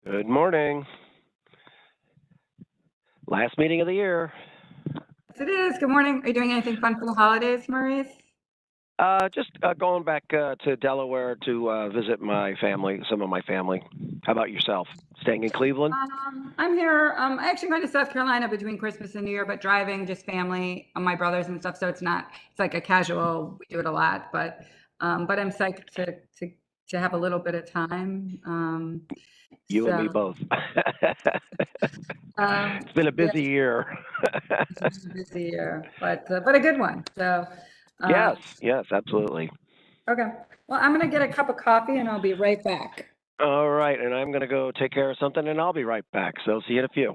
Good morning. Last meeting of the year. Yes, it is. Good morning. Are you doing anything fun for the holidays, Maurice? Just going back to Delaware to visit my family, some of my family. How about yourself? Staying in Cleveland? I'm here. I actually went to South Carolina between Christmas and New Year, but driving, just family, my brothers and stuff. So it's like a casual, we do it a lot, but I'm psyched to have a little bit of time. You and me So, both. It's been a yeah, busy year. it's been a busy year, but a good one. So, uh, Yes, yes, absolutely. okay. Well, I'm gonna get a cup of coffee and I'll be right back. All right, and I'm going to go take care of something, and I'll be right back. So see you in a few.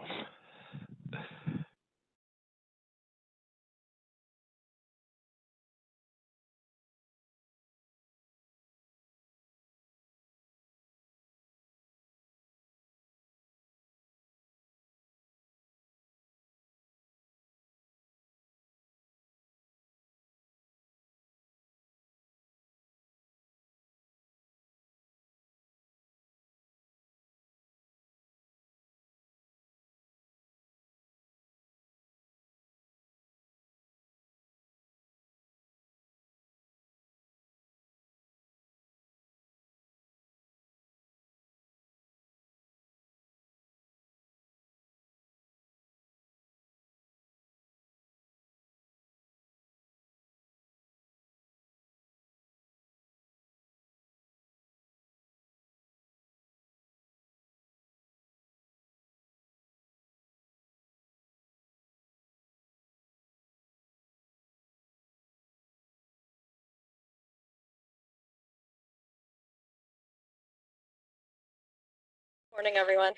Morning, everyone.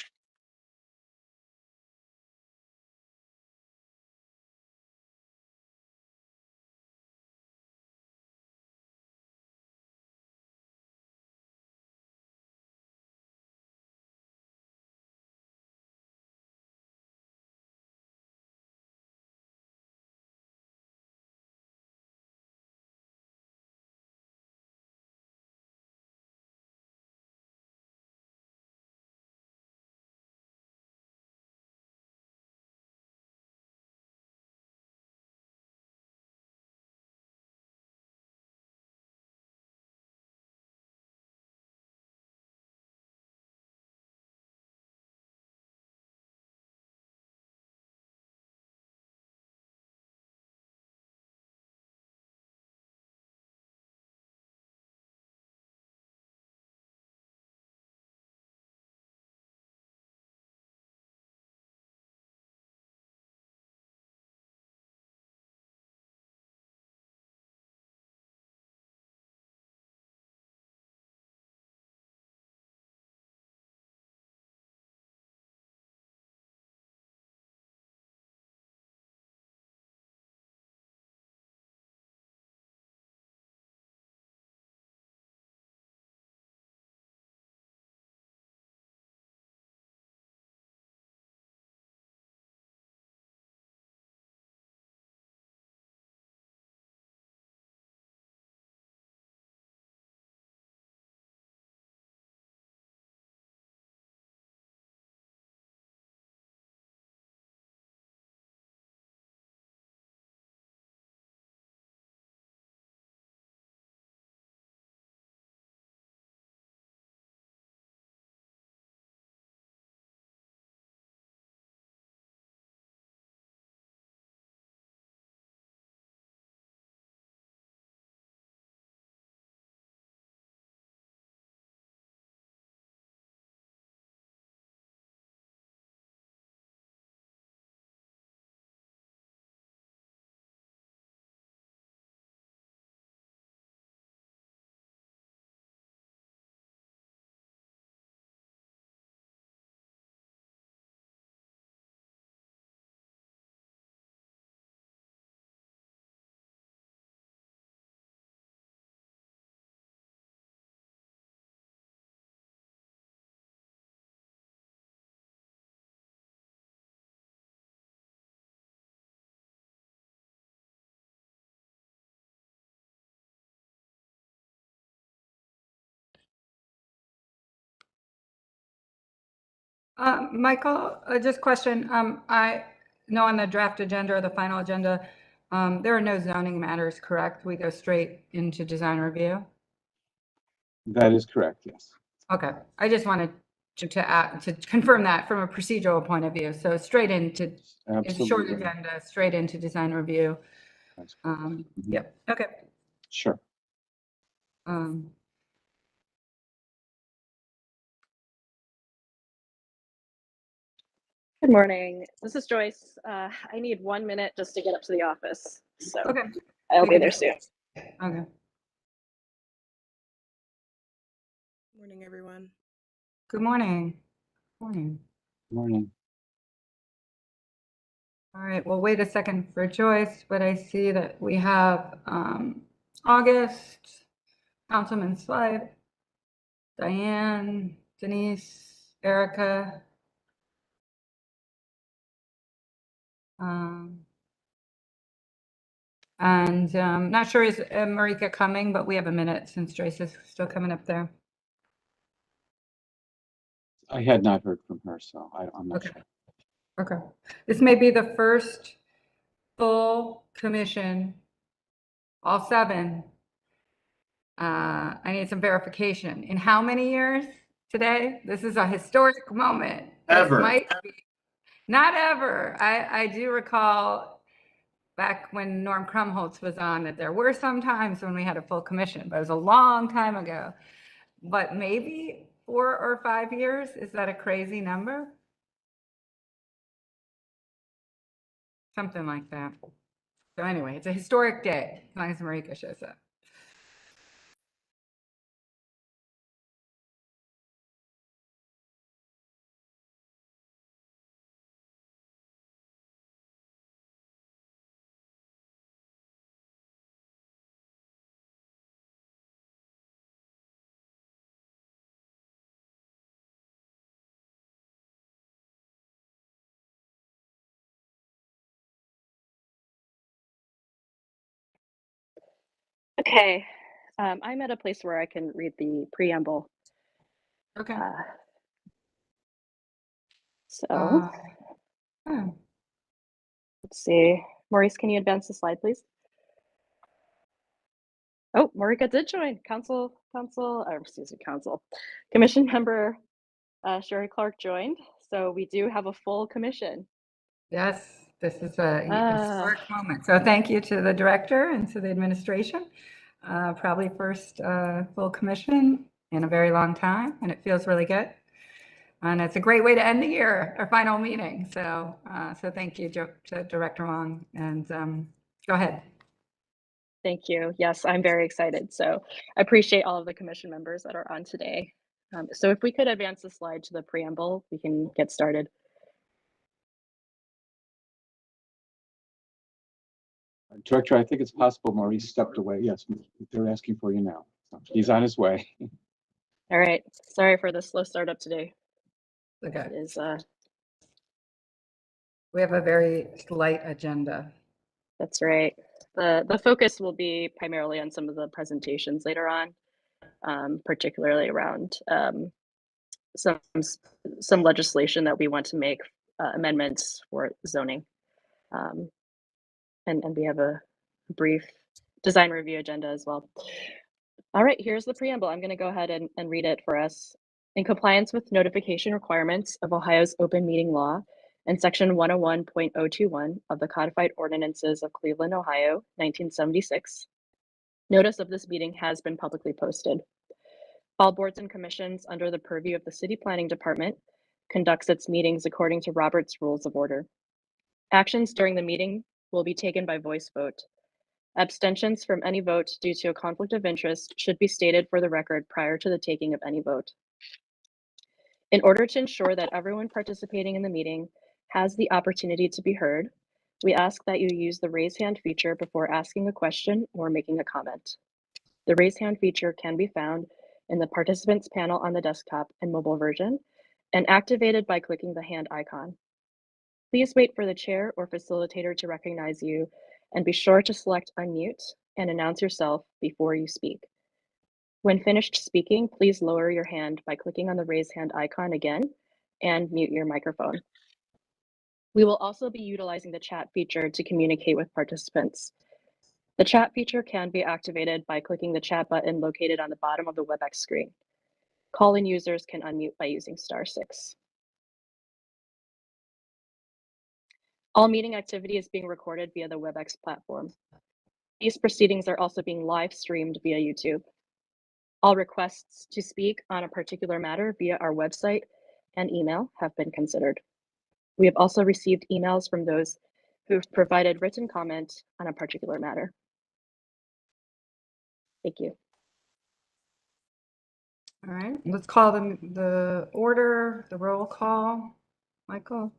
Michael, just question. I know on the draft agenda or the final agenda, there are no zoning matters, correct? We go straight into design review? That is correct, yes. Okay, I just wanted to confirm that from a procedural point of view. So straight into, it's a short Absolutely. agenda, straight into design review. That's correct. Yep, okay. Sure. Um, Good morning. This is Joyce. I need 1 minute just to get up to the office. So Okay, I'll be there soon. okay. Morning, everyone. Good morning. Morning. Morning. All right, well, wait a second for Joyce, but I see that we have August, Councilman Slide, Diane, Denise, Erica. Not sure is Marika coming, but we have a minute since Joyce is still coming up there. I had not heard from her, so I'm not Okay. sure. Okay. This may be the first full commission, all 7. I need some verification. In how many years today? This is a historic moment. Ever. This might be, not ever. I do recall back when Norm Krumholtz was on that there were some times when we had a full commission, but it was a long time ago. But maybe 4 or 5 years? Is that a crazy number? Something like that. So anyway, it's a historic day, as long as Marika shows up. Okay. I'm at a place where I can read the preamble. Okay. So Hmm. let's see. Maurice, can you advance the slide, please? Oh, Marika did join. Council. Commission member Sherry Clark joined. So we do have a full commission. Yes, this is a historic moment. So thank you to the director and to the administration. Probably first full commission in a very long time, and it feels really good. And it's a great way to end the year, our final meeting. So, so thank you to Director Wong. And go ahead. Thank you. Yes, I'm very excited. So I appreciate all of the commission members that are on today. So if we could advance the slide to the preamble, we can get started. Director, I think it's possible Maurice stepped away. Yes, they're asking for you now. So he's on his way. All right. Sorry for the slow startup today. Okay. It is, We have a very light agenda. that's right. The focus will be primarily on some of the presentations later on, particularly around some legislation that we want to make amendments for zoning. And we have a brief design review agenda as well. All right, here's the preamble. I'm going to go ahead and read it for us. In compliance with notification requirements of Ohio's open meeting law and section 101.021 of the Codified Ordinances of Cleveland, Ohio, 1976, notice of this meeting has been publicly posted. All boards and commissions under the purview of the City Planning Department conducts its meetings according to Robert's Rules of Order. Actions during the meeting will be taken by voice vote. Abstentions from any vote due to a conflict of interest should be stated for the record prior to the taking of any vote. In order to ensure that everyone participating in the meeting has the opportunity to be heard, we ask that you use the raise hand feature before asking a question or making a comment. The raise hand feature can be found in the participants panel on the desktop and mobile version and activated by clicking the hand icon. Please wait for the chair or facilitator to recognize you and be sure to select unmute and announce yourself before you speak. When finished speaking, please lower your hand by clicking on the raise hand icon again and mute your microphone. We will also be utilizing the chat feature to communicate with participants. The chat feature can be activated by clicking the chat button located on the bottom of the WebEx screen. Call-in users can unmute by using *6. All meeting activity is being recorded via the WebEx platform. These proceedings are also being live streamed via YouTube. All requests to speak on a particular matter via our website and email have been considered. We have also received emails from those who've provided written comment on a particular matter. Thank you. All right, let's call the order, the roll call. Michael?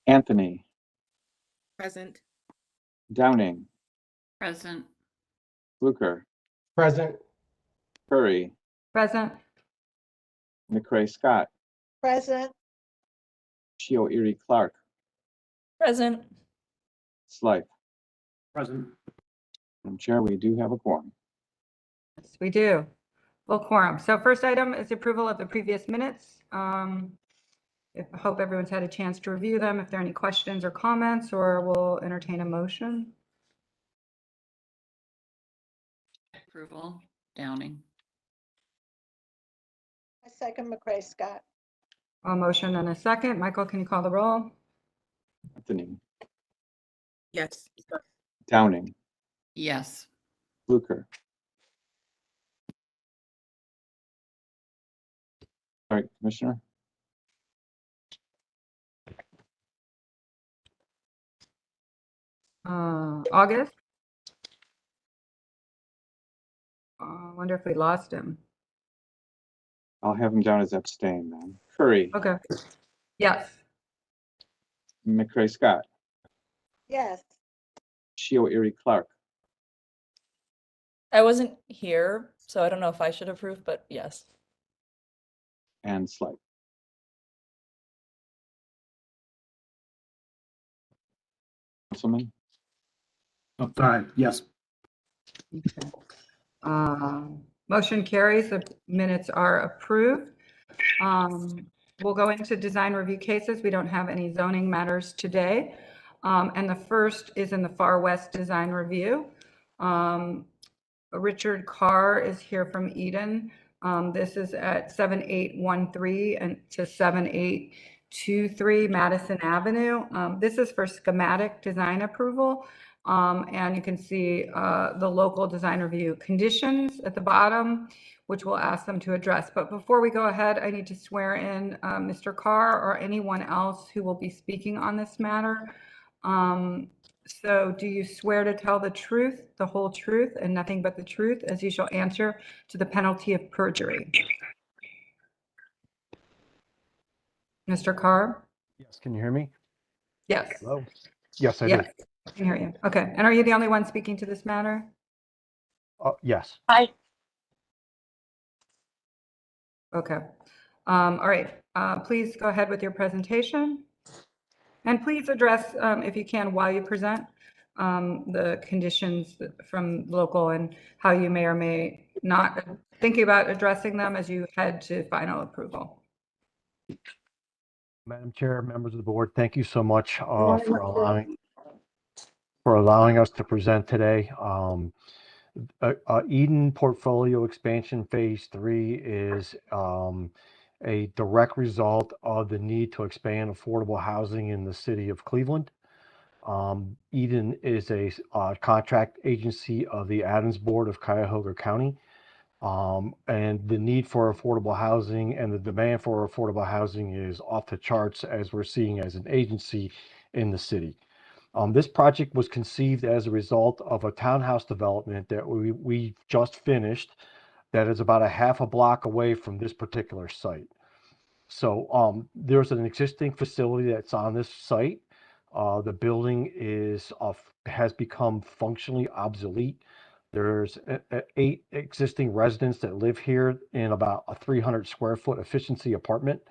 Anthony, Present. Downing, Present. Fluker, Present. Curry, Present? McCray Scott, Present. Shio Erie Clark, Present. Slife. Present. Madam Chair, we do have a quorum. Yes, we do. Full quorum. So first item is approval of the previous minutes. I hope everyone's had a chance to review them. If there are any questions or comments, or we'll entertain a motion. Approval. Downing. I second McCray Scott. A motion and a second. Michael, can you call the roll? Anthony, Yes. Downing, Yes. Fluker. Sorry, Commissioner. August? I wonder if we lost him. I'll have him down as abstain then. Curry, Okay. Yes. McCray Scott, Yes. Shio Erie Clark, I wasn't here, so I don't know if I should approve, but yes. and Slife. Councilman, Sorry, yes. Okay. Motion carries. The minutes are approved. We'll go into design review cases. We don't have any zoning matters today. And the first is in the Far West Design Review. Richard Carr is here from Eden. This is at 7813 and to 7823 Madison Avenue. This is for schematic design approval. And you can see the local design review conditions at the bottom, which we'll ask them to address. But before we go ahead, I need to swear in Mr. Carr or anyone else who will be speaking on this matter. So do you swear to tell the truth, the whole truth, and nothing but the truth, as you shall answer to the penalty of perjury? Mr. Carr? Yes, can you hear me? Yes. Hello? Yes, I do. Yes, I can hear you. Okay. And are you the only one speaking to this matter? Yes. Okay. All right. Please go ahead with your presentation. And please address, if you can, while you present, the conditions from local and how you may or may not thinking about addressing them as you head to final approval. Madam Chair, members of the board, thank you so much for allowing us to present today. Eden Portfolio Expansion Phase 3 is a direct result of the need to expand affordable housing in the city of Cleveland. Eden is a contract agency of the Adams Board of Cuyahoga County. And the need for affordable housing and the demand for affordable housing is off the charts, as we're seeing as an agency in the city. This project was conceived as a result of a townhouse development that we just finished that is about a half a block away from this particular site. So there's an existing facility that's on this site. The building has become functionally obsolete. There's 8 existing residents that live here in about a 300 square foot efficiency apartment.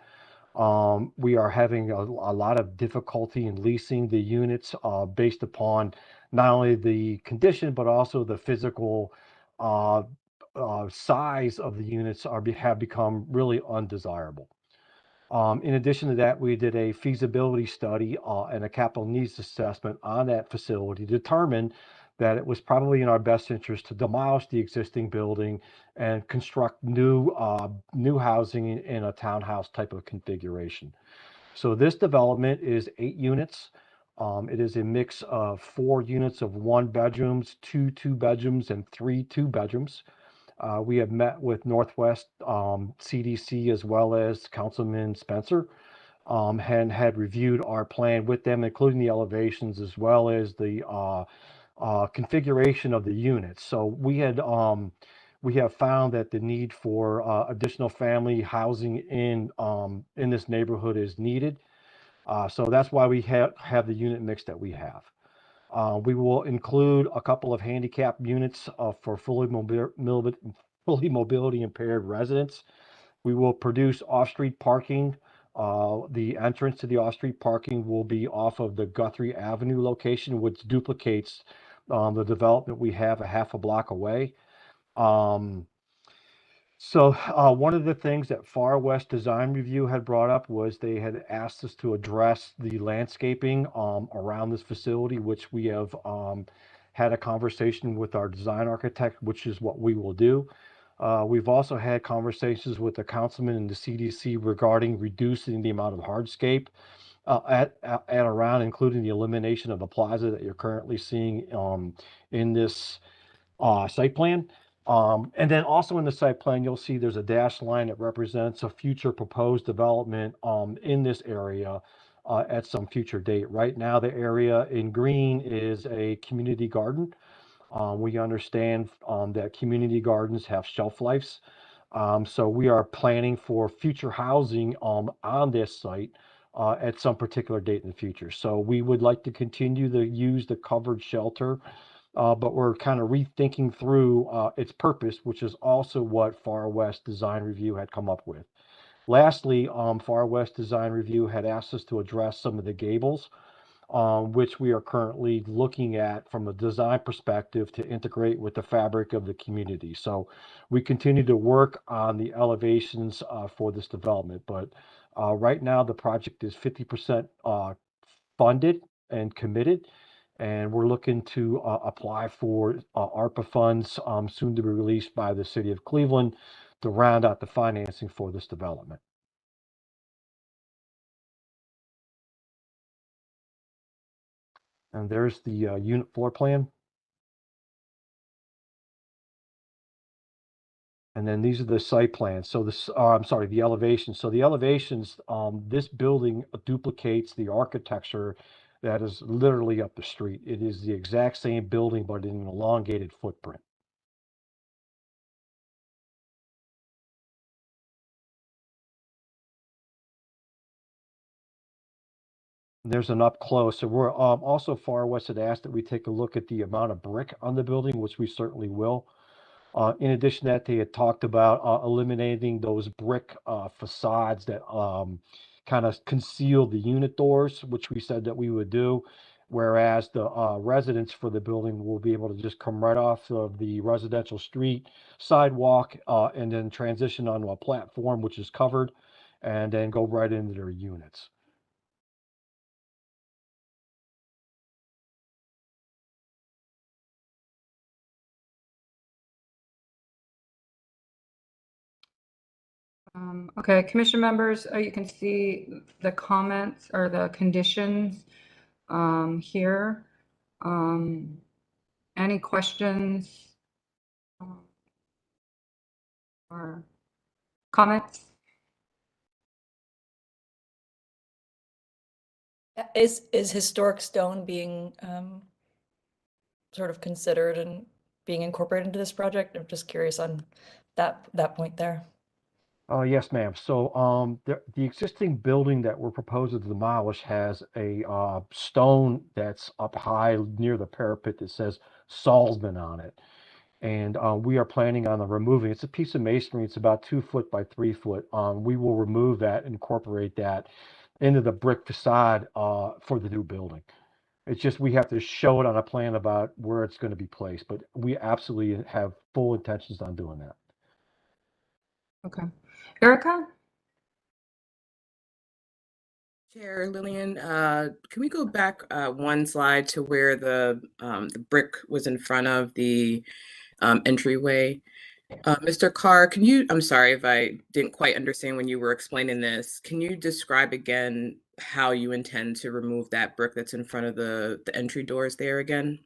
We are having a lot of difficulty in leasing the units based upon not only the condition, but also the physical size of the units have become really undesirable. In addition to that, we did a feasibility study and a capital needs assessment on that facility to determine that it was probably in our best interest to demolish the existing building and construct new housing in a townhouse type of configuration. So this development is 8 units. It is a mix of 4 units of 1 bedrooms, 2 2-bedrooms, and 3 2-bedrooms. We have met with Northwest CDC as well as Councilman Spencer, and had reviewed our plan with them, including the elevations as well as the configuration of the units. So we have found that the need for additional family housing in this neighborhood is needed. So that's why we have the unit mix that we have. We will include a couple of handicap units for fully mobility impaired residents. We will produce off-street parking. The entrance to the off-street parking will be off of the Guthrie Avenue location, which duplicates the development we have a half a block away. So one of the things that Far West Design Review had brought up was they had asked us to address the landscaping around this facility, which we have had a conversation with our design architect, which is what we will do. We've also had conversations with the councilman and the CDC regarding reducing the amount of hardscape at around, including the elimination of the plaza that you're currently seeing in this site plan. And then also in the site plan, you'll see there's a dashed line that represents a future proposed development in this area at some future date. Right now, the area in green is a community garden. We understand that community gardens have shelf lives. So we are planning for future housing on this site at some particular date in the future. So we would like to continue to use the covered shelter, but we're kind of rethinking through its purpose, which is also what Far West Design Review had come up with. Lastly, Far West Design Review had asked us to address some of the gables, which we are currently looking at from a design perspective to integrate with the fabric of the community. So we continue to work on the elevations for this development, but right now the project is 50% funded and committed, and we're looking to apply for ARPA funds soon to be released by the city of Cleveland to round out the financing for this development. And there's the unit floor plan. And then these are the site plans. So this, I'm sorry, the elevations. So the elevations, this building duplicates the architecture that is literally up the street. It is the exact same building, but in an elongated footprint. There's an up close. So we're also Far West had asked that we take a look at the amount of brick on the building, which we certainly will. In addition to that, they had talked about eliminating those brick facades that kind of conceal the unit doors, which we said that we would do. Whereas the residents for the building will be able to just come right off of the residential street sidewalk and then transition onto a platform, which is covered, and then go right into their units. Okay, commission members, you can see the comments or the conditions here. Any questions or comments? Is historic stone being sort of considered and being incorporated into this project? I'm just curious on that point there. Yes, ma'am. So the existing building that we're proposing to demolish has a stone that's up high near the parapet that says Salzman on it. And we are planning on removing, it's a piece of masonry, it's about 2 foot by 3 foot. We will remove that, incorporate that into the brick facade for the new building. It's just we have to show it on a plan about where it's going to be placed, but we absolutely have full intentions on doing that. Okay. Erica? Chair Lillian, can we go back one slide to where the brick was in front of the entryway? Mr. Carr, I'm sorry if I didn't quite understand when you were explaining this. Can you describe again how you intend to remove that brick that's in front of the entry doors there again?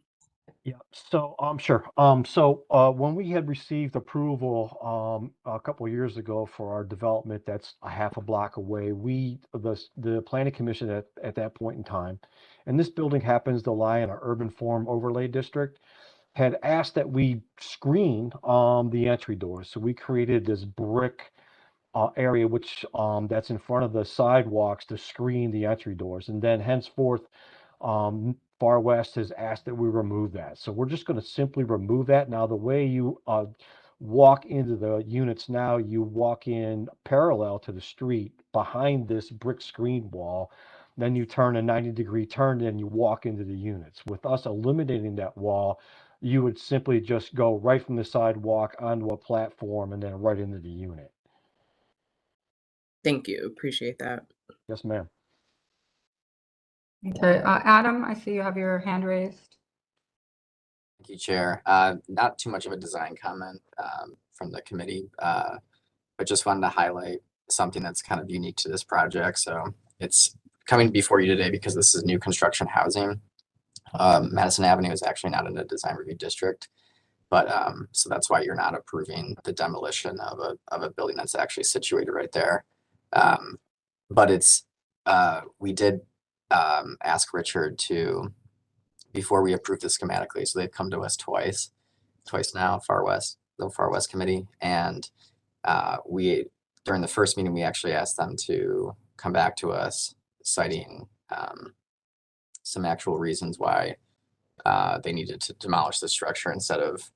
Yeah, so sure. When we had received approval a couple of years ago for our development that's a half a block away, the planning commission at that point in time, and this building happens to lie in our urban form overlay district, had asked that we screen the entry doors. So we created this brick area which that's in front of the sidewalks to screen the entry doors, and then henceforth Far West has asked that we remove that. So we're just going to simply remove that. Now, the way you walk into the units now, you walk in parallel to the street behind this brick screen wall. Then you turn a 90-degree turn and you walk into the units. With us eliminating that wall, you would simply just go right from the sidewalk onto a platform and then right into the unit. Thank you. Appreciate that. Yes, ma'am. Okay, Adam, I see you have your hand raised. Thank you, Chair. Not too much of a design comment from the committee, but just wanted to highlight something that's kind of unique to this project. So it's coming before you today because this is new construction housing. Madison Avenue is actually not in a design review district, but so that's why you're not approving the demolition of a building that's actually situated right there. But it's we did ask Richard to, before we approved this schematically, so they've come to us twice now, the Far West Committee, and we, during the first meeting, we actually asked them to come back to us citing some actual reasons why they needed to demolish the structure instead of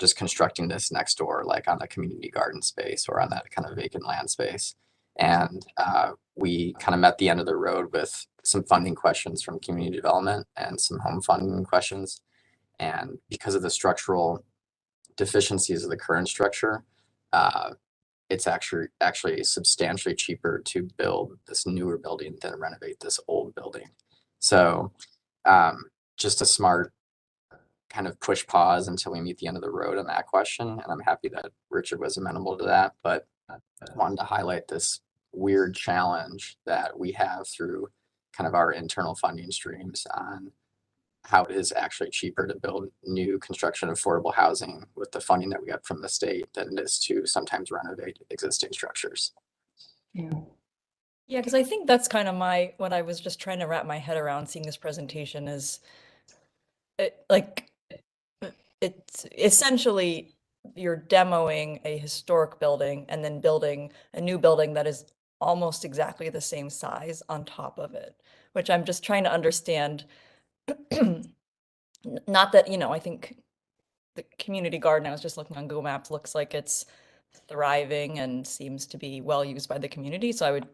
just constructing this next door, like on the community garden space or on that kind of vacant land space. And we kind of met the end of the road with some funding questions from community development and some home funding questions. And because of the structural deficiencies of the current structure, it's actually substantially cheaper to build this newer building than renovate this old building. So just a smart kind of push pause until we meet the end of the road on that question. And I'm happy that Richard was amenable to that, but I wanted to highlight this weird challenge that we have through kind of our internal funding streams on how it is actually cheaper to build new construction affordable housing with the funding that we get from the state than it is to sometimes renovate existing structures. Yeah. Yeah, because I think that's kind of what I was just trying to wrap my head around seeing this presentation is it's essentially you're demoing a historic building and then building a new building that is almost exactly the same size on top of it, which I'm just trying to understand. Not that, I think the community garden, I was just looking on Google Maps, looks like it's thriving and seems to be well used by the community. So I would,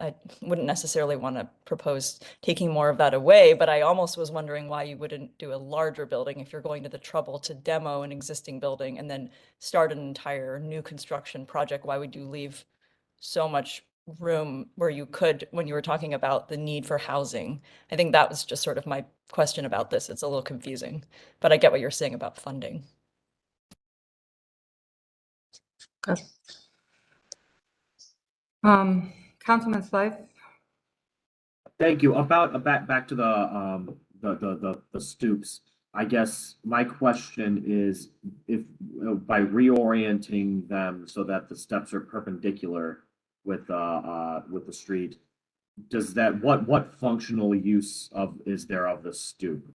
I wouldn't necessarily want to propose taking more of that away, but I almost was wondering why you wouldn't do a larger building if you're going to the trouble to demo an existing building and then start an entire new construction project. Why would you leave so much room where you could, when you were talking about the need for housing? I think that was just sort of my question about this. It's a little confusing, but I get what you're saying about funding. Okay. Councilman Slife. Thank you. Back to the stoops. I guess my question is if by reorienting them so that the steps are perpendicular with the street, does that what functional use is there of the stoop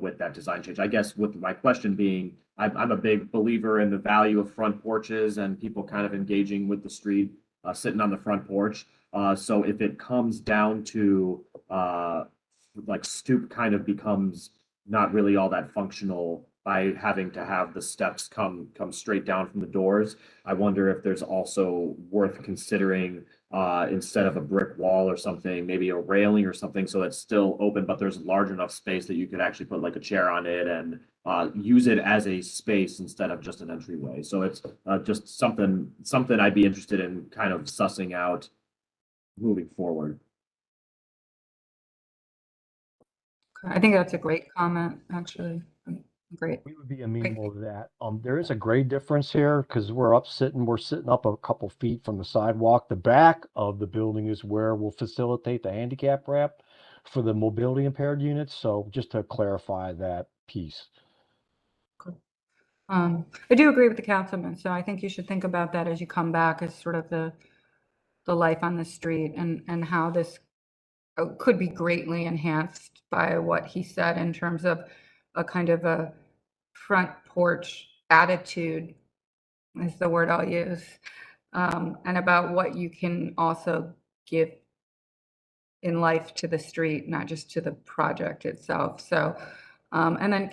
with that design change? I guess with my question being, I'm a big believer in the value of front porches and people kind of engaging with the street, sitting on the front porch. So if it comes down to like stoop kind of becomes not really all that functional by having to have the steps come straight down from the doors, I wonder if there's also worth considering instead of a brick wall or something, maybe a railing or something so it's still open, but there's large enough space that you could actually put like a chair on it and use it as a space instead of just an entryway. So it's just something I'd be interested in kind of sussing out moving forward. I think that's a great comment, actually. Great. We would be amenable to that. There is a grade difference here because we're sitting up a couple feet from the sidewalk. The back of the building is where we'll facilitate the handicap ramp for the mobility impaired units. So just to clarify that piece. I do agree with the councilman, so I think you should think about that as you come back as sort of the life on the street and how this could be greatly enhanced by what he said in terms of a kind of a front porch attitude is the word I'll use, and about what you can also give in life to the street, not just to the project itself. So, and then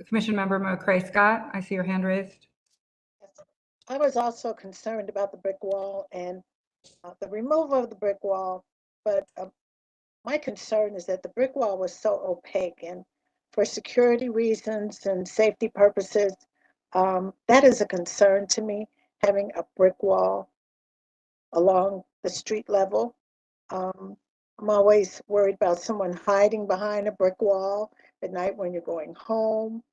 Commission Member McCray Scott, I see your hand raised. I was also concerned about the brick wall and the removal of the brick wall, but my concern is that the brick wall was so opaque, and for security reasons and safety purposes, that is a concern to me, having a brick wall along the street level. I'm always worried about someone hiding behind a brick wall at night when you're going home,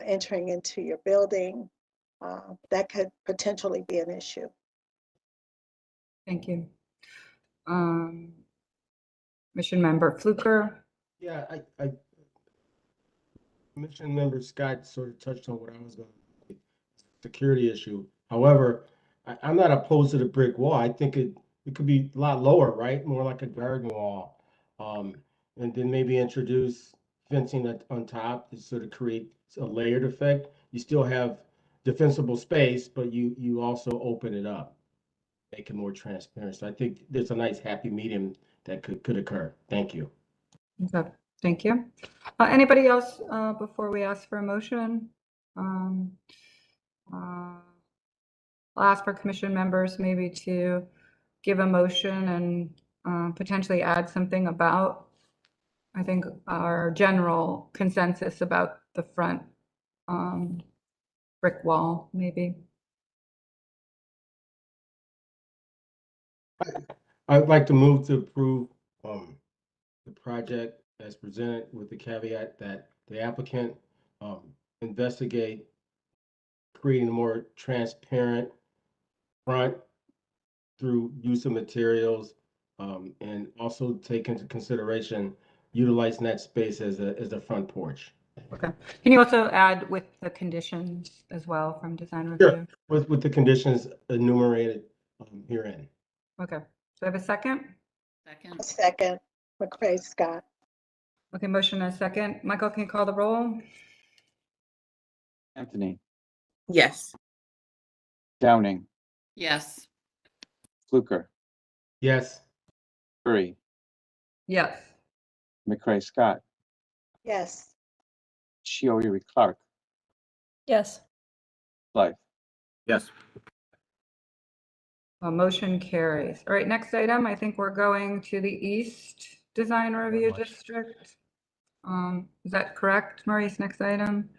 entering into your building. That could potentially be an issue. Thank you. Commission Member Fluker. Yeah, I Commission Member Scott sort of touched on what I was going to say, security issue. However, I'm not opposed to the brick wall. I think it could be a lot lower, right? More like a garden wall. And then maybe introduce fencing on top to sort of create a layered effect. You still have defensible space, but you also open it up, make it more transparent. So I think there's a nice happy medium that could occur. Thank you. Okay, thank you. Anybody else before we ask for a motion? I'll ask for commission members maybe to give a motion and potentially add something about, I think, our general consensus about the front brick wall, maybe. I'd like to move to approve the project as presented with the caveat that the applicant investigate creating a more transparent front through use of materials, and also take into consideration utilizing that space as a front porch. Okay. Can you also add with the conditions as well from design review? Sure. With the conditions enumerated herein. Okay. Do I have a second? Second. Second, McCray Scott. Okay, motion and a second. Michael, can you call the roll? Anthony, Yes. Downing, Yes. Fluker, Yes. Curry, Yes. McCray Scott, Yes. Shiori Clark, Yes. Blythe. Yes. Motion carries. All right, next item, I think we're going to the East Design Review District. Is that correct, Maurice? Next item.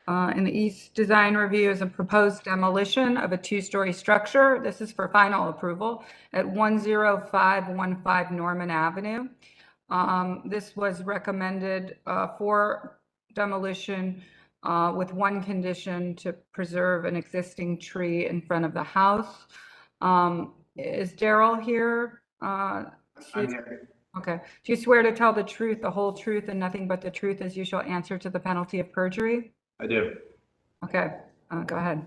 In the East Design Review is a proposed demolition of a two-story structure. This is for final approval at 10515 Norman Avenue. This was recommended for demolition with one condition, to preserve an existing tree in front of the house. Is Daryl here? I'm here. Okay. Do you swear to tell the truth, the whole truth, and nothing but the truth, as you shall answer to the penalty of perjury? I do. Okay, go ahead.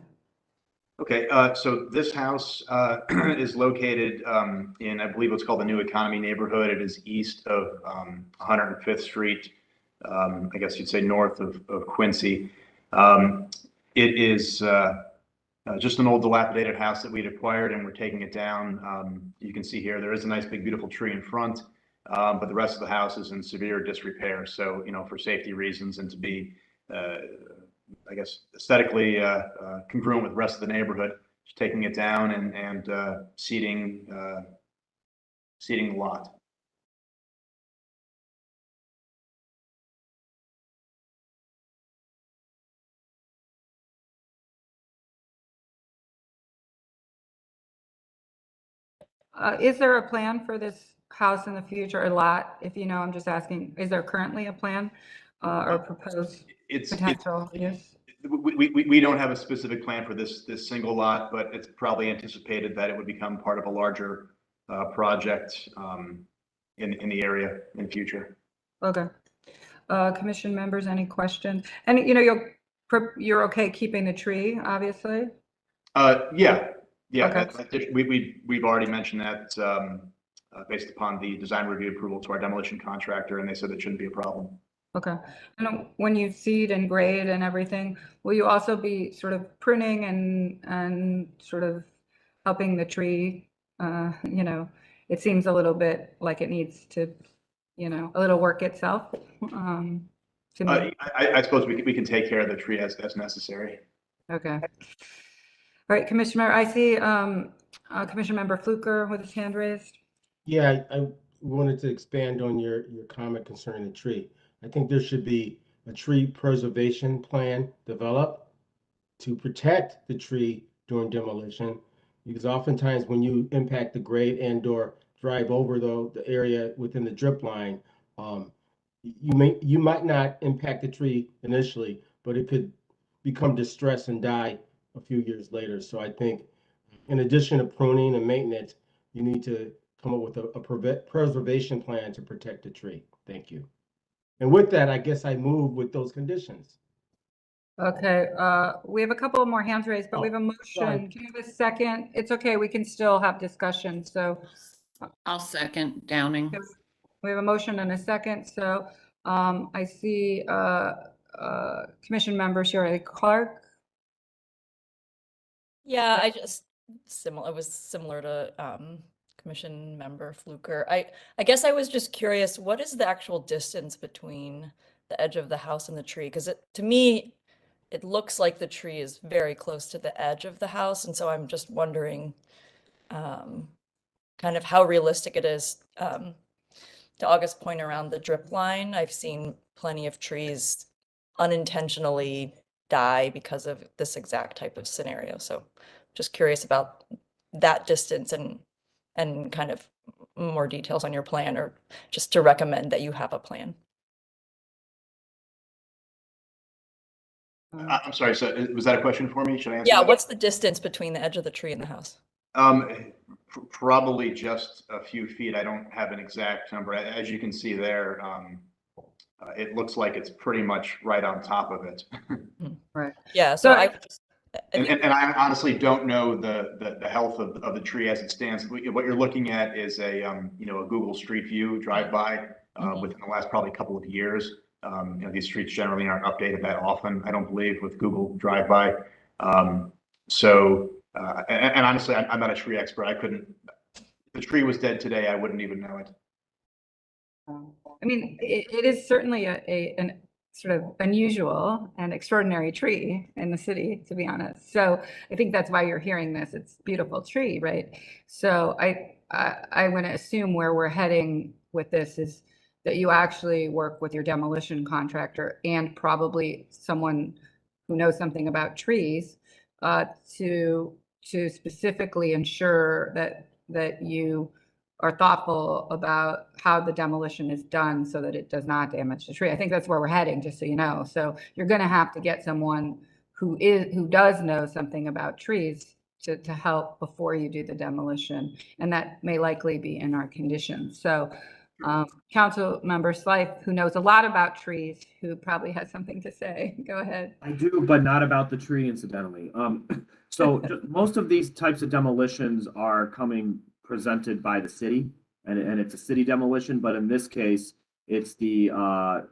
Okay, so this house is located in, I believe, what's called the New Economy neighborhood. It is east of 105th Street, I guess you'd say north of Quincy. It is just an old dilapidated house that we'd acquired, and we're taking it down. You can see here, there is a nice big beautiful tree in front, but the rest of the house is in severe disrepair. So, for safety reasons and to be, I guess, aesthetically congruent with the rest of the neighborhood, just taking it down and seeding the lot. Is there a plan for this house in the future, a lot, if you know, I'm just asking, is there currently a plan or proposed potential use? We don't have a specific plan for this single lot, but it's probably anticipated that it would become part of a larger project in the area in the future. Okay. Commission members, any questions? And you know, you're okay keeping the tree, obviously? Yeah. Okay. We've already mentioned that based upon the design review approval to our demolition contractor, and they said it shouldn't be a problem. Okay. And when you seed and grade and everything, will you also be sort of pruning and sort of helping the tree? You know, it seems a little bit like it needs to, you know, a little work itself. To me. I suppose we can take care of the tree as necessary. Okay. All right, Commissioner, I see Commissioner Member Fluker with his hand raised. Yeah, I wanted to expand on your comment concerning the tree. I think there should be a tree preservation plan developed to protect the tree during demolition, because oftentimes when you impact the grade and/or drive over the area within the drip line, you might not impact the tree initially, but it could become distressed and die a few years later. So I think in addition to pruning and maintenance, you need to come up with a preservation plan to protect the tree. Thank you. And with that, I guess I move with those conditions. Okay, we have a couple more hands raised, but we have a motion. sorry. Can you have a second? It's okay, we can still have discussion, so. I'll second Downing. We have a motion and a second, so I see Commission Member Shirley Clark. Yeah, it was similar to Commission Member Fluker. I guess I was just curious, what is the actual distance between the edge of the house and the tree? Because to me, it looks like the tree is very close to the edge of the house, and so I'm just wondering kind of how realistic it is. To August's point around the drip line, I've seen plenty of trees unintentionally die because of this exact type of scenario. So just curious about that distance and kind of more details on your plan, or just to recommend that you have a plan. I'm sorry, so was that a question for me? Should I answer? Yeah, that? what's the distance between the edge of the tree and the house? Probably just a few feet. I don't have an exact number. As you can see there, it looks like it's pretty much right on top of it. Right. Yeah. So and I honestly don't know the health of the tree as it stands. What you're looking at is a you know, a Google Street View drive-by within the last probably couple of years. You know, these streets generally aren't updated that often, I don't believe, with Google drive-by. And honestly, I'm not a tree expert. I couldn't. If the tree was dead today, I wouldn't even know it. I mean, it is certainly an sort of unusual and extraordinary tree in the city, to be honest. So I think that's why you're hearing this. It's a beautiful tree, right? So I want to assume where we're heading with this is that you actually work with your demolition contractor and probably someone who knows something about trees to specifically ensure that you are thoughtful about how the demolition is done so that it does not damage the tree. I think that's where we're heading, just so you know. So you're going to have to get someone who does know something about trees to help before you do the demolition, and that may likely be in our conditions. So Council Member Slife, who knows a lot about trees, who probably has something to say. Go ahead. I do, but not about the tree, incidentally. So most of these types of demolitions are coming presented by the city, and it's a city demolition. But in this case, it's I'm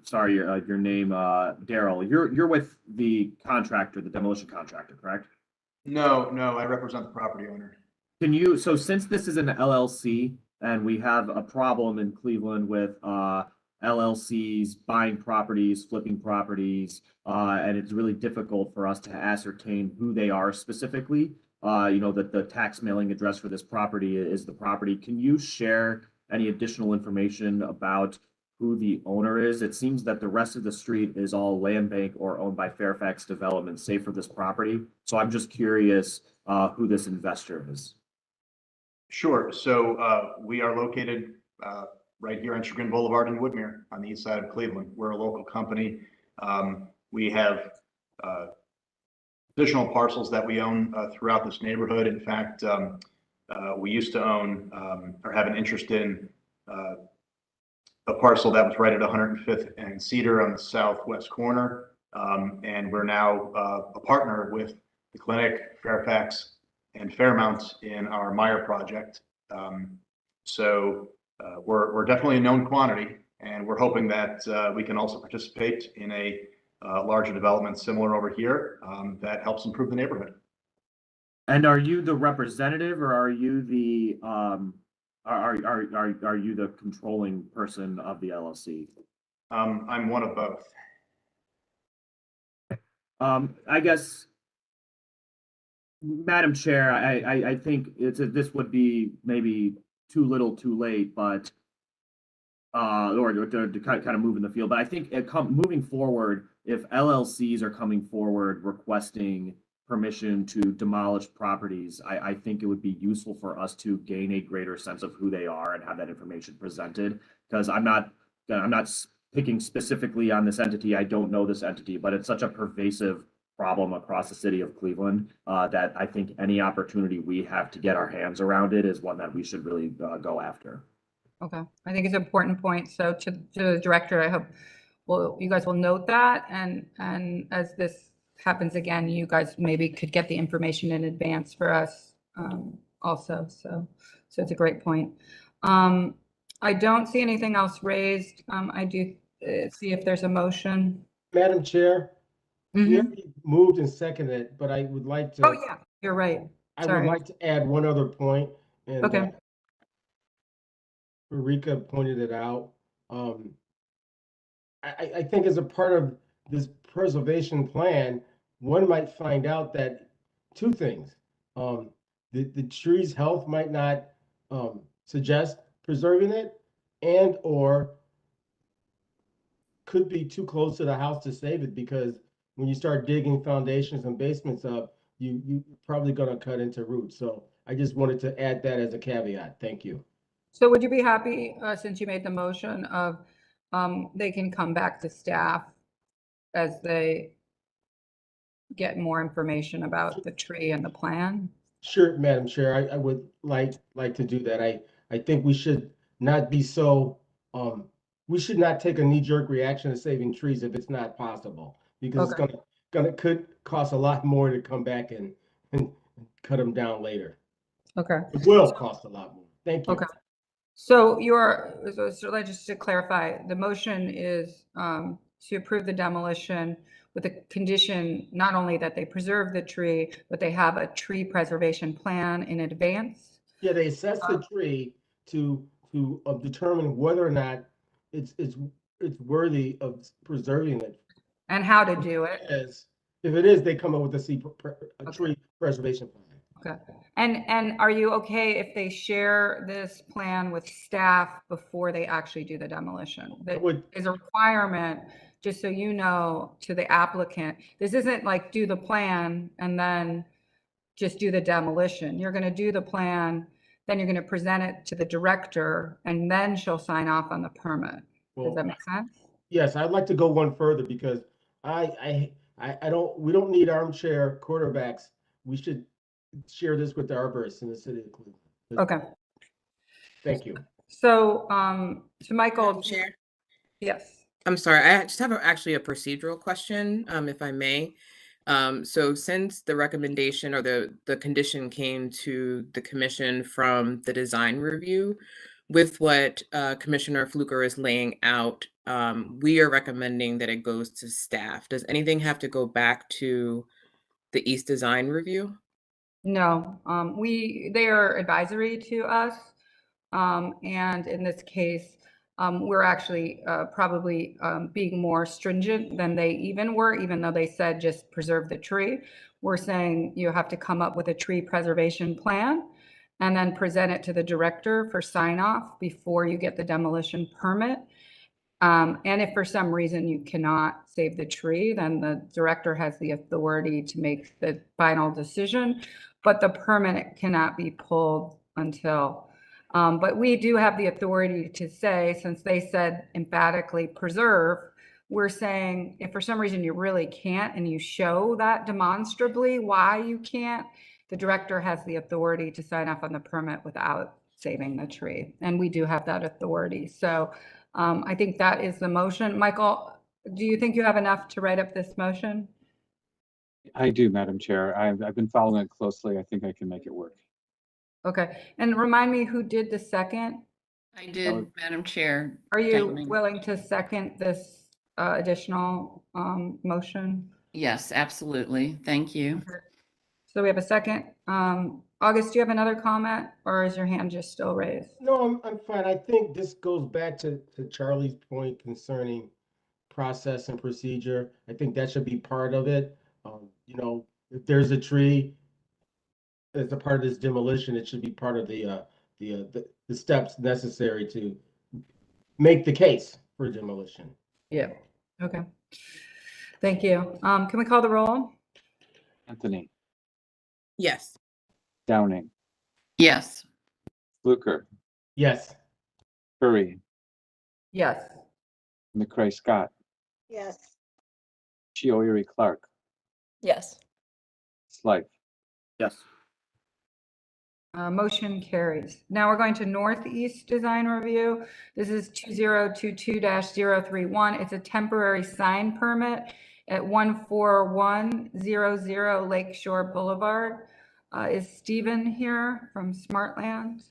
sorry, your name, Daryl. You're with the contractor, the demolition contractor, correct? No, I represent the property owner. Can you? So since this is an LLC, and we have a problem in Cleveland with LLCs buying properties, flipping properties, and it's really difficult for us to ascertain who they are specifically. You know, that the tax mailing address for this property is the property. Can you share any additional information about who the owner is? It seems that the rest of the street is all land bank or owned by Fairfax Development, save for this property. So I'm just curious who this investor is. Sure. So we are located right here on Chagrin Boulevard in Woodmere on the east side of Cleveland. We're a local company. We have additional parcels that we own throughout this neighborhood. In fact, we used to own or have an interest in a parcel that was right at 105th and Cedar on the southwest corner. And we're now a partner with the clinic, Fairfax, and Fairmount in our Meyer project. So we're definitely a known quantity, and we're hoping that we can also participate in a larger development similar over here that helps improve the neighborhood. And are you the representative, or are you the are you the controlling person of the LLC? I'm one of both. I guess, Madam Chair, I think this would be maybe too little too late, but or to kind of move in the field. But I think moving forward, if LLCs are coming forward requesting permission to demolish properties, I think it would be useful for us to gain a greater sense of who they are and have that information presented. Because I'm not picking specifically on this entity. I don't know this entity, but it's such a pervasive problem across the city of Cleveland that I think any opportunity we have to get our hands around it is one that we should really go after. Okay, I think it's an important point. So to the director, I hope you guys will note that, and as this happens again, you guys maybe could get the information in advance for us also. So it's a great point. I don't see anything else raised. I do see if there's a motion. Madam Chair, Mhm. you already moved and seconded it, but I would like to. Oh yeah, you're right. I Sorry. would like to add one other point, and Okay. Rika pointed it out. I think as a part of this preservation plan, one might find out that two things. The tree's health might not suggest preserving it, and or could be too close to the house to save it, because when you start digging foundations and basements up, you probably gonna cut into roots. So I just wanted to add that as a caveat. Thank you. So would you be happy, since you made the motion of, they can come back to staff as they get more information about the tree and the plan? Sure, Madam Chair, I would like to do that. I think we should not be so, we should not take a knee-jerk reaction to saving trees if it's not possible, because Okay. it's could cost a lot more to come back and cut them down later. Okay. It will cost a lot more. Thank you. Okay. So just to clarify, the motion is to approve the demolition with the condition not only that they preserve the tree, but they have a tree preservation plan in advance. Yeah, they assess the tree to determine whether or not it's worthy of preserving it. And how to do it. If it is, they come up with a tree preservation plan. Okay. And are you okay if they share this plan with staff before they actually do the demolition? That is a requirement, just so you know, to the applicant. This isn't like do the plan and then just do the demolition. You're going to do the plan, then you're going to present it to the director, and then she'll sign off on the permit. Does that make sense? Yes, I'd like to go one further, because we don't need armchair quarterbacks. We should share this with the arborists in the city of Cleveland. Okay. Thank you. So, to Michael. Chair. Yes. I'm sorry, I just have actually a procedural question, if I may. So since the recommendation or the condition came to the commission from the design review, with what Commissioner Fluker is laying out, we are recommending that it goes to staff. Does anything have to go back to the East Design Review? No, they are advisory to us. And in this case, we're actually probably being more stringent than they even were, even though they said just preserve the tree. We're saying you have to come up with a tree preservation plan and then present it to the director for sign off before you get the demolition permit. And if for some reason you cannot save the tree, then the director has the authority to make the final decision, but the permit cannot be pulled until, but we do have the authority to say, since they said emphatically preserve, we're saying if for some reason you really can't and you show that demonstrably why you can't, the director has the authority to sign off on the permit without saving the tree. And we do have that authority. So I think that is the motion. Michael, do you think you have enough to write up this motion? I do, Madam Chair. I've been following it closely. I think I can make it work. Okay. And remind me who did the second? I did, Madam Chair. Are you Downing. willing to second this additional motion? Yes, absolutely. Thank you. So we have a second. August, do you have another comment, or is your hand just still raised? No, I'm fine. I think this goes back to Charlie's point concerning process and procedure. I think that should be part of it. You know, if there's a tree as a part of this demolition, it should be part of the steps necessary to make the case for demolition. Yeah. Okay. Thank you. Can we call the roll? Anthony, Yes. Downing, Yes. Fluker, Yes. Curry, Yes. McCray Scott, Yes. Chioiri Clark, Yes. Slife. Yes. Motion carries. Now we're going to Northeast Design Review. This is 2022-031. It's a temporary sign permit at 14100 Lakeshore Boulevard. Is Stephen here from Smartland?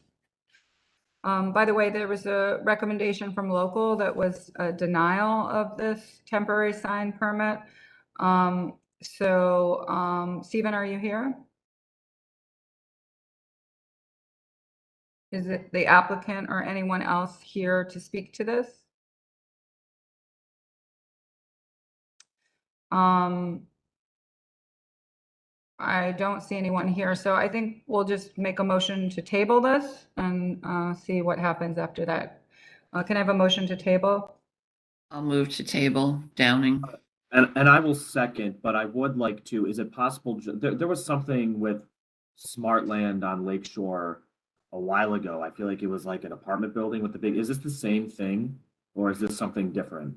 By the way, there was a recommendation from local that was a denial of this temporary sign permit. Stephen, are you here? Is it the applicant or anyone else here to speak to this? I don't see anyone here, so I think we'll just make a motion to table this and see what happens after that. Can I have a motion to table? I'll move to table. Downing. And I will second, but I would like to, is it possible, there was something with Smartland on Lakeshore a while ago. I feel like it was like an apartment building with the big, is this the same thing or is this something different?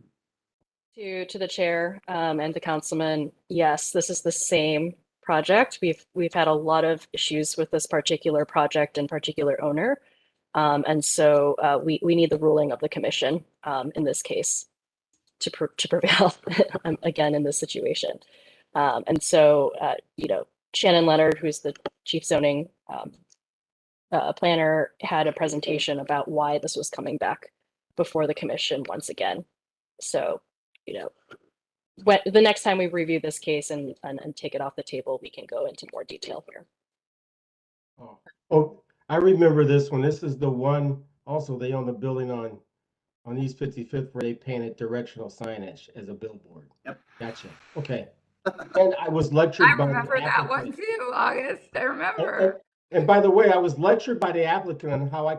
To the chair and the councilman, yes, this is the same project. We've had a lot of issues with this particular project and particular owner. And so we need the ruling of the commission in this case to prevail again in this situation. And so, you know, Shannon Leonard, who's the chief zoning planner, had a presentation about why this was coming back before the commission once again. So, you know, the next time we review this case and take it off the table, we can go into more detail here. Oh, I remember this one. This is the one, also they own the building on East 55th where they painted directional signage as a billboard. Yep. Gotcha. Okay. And I was lectured by the remember that one applicant. too, August. I remember. And by the way, I was lectured by the applicant on how I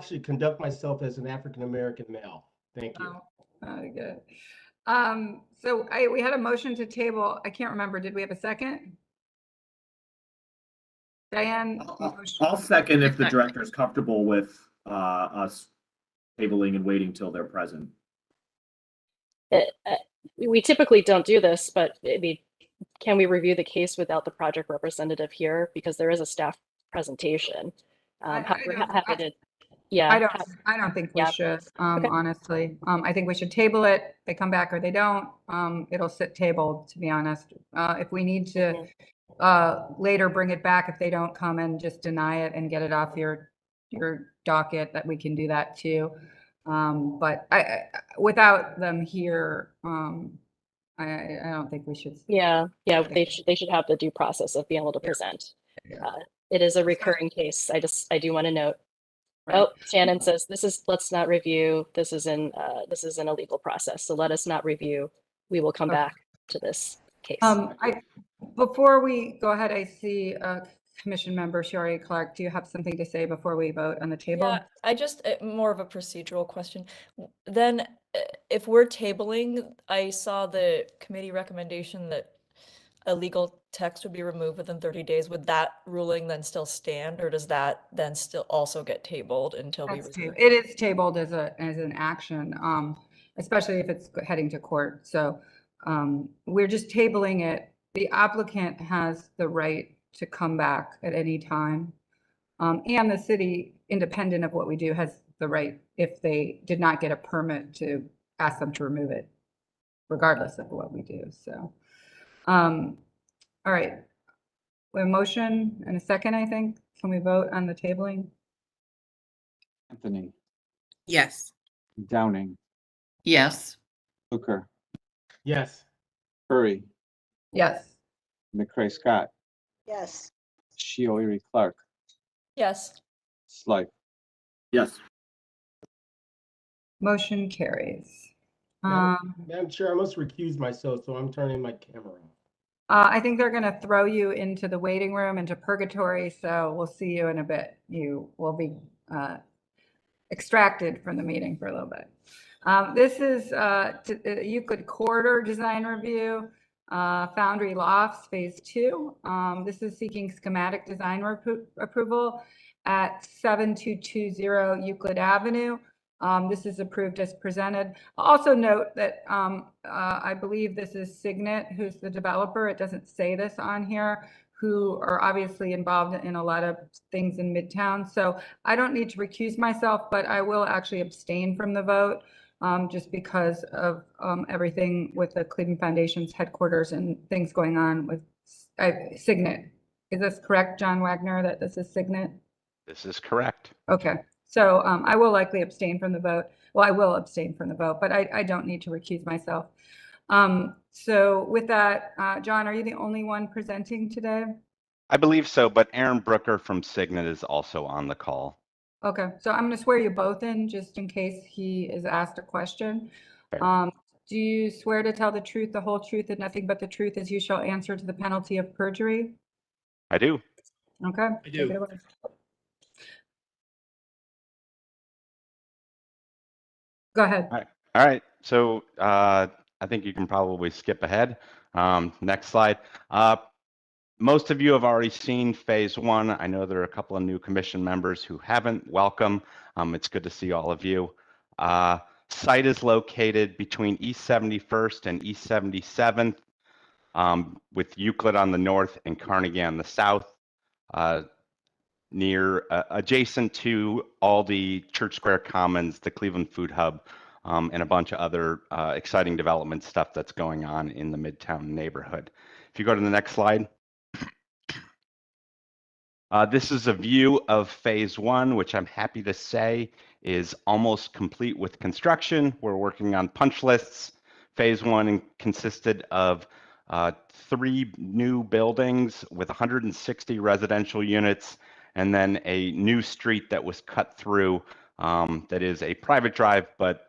should conduct myself as an African-American male. Thank you. Very good. So we had a motion to table. I can't remember. Did we have a second? Diane? I'll second if the director is comfortable with us tabling and waiting till they're present. We typically don't do this, but I mean, can we review the case without the project representative here? Because there is a staff presentation. We're happy to. Yeah. I don't think we should, honestly. I think we should table it. They come back or they don't. It'll sit tabled, to be honest. If we need to later bring it back, if they don't come and just deny it and get it off your docket, that we can do that too. But without them here, I don't think we should. Yeah, they should have the due process of being able to present. It is a recurring case. I do want to note. Right. Oh, Shannon says let's not review. This is an illegal process. So let us not review. We will come back to this case. Before we go ahead, I see Commission Member Chioiri Clark. Do you have something to say before we vote on the table? Yeah, I just more of a procedural question. Then if we're tabling, I saw the committee recommendation that illegal text would be removed within 30 days, would that ruling then still stand, or does that then still also get tabled until we resume? It is tabled as an action, especially if it's heading to court. So we're just tabling it. The applicant has the right to come back at any time. And the city, independent of what we do, has the right, if they did not get a permit, to ask them to remove it, regardless of what we do. So, all right. We have a motion and a second, I think. Can we vote on the tabling? Anthony, Yes. Downing, Yes. Hooker, Yes. Curry, Yes. McCray Scott, Yes. Shio Erie Clark, Yes. Slife. Yes. Motion carries. Madam Chair, I must recuse myself, so I'm turning my camera off. I think they're going to throw you into the waiting room, into purgatory. So we'll see you in a bit. You will be extracted from the meeting for a little bit. This is Euclid Corridor Design Review, Foundry Lofts Phase 2. This is seeking schematic design approval at 7220 Euclid Avenue. This is approved as presented. I'll also note that I believe this is Signet, who's the developer. It doesn't say this on here, who are obviously involved in a lot of things in Midtown. So I don't need to recuse myself, but I will actually abstain from the vote just because of everything with the Cleveland Foundation's headquarters and things going on with Signet. Is this correct, John Wagner, that this is Signet? This is correct. Okay. So I will likely abstain from the vote. Well, I will abstain from the vote, but I don't need to recuse myself. So with that, John, are you the only one presenting today? I believe so, but Aaron Brooker from Signet is also on the call. Okay, so I'm going to swear you both in just in case he is asked a question. Do you swear to tell the truth, the whole truth, and nothing but the truth, as you shall answer to the penalty of perjury? I do. Okay. I do. Take it away. Go ahead. All right. So I think you can probably skip ahead. Next slide. Most of you have already seen phase 1. I know there are a couple of new commission members who haven't. Welcome. It's good to see all of you. Site is located between East 71st and East 77th, with Euclid on the north and Carnegie on the south, adjacent to all the Church Square Commons, the Cleveland Food Hub, and a bunch of other exciting development stuff that's going on in the Midtown neighborhood. If you go to the next slide. This is a view of phase 1, which I'm happy to say is almost complete with construction. We're working on punch lists. Phase 1 consisted of 3 new buildings with 160 residential units, and then a new street that was cut through that is a private drive, but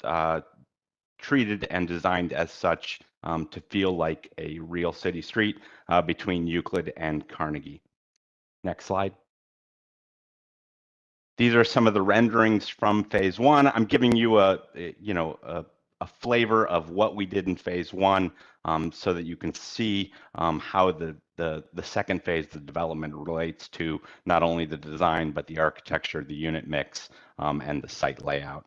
treated and designed as such to feel like a real city street between Euclid and Carnegie. Next slide. These are some of the renderings from phase 1. I'm giving you a flavor of what we did in phase 1 so that you can see how the second phase, the development, relates to not only the design, but the architecture, the unit mix, and the site layout.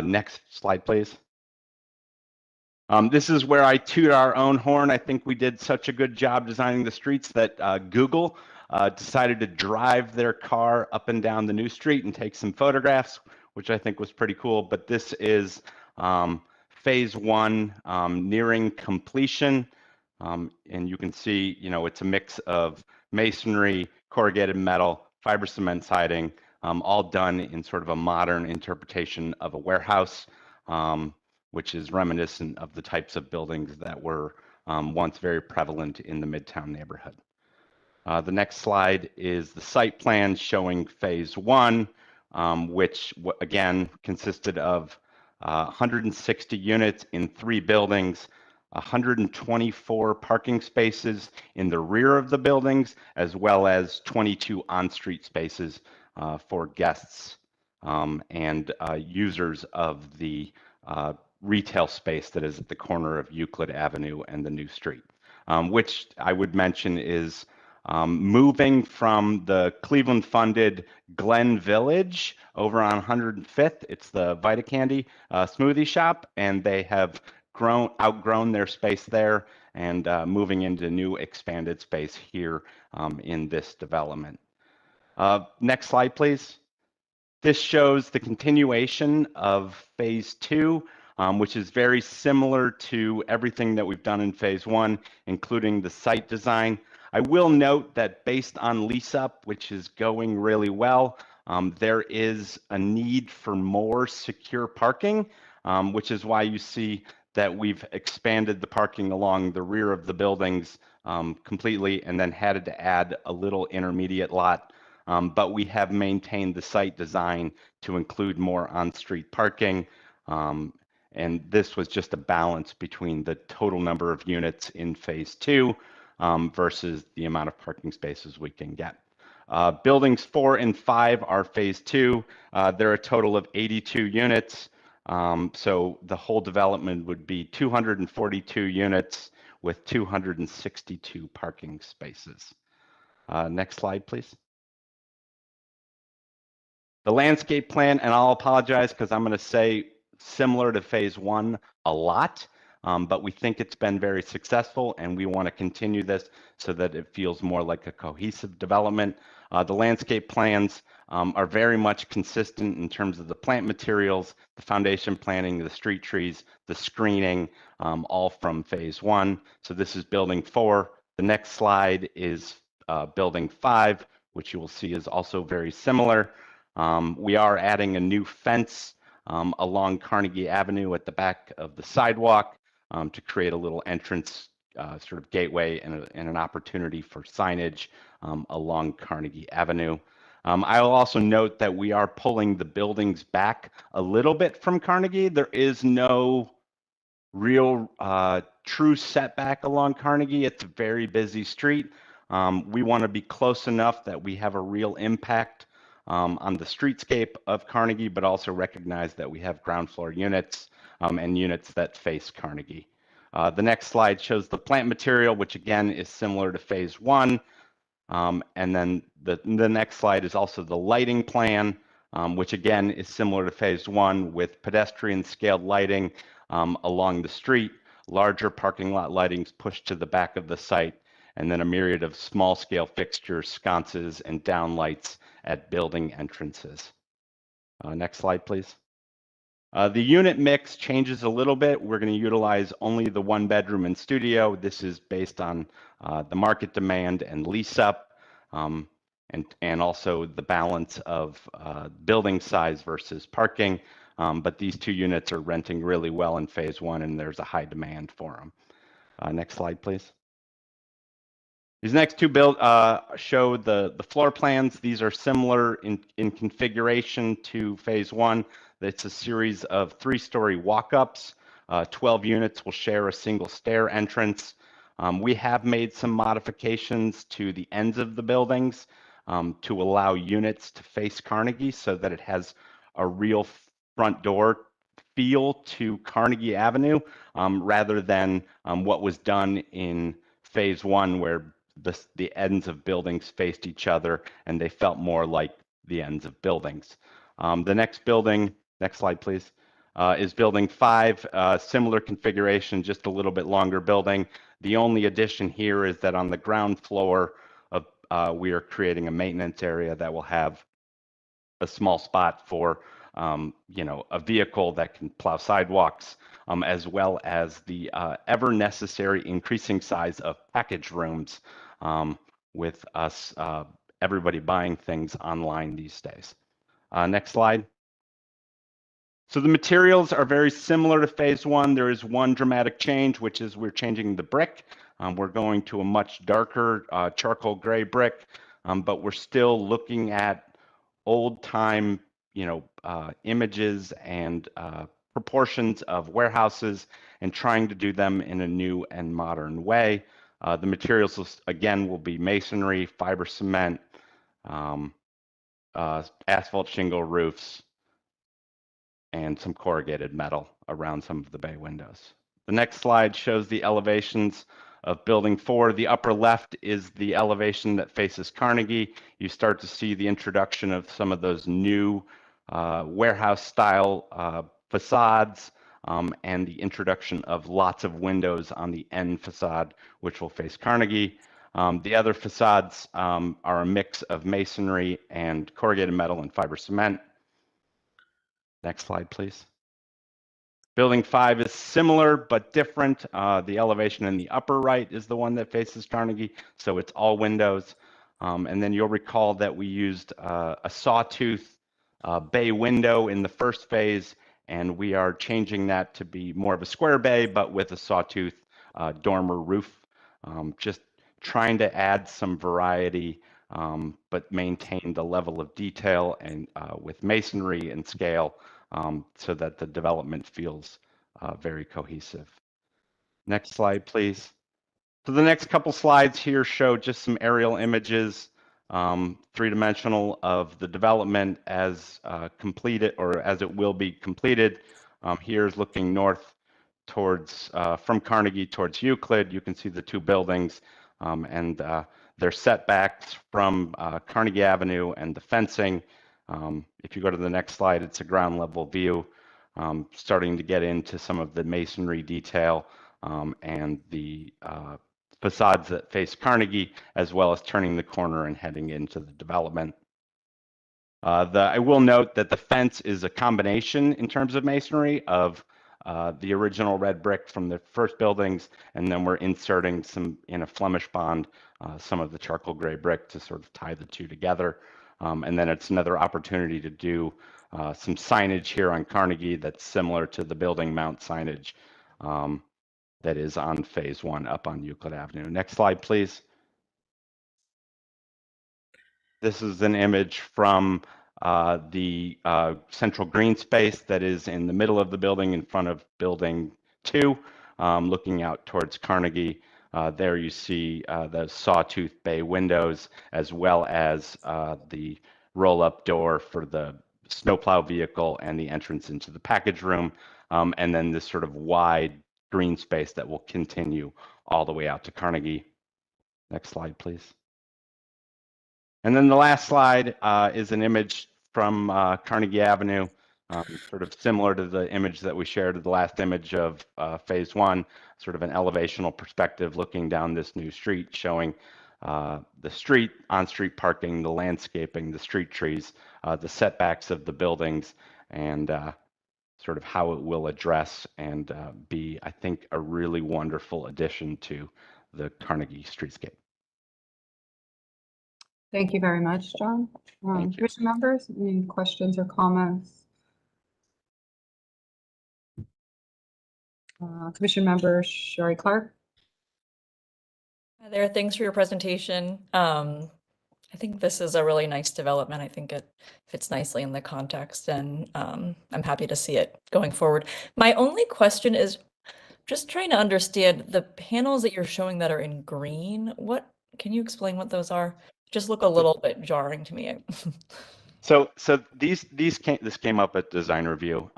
Next slide, please. This is where I toot our own horn. I think we did such a good job designing the streets that Google decided to drive their car up and down the new street and take some photographs, which I think was pretty cool. But this is phase 1 nearing completion. And you can see, it's a mix of masonry, corrugated metal, fiber cement siding, all done in sort of a modern interpretation of a warehouse, which is reminiscent of the types of buildings that were once very prevalent in the Midtown neighborhood. The next slide is the site plan showing phase 1, which again consisted of 160 units in 3 buildings, 124 parking spaces in the rear of the buildings, as well as 22 on-street spaces for guests and users of the retail space that is at the corner of Euclid Avenue and the new street. which I would mention is moving from the Cleveland-funded Glen Village over on 105th. It's the Vita Candy smoothie shop, and they have outgrown their space there and moving into new expanded space here in this development. Next slide, please. This shows the continuation of phase 2, which is very similar to everything that we've done in phase 1, including the site design. I will note that based on lease up, which is going really well, there is a need for more secure parking, which is why you see that we've expanded the parking along the rear of the buildings completely and then had to add a little intermediate lot. But we have maintained the site design to include more on-street parking. And this was just a balance between the total number of units in phase 2 versus the amount of parking spaces we can get. Buildings 4 and 5 are phase 2. There are a total of 82 units. So the whole development would be 242 units with 262 parking spaces. Next slide, please. The landscape plan, and I'll apologize because I'm going to say similar to phase 1 a lot, but we think it's been very successful and we want to continue this so that it feels more like a cohesive development. The landscape plans are very much consistent in terms of the plant materials, the foundation planting, the street trees, the screening, all from phase 1. So this is building 4. The next slide is building 5, which you will see is also very similar. We are adding a new fence along Carnegie Avenue at the back of the sidewalk to create a little entrance sort of gateway and an opportunity for signage along Carnegie Avenue. I will also note that we are pulling the buildings back a little bit from Carnegie. There is no real true setback along Carnegie. It's a very busy street. We want to be close enough that we have a real impact on the streetscape of Carnegie, but also recognize that we have ground floor units and units that face Carnegie. The next slide shows the plant material, which again is similar to phase 1. And then the next slide is also the lighting plan, which again is similar to phase 1 with pedestrian scaled lighting along the street, larger parking lot lightings pushed to the back of the site, and then a myriad of small scale fixtures, sconces, and downlights at building entrances. Next slide, please. The unit mix changes a little bit. We're going to utilize only the 1 bedroom and studio. This is based on the market demand and lease up, and also the balance of building size versus parking. But these 2 units are renting really well in phase 1, and there's a high demand for them. Next slide, please. These next 2 show the floor plans. These are similar in configuration to phase 1. It's a series of 3-story walk-ups. 12 units will share a single stair entrance. We have made some modifications to the ends of the buildings to allow units to face Carnegie so that it has a real front door feel to Carnegie Avenue rather than what was done in phase 1 where the ends of buildings faced each other and they felt more like the ends of buildings. The next building, next slide please, is building 5, similar configuration, just a little bit longer building. The only addition here is that on the ground floor of we are creating a maintenance area that will have a small spot for a vehicle that can plow sidewalks, as well as the ever necessary increasing size of package rooms with us, everybody buying things online these days. Next slide. So the materials are very similar to phase 1. There is one dramatic change, which is we're changing the brick. We're going to a much darker charcoal gray brick, but we're still looking at old time, images and proportions of warehouses and trying to do them in a new and modern way. The materials, again, will be masonry, fiber cement, asphalt shingle roofs, and some corrugated metal around some of the bay windows. The next slide shows the elevations of Building 4. The upper left is the elevation that faces Carnegie. You start to see the introduction of some of those new warehouse-style facades, and the introduction of lots of windows on the end facade, which will face Carnegie. The other facades are a mix of masonry and corrugated metal and fiber cement. Next slide, please. Building 5 is similar but different. The elevation in the upper right is the one that faces Carnegie, so it's all windows. And then you'll recall that we used a sawtooth bay window in the first phase, and we are changing that to be more of a square bay, but with a sawtooth dormer roof. Just trying to add some variety, but maintain the level of detail and with masonry and scale, so that the development feels very cohesive. Next slide, please. So the next couple slides here show just some aerial images, three-dimensional, of the development as completed, or as it will be completed. Here's looking north towards from Carnegie towards Euclid. You can see the two buildings and their setbacks from Carnegie Avenue and the fencing. If you go to the next slide, it's a ground level view, starting to get into some of the masonry detail and the facades that face Carnegie, as well as turning the corner and heading into the development. I will note that the fence is a combination in terms of masonry of the original red brick from the first buildings, and then we're inserting some, in a Flemish bond, some of the charcoal gray brick to sort of tie the two together. And then it's another opportunity to do some signage here on Carnegie that's similar to the building mount signage that is on phase 1 up on Euclid Avenue. Next slide, please. This is an image from the central green space that is in the middle of the building in front of building 2, looking out towards Carnegie. There you see the sawtooth bay windows, as well as the roll-up door for the snowplow vehicle and the entrance into the package room, and then this sort of wide green space that will continue all the way out to Carnegie. Next slide, please. And then the last slide is an image from Carnegie Avenue, sort of similar to the image that we shared of the last image of phase 1, sort of an elevational perspective looking down this new street, showing the street, on-street parking, the landscaping, the street trees, the setbacks of the buildings, and sort of how it will address and be, I think, a really wonderful addition to the Carnegie streetscape. Thank you very much, John. Commission members, any questions or comments? Commission member Sherry Clark. Hi there, thanks for your presentation. I think this is a really nice development. I think it fits nicely in the context, and I'm happy to see it going forward. My only question is just trying to understand the panels that you're showing that are in green. Can you explain what those are? Just look a little bit jarring to me. So this came up at design review.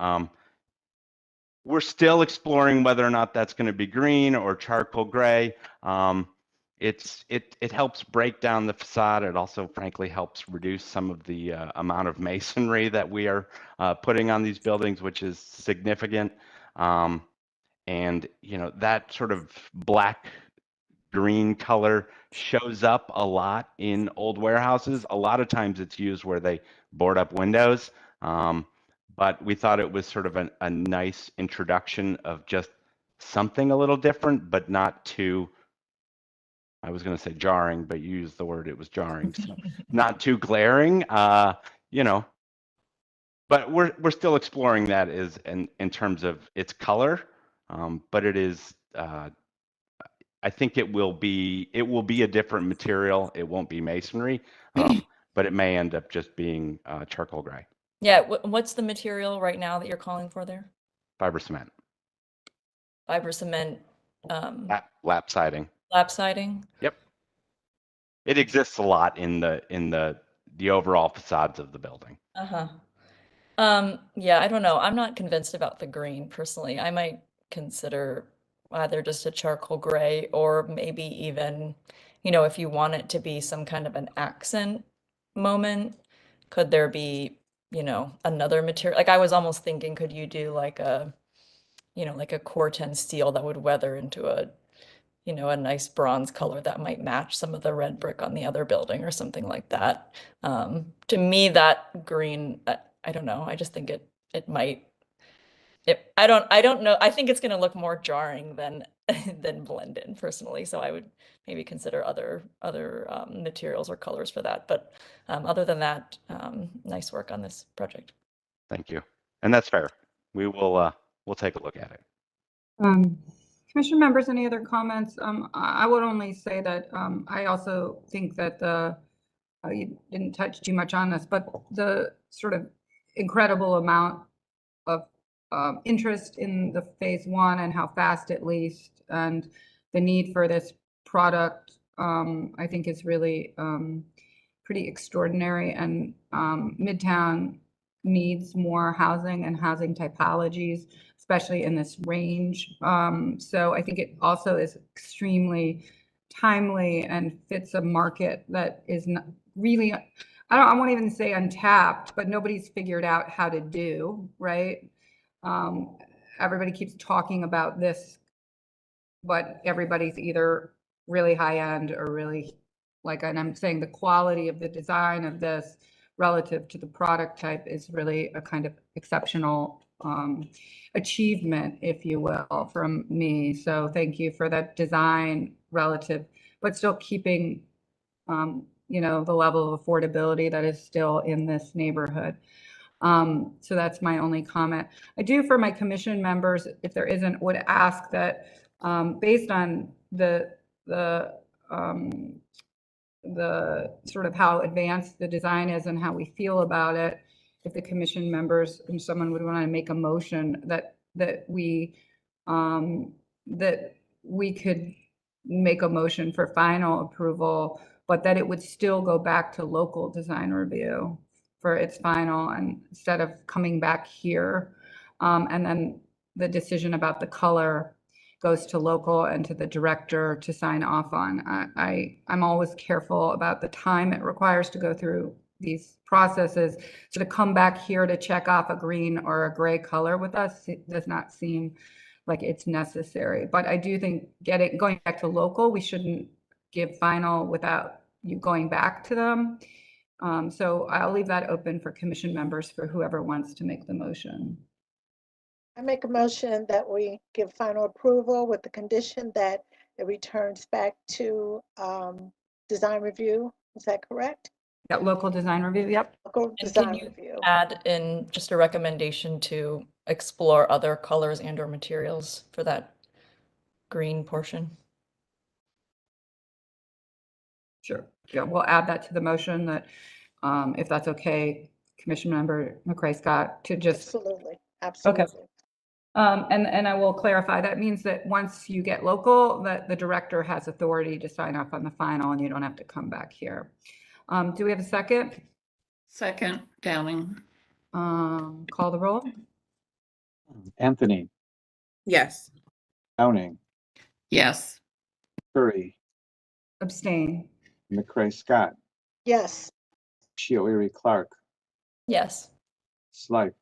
We're still exploring whether or not that's going to be green or charcoal gray. It helps break down the facade. It also, frankly, helps reduce some of the amount of masonry that we are putting on these buildings, which is significant. And that sort of black green color shows up a lot in old warehouses. A lot of times it's used where they board up windows. But we thought it was sort of a nice introduction of just something a little different, but not too, I was going to say jarring, but you used the word, it was jarring. So not too glaring, but we're still exploring that in terms of its color. But it is, I think it will be a different material. It won't be masonry, but it may end up just being charcoal gray. Yeah, what's the material right now that you're calling for there? Fiber cement. Fiber cement. Lap siding. Lap siding. Yep. It exists a lot in the overall facades of the building. Yeah, I don't know. I'm not convinced about the green personally. I might consider either just a charcoal gray or maybe even, you know, if you want it to be some kind of an accent moment, could there be, you know, another material? Like I was almost thinking, could you do like a, you know, like a Corten steel that would weather into a, you know, a nice bronze color that might match some of the red brick on the other building or something like that. To me, that green, I don't know. I just think it might. I don't know. I think it's going to look more jarring than than blend in personally. So I would maybe consider other materials or colors for that. But other than that, nice work on this project. Thank you. And that's fair. We will we'll take a look at it. Commission members, any other comments? I would only say that I also think that you didn't touch too much on this, but the sort of incredible amount of interest in the phase one and how fast it leased and the need for this product, I think is really pretty extraordinary. And Midtown needs more housing and housing typologies, especially in this range. So I think it also is extremely timely and fits a market that is not really, I won't even say untapped, but nobody's figured out how to do, right? Everybody keeps talking about this, but everybody's either really high end or really like, and I'm saying the quality of the design of this relative to the product type is really a kind of exceptional achievement, if you will, from me. So thank you for that design relative, but still keeping, you know, the level of affordability that is still in this neighborhood. So that's my only comment. I do, for my commission members, if there isn't, would ask that based on the sort of how advanced the design is and how we feel about it, if the commission members and someone would want to make a motion that we could make a motion for final approval, but that it would still go back to local design review for its final, and instead of coming back here. And then the decision about the color goes to local and to the director to sign off on. I'm always careful about the time it requires to go through these processes. So to come back here to check off a green or a gray color with us, it does not seem like it's necessary. But I do think going back to local, we shouldn't give final without you going back to them. So I'll leave that open for commission members for whoever wants to make the motion. I make a motion that we give final approval with the condition that it returns back to design review. Is that correct? Yeah, local design review, yep. Local And design can you review. add in just a recommendation to explore other colors and or materials for that green portion? Sure. Yeah, we'll add that to the motion that if that's okay, Commission Member McCray-Scott, to just. Absolutely, absolutely. Okay. And I will clarify, that means that once you get local, that the director has authority to sign off on the final and you don't have to come back here. Do we have a second? Second, Downing. Call the roll. Anthony, Yes. Downing, Yes. Curry, Abstain. McCray-Scott, Yes, Shio Erie Clark, Yes. Slife.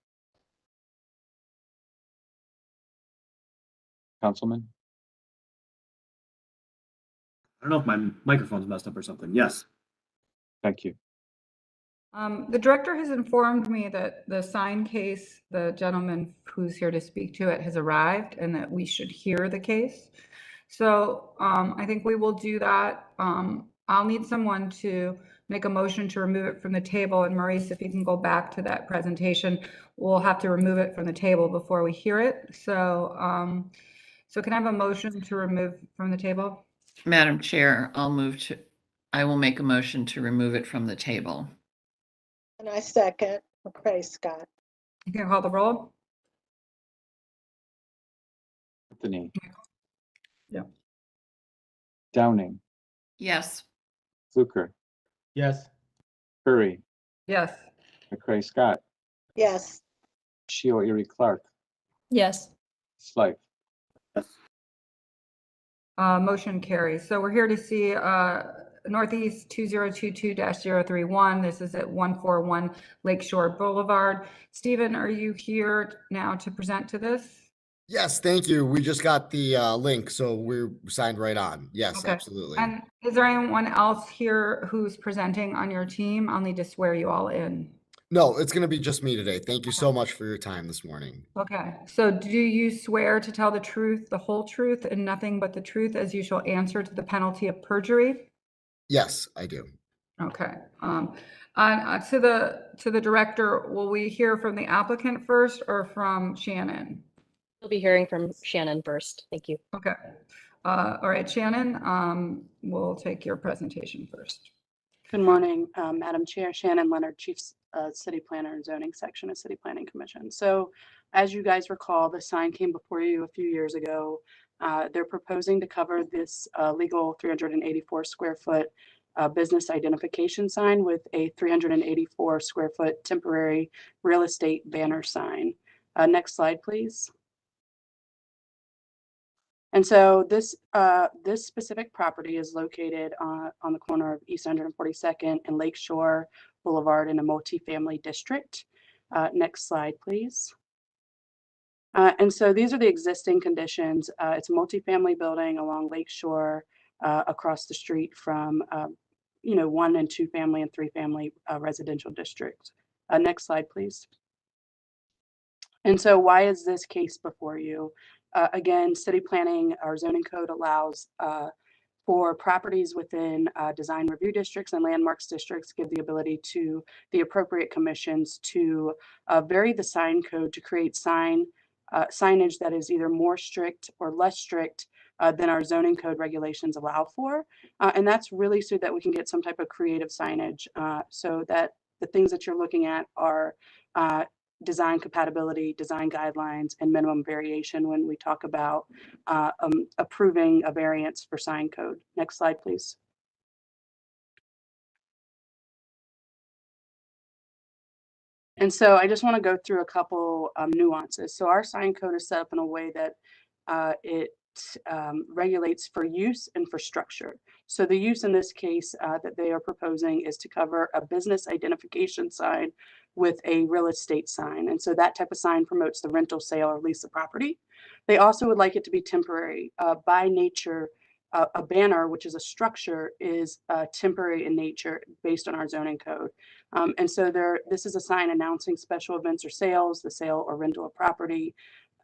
Councilman? I don't know if my microphone's messed up or something. Yes. Thank you. The director has informed me that the sign case, the gentleman who's here to speak to it, has arrived and that we should hear the case. So I think we will do that. I'll need someone to make a motion to remove it from the table. And Maurice, if you can go back to that presentation, we'll have to remove it from the table before we hear it. So, so can I have a motion to remove from the table? Madam Chair, I will make a motion to remove it from the table. and I second McCray-Scott. You can call the roll. Anthony. Yeah. Downing, Yes. Fluker, Yes. Curry, Yes. McCray-Scott, Yes, Shio Erie Clark, Yes. Slife. Yes. Motion carries. So we're here to see Northeast 2022-031. This is at 141 Lakeshore Boulevard. Stephen, are you here now to present to this? Yes, thank you. We just got the link, so we're signed right on. Yes, Okay. absolutely. And is there anyone else here who's presenting on your team? I'll need to swear you all in. No, it's going to be just me today. Thank you so much for your time this morning. Okay. So do you swear to tell the truth, the whole truth, and nothing but the truth as you shall answer to the penalty of perjury? Yes, I do. Okay. To the director, will we hear from the applicant first or from Shannon? We'll be hearing from Shannon first. Thank you. Okay. All right, Shannon, we'll take your presentation first. Good morning, Madam Chair, Shannon Leonard, Chief City Planner and Zoning Section of City Planning Commission. So as you guys recall, the sign came before you a few years ago. They're proposing to cover this legal 384 square foot business identification sign with a 384 square foot temporary real estate banner sign. Next slide, please. And so this specific property is located on the corner of East 142nd and Lakeshore Boulevard in a multifamily district. Next slide, please. And so these are the existing conditions. It's a multifamily building along Lakeshore across the street from 1 and 2 family and 3 family residential districts. Next slide, please. And so why is this case before you? Again, city planning, our zoning code allows for properties within design review districts and landmarks districts give the ability to the appropriate commissions to vary the sign code to create signage that is either more strict or less strict than our zoning code regulations allow for. And that's really so that we can get some type of creative signage so that the things that you're looking at are design compatibility, design guidelines, and minimum variation when we talk about approving a variance for sign code. Next slide, please. And so I just want to go through a couple nuances. So our sign code is set up in a way that it regulates for use and for structure. So the use in this case that they are proposing is to cover a business identification sign with a real estate sign. And so that type of sign promotes the rental, sale, or lease of property. They also would like it to be temporary. By nature, a banner, which is a structure, is temporary in nature based on our zoning code. And so this is a sign announcing special events or sales, the sale or rental of property,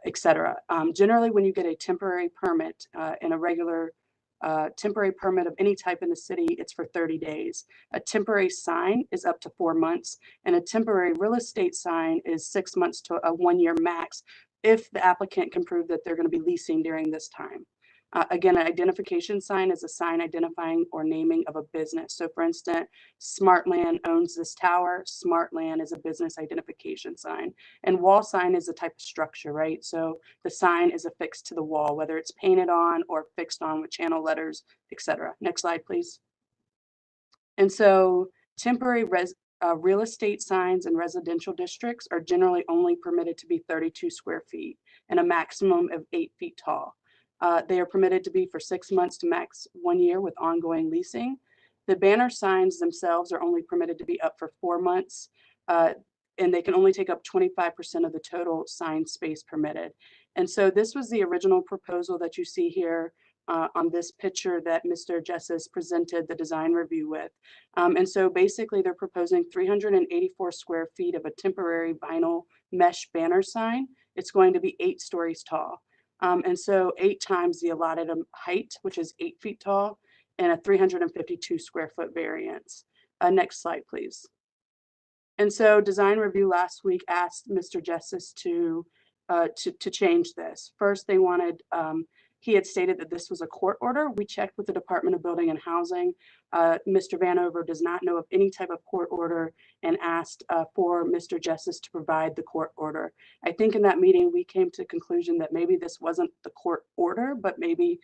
etc. Generally, when you get a temporary permit in a regular temporary permit of any type in the city, it's for 30 days. A temporary sign is up to 4 months, and a temporary real estate sign is 6 months to a 1 year max if the applicant can prove that they're going to be leasing during this time. Again, an identification sign is a sign identifying or naming of a business. So for instance, Smartland owns this tower. Smartland is a business identification sign. And wall sign is a type of structure, right? So the sign is affixed to the wall, whether it's painted on or fixed on with channel letters, etc. Next slide, please. And so temporary real estate signs in residential districts are generally only permitted to be 32 square feet and a maximum of 8 feet tall. They are permitted to be for 6 months to max 1 year with ongoing leasing. The banner signs themselves are only permitted to be up for 4 months, and they can only take up 25% of the total sign space permitted. And so this was the original proposal that you see here on this picture that Mr. Jessis presented the design review with. And so basically they're proposing 384 square feet of a temporary vinyl mesh banner sign. It's going to be 8 stories tall. And so 8 times the allotted height, which is 8 feet tall, and a 352 square foot variance. Next slide, please. And so design review last week asked Mr. Jessis to change this. First, they wanted, he had stated that this was a court order. We checked with the Department of Building and Housing. Mr. Vanover does not know of any type of court order and asked for Mr. Jessis to provide the court order. I think in that meeting, we came to the conclusion that maybe this wasn't the court order, but maybe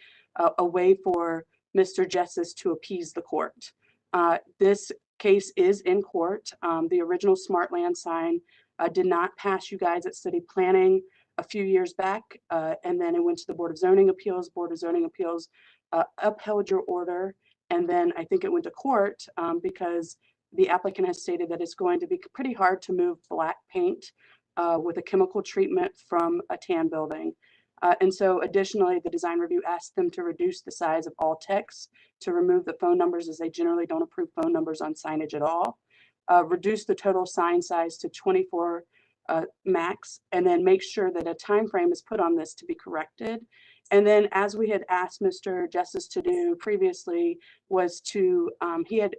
a way for Mr. Jessis to appease the court. This case is in court. The original Smartland sign did not pass you guys at city planning a few years back, and then it went to the Board of Zoning Appeals. Board of Zoning Appeals upheld your order. And then I think it went to court because the applicant has stated that it's going to be pretty hard to move black paint with a chemical treatment from a tan building. And so additionally, the design review asked them to reduce the size of all text, to remove the phone numbers, as they generally don't approve phone numbers on signage at all, reduce the total sign size to 24 max, and then make sure that a time frame is put on this to be corrected. And then, as we had asked Mr. Justice to do previously, was to, he had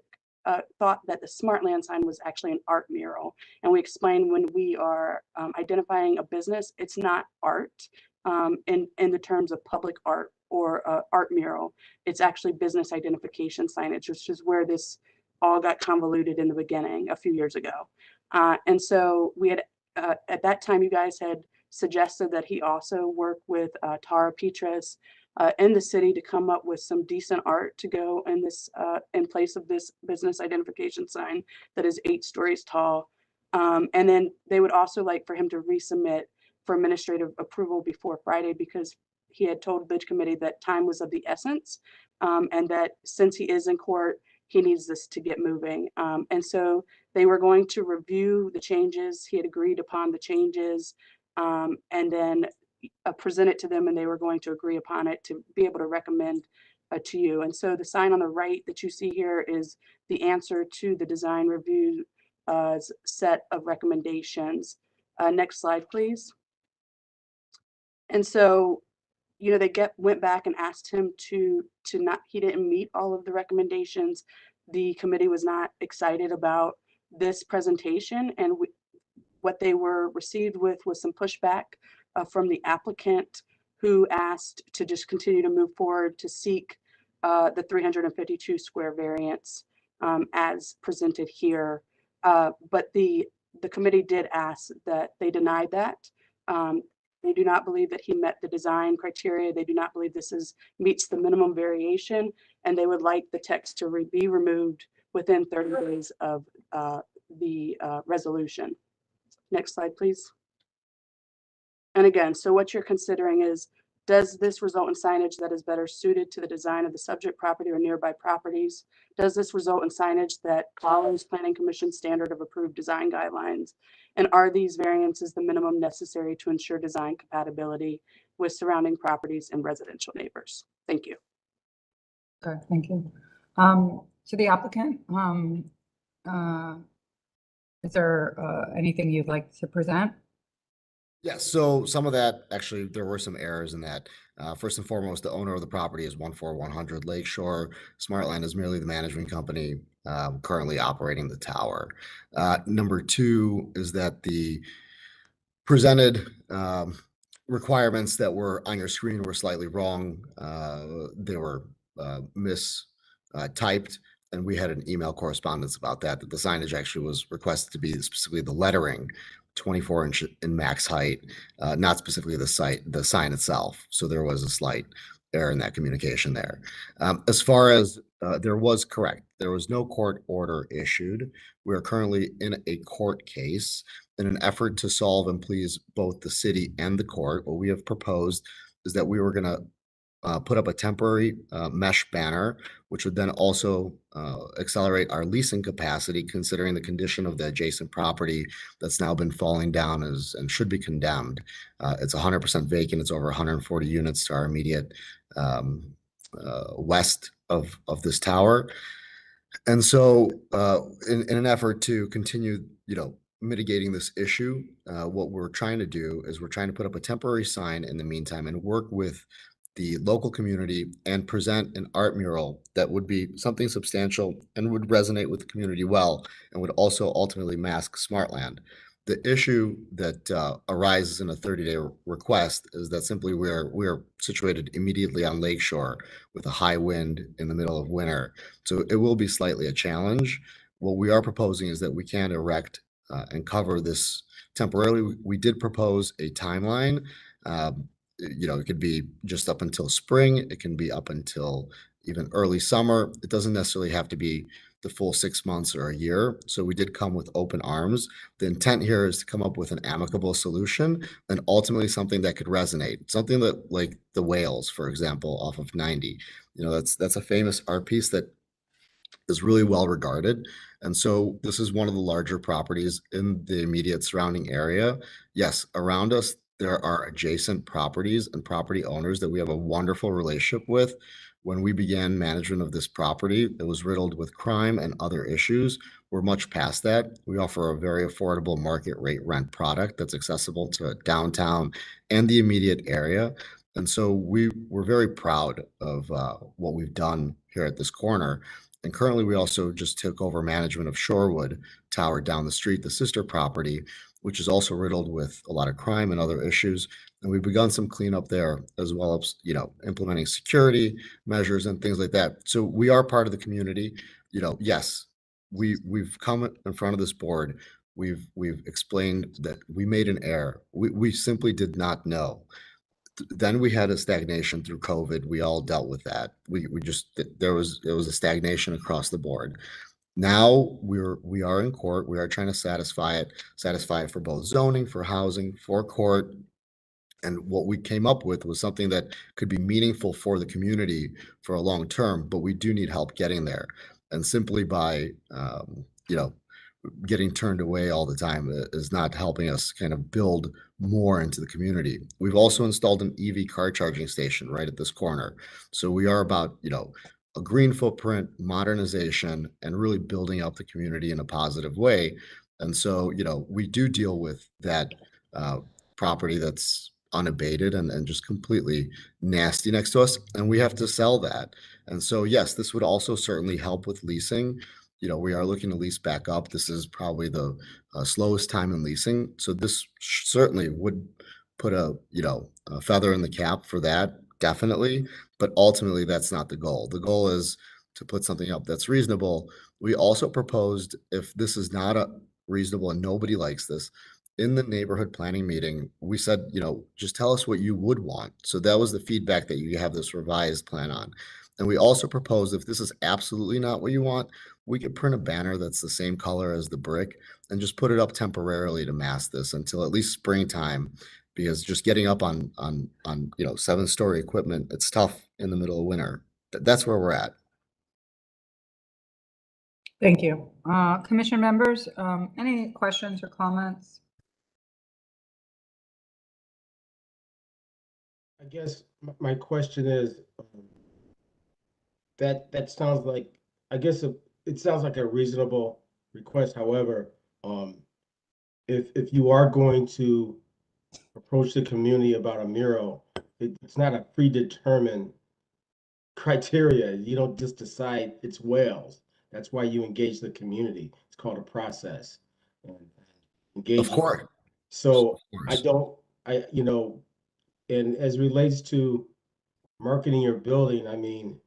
thought that the Smartland sign was actually an art mural. And we explained when we are identifying a business, it's not art in the terms of public art or art mural. It's actually business identification signage, which is where this all got convoluted in the beginning a few years ago. And so we had, at that time, you guys had suggested that he also work with Tara Petras in the city to come up with some decent art to go in this in place of this business identification sign that is 8 stories tall. And then they would also like for him to resubmit for administrative approval before Friday, because he had told the committee that time was of the essence, and that since he is in court, he needs this to get moving. And so they were going to review the changes. He had agreed upon the changes, and then present it to them, and they were going to agree upon it to be able to recommend to you. And so the sign on the right that you see here is the answer to the design review set of recommendations. Next slide, please. And so, you know, they went back and asked him to not, he didn't meet all of the recommendations. The committee was not excited about this presentation, and what they were received with was some pushback from the applicant, who asked to just continue to move forward to seek the 352 square variance as presented here. But the committee did ask that they denied that. They do not believe that he met the design criteria. They do not believe this meets the minimum variation, and they would like the text to be removed within 30 days of the resolution. Next slide, please. And again, so what you're considering is, does this result in signage that is better suited to the design of the subject property or nearby properties? Does this result in signage that follows Planning Commission standard of approved design guidelines? And are these variances the minimum necessary to ensure design compatibility with surrounding properties and residential neighbors? Thank you. Okay, thank you. To the applicant, is there anything you'd like to present? Yes, so some of that, actually, there were some errors in that. First and foremost, the owner of the property is 14100 Lakeshore. Smartland is merely the management company currently operating the tower. Number 2 is that the presented requirements that were on your screen were slightly wrong. They were mistyped, and we had an email correspondence about that the signage actually was requested to be specifically the lettering 24 inch in max height, not specifically the sign itself. So there was a slight error in that communication there. As far as there was no court order issued. We are currently in a court case. In an effort to solve and please both the city and the court, what we have proposed is that we were going to put up a temporary mesh banner, which would then also accelerate our leasing capacity, considering the condition of the adjacent property that's now been falling down and should be condemned. It's 100% vacant. It's over 140 units to our immediate west of this tower. And so in an effort to continue, mitigating this issue, what we're trying to do is we're trying to put up a temporary sign in the meantime and work with the local community and present an art mural that would be something substantial and would resonate with the community well, and would also ultimately mask Smartland. The issue that arises in a 30-day request is that simply we're situated immediately on Lakeshore with a high wind in the middle of winter. So it will be slightly a challenge. What we are proposing is that we can erect and cover this temporarily. We did propose a timeline. It could be just up until spring. It can be up until even early summer. It doesn't necessarily have to be the full 6 months or a year. So we did come with open arms. The intent here is to come up with an amicable solution and ultimately something that could resonate. Something that, like the Whales, for example, off of 90. You know, that's a famous art piece that is really well regarded. And so this is one of the larger properties in the immediate surrounding area. Yes, around us, there are adjacent properties and property owners that we have a wonderful relationship with. When we began management of this property, it was riddled with crime and other issues. We're much past that. We offer a very affordable market rate rent product that's accessible to downtown and the immediate area. And so we're very proud of what we've done here at this corner. And currently, we also just took over management of Shorewood Tower down the street, the sister property, which is also riddled with a lot of crime and other issues. And we've begun some cleanup there, as well as, you know, implementing security measures and things like that. So we are part of the community. You know, yes, we've come in front of this board. We've explained that we made an error. We simply did not know. Then we had a stagnation through COVID. We all dealt with that. We just, it was a stagnation across the board. Now we are in court. We are trying to satisfy it for both zoning, for housing, for court. And what we came up with was something that could be meaningful for the community for a long term, but we do need help getting there. And simply by, you know, getting turned away all the time is not helping us kind of build more into the community. We've also installed an EV car charging station right at this corner. So we are about, you know, a green footprint, modernization, and really building up the community in a positive way. And so, you know, we do deal with that property that's unabated and just completely nasty next to us, and we have to sell that. And so, yes, this would also certainly help with leasing. You know, we are looking to lease back up. This is probably the slowest time in leasing. So this certainly would put a, you know, a feather in the cap for that, definitely. But ultimately, that's not the goal. The goal is to put something up that's reasonable. We also proposed, if this is not a reasonable and nobody likes this, in the neighborhood planning meeting, we said, you know, just tell us what you would want. So that was the feedback that you have this revised plan on. And we also proposed, if this is absolutely not what you want, we could print a banner that's the same color as the brick and just put it up temporarily to mask this until at least springtime, because just getting up on you know, 7-story equipment, it's tough in the middle of winter. That's where we're at. Thank you. Commission members, any questions or comments? I guess my question is, that sounds like, I guess it sounds like a reasonable request. However, if you are going to approach the community about a mural, it's not a predetermined criteria. You don't just decide it's Wales. That's why you engage the community. It's called a process. Of course. So you know, and as relates to marketing your building, I mean,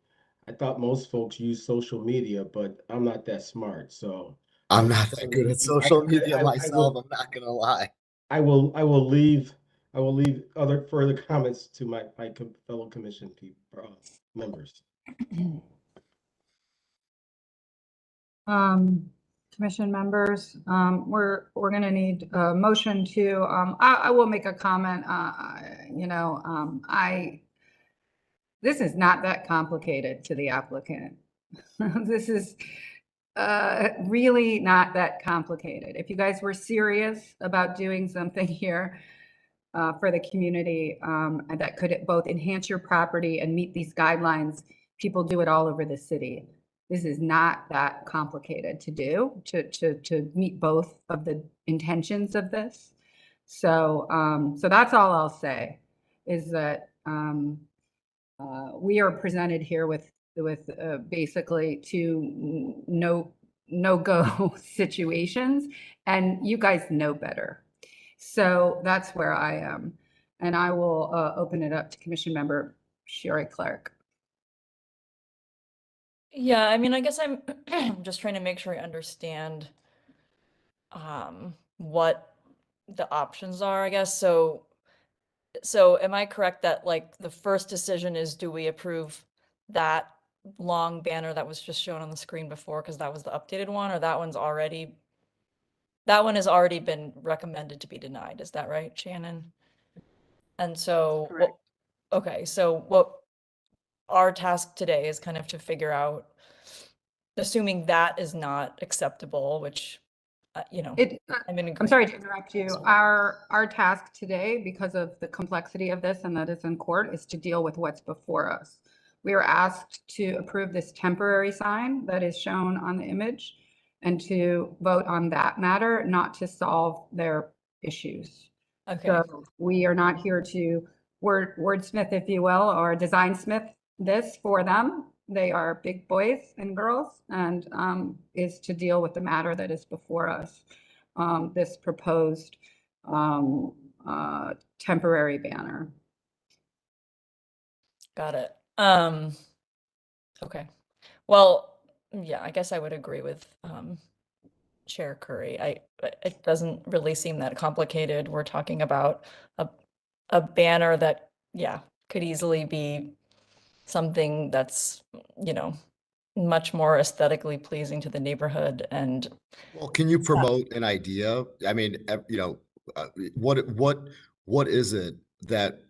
I thought most folks use social media, but I'm not that smart. So I'm not that good at social media myself. I'm not gonna lie. I will leave other further comments to my fellow commission members. Commission members, we're going to need a motion to, I will make a comment. You know, this is not that complicated to the applicant. This is really not that complicated. If you guys were serious about doing something here for the community that could both enhance your property and meet these guidelines, people do it all over the city. This is not that complicated to do, to meet both of the intentions of this. So, so that's all I'll say, is that we are presented here with basically two no-go situations, and you guys know better. So that's where I am, and I will open it up to Commission Member Sherry Clark. Yeah, I mean, I guess I'm just trying to make sure I understand what the options are, I guess. So am I correct that like the first decision is, do we approve that long banner that was just shown on the screen before, because that was the updated one, or that one has already been recommended to be denied. Is that right, Shannon? And so, okay, so what our task today is kind of to figure out, assuming that is not acceptable, which, I'm sorry to interrupt you. Our task today, because of the complexity of this and that it's in court, is to deal with what's before us. We are asked to approve this temporary sign that is shown on the image and to vote on that matter, not to solve their issues. Okay. So we are not here to wordsmith, if you will, or designsmith this for them. They are big boys and girls, and is to deal with the matter that is before us. This proposed temporary banner. Got it. Okay. Well, yeah, I guess I would agree with Chair Curry. It doesn't really seem that complicated. We're talking about a banner that, yeah, could easily be something that's, much more aesthetically pleasing to the neighborhood. And Well, can you promote an idea? I mean, what is it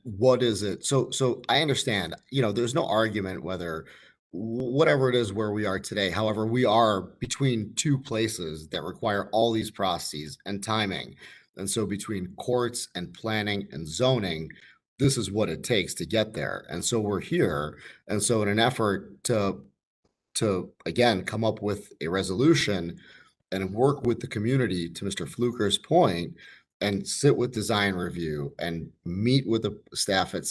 what is it? So I understand, there's no argument whether whatever it is where we are today. However, we are between two places that require all these processes and timing. And so between courts and planning and zoning, this is what it takes to get there. And so we're here. And so in an effort to again come up with a resolution and work with the community, to Mr. Fluker's point, and sit with design review and meet with the staff at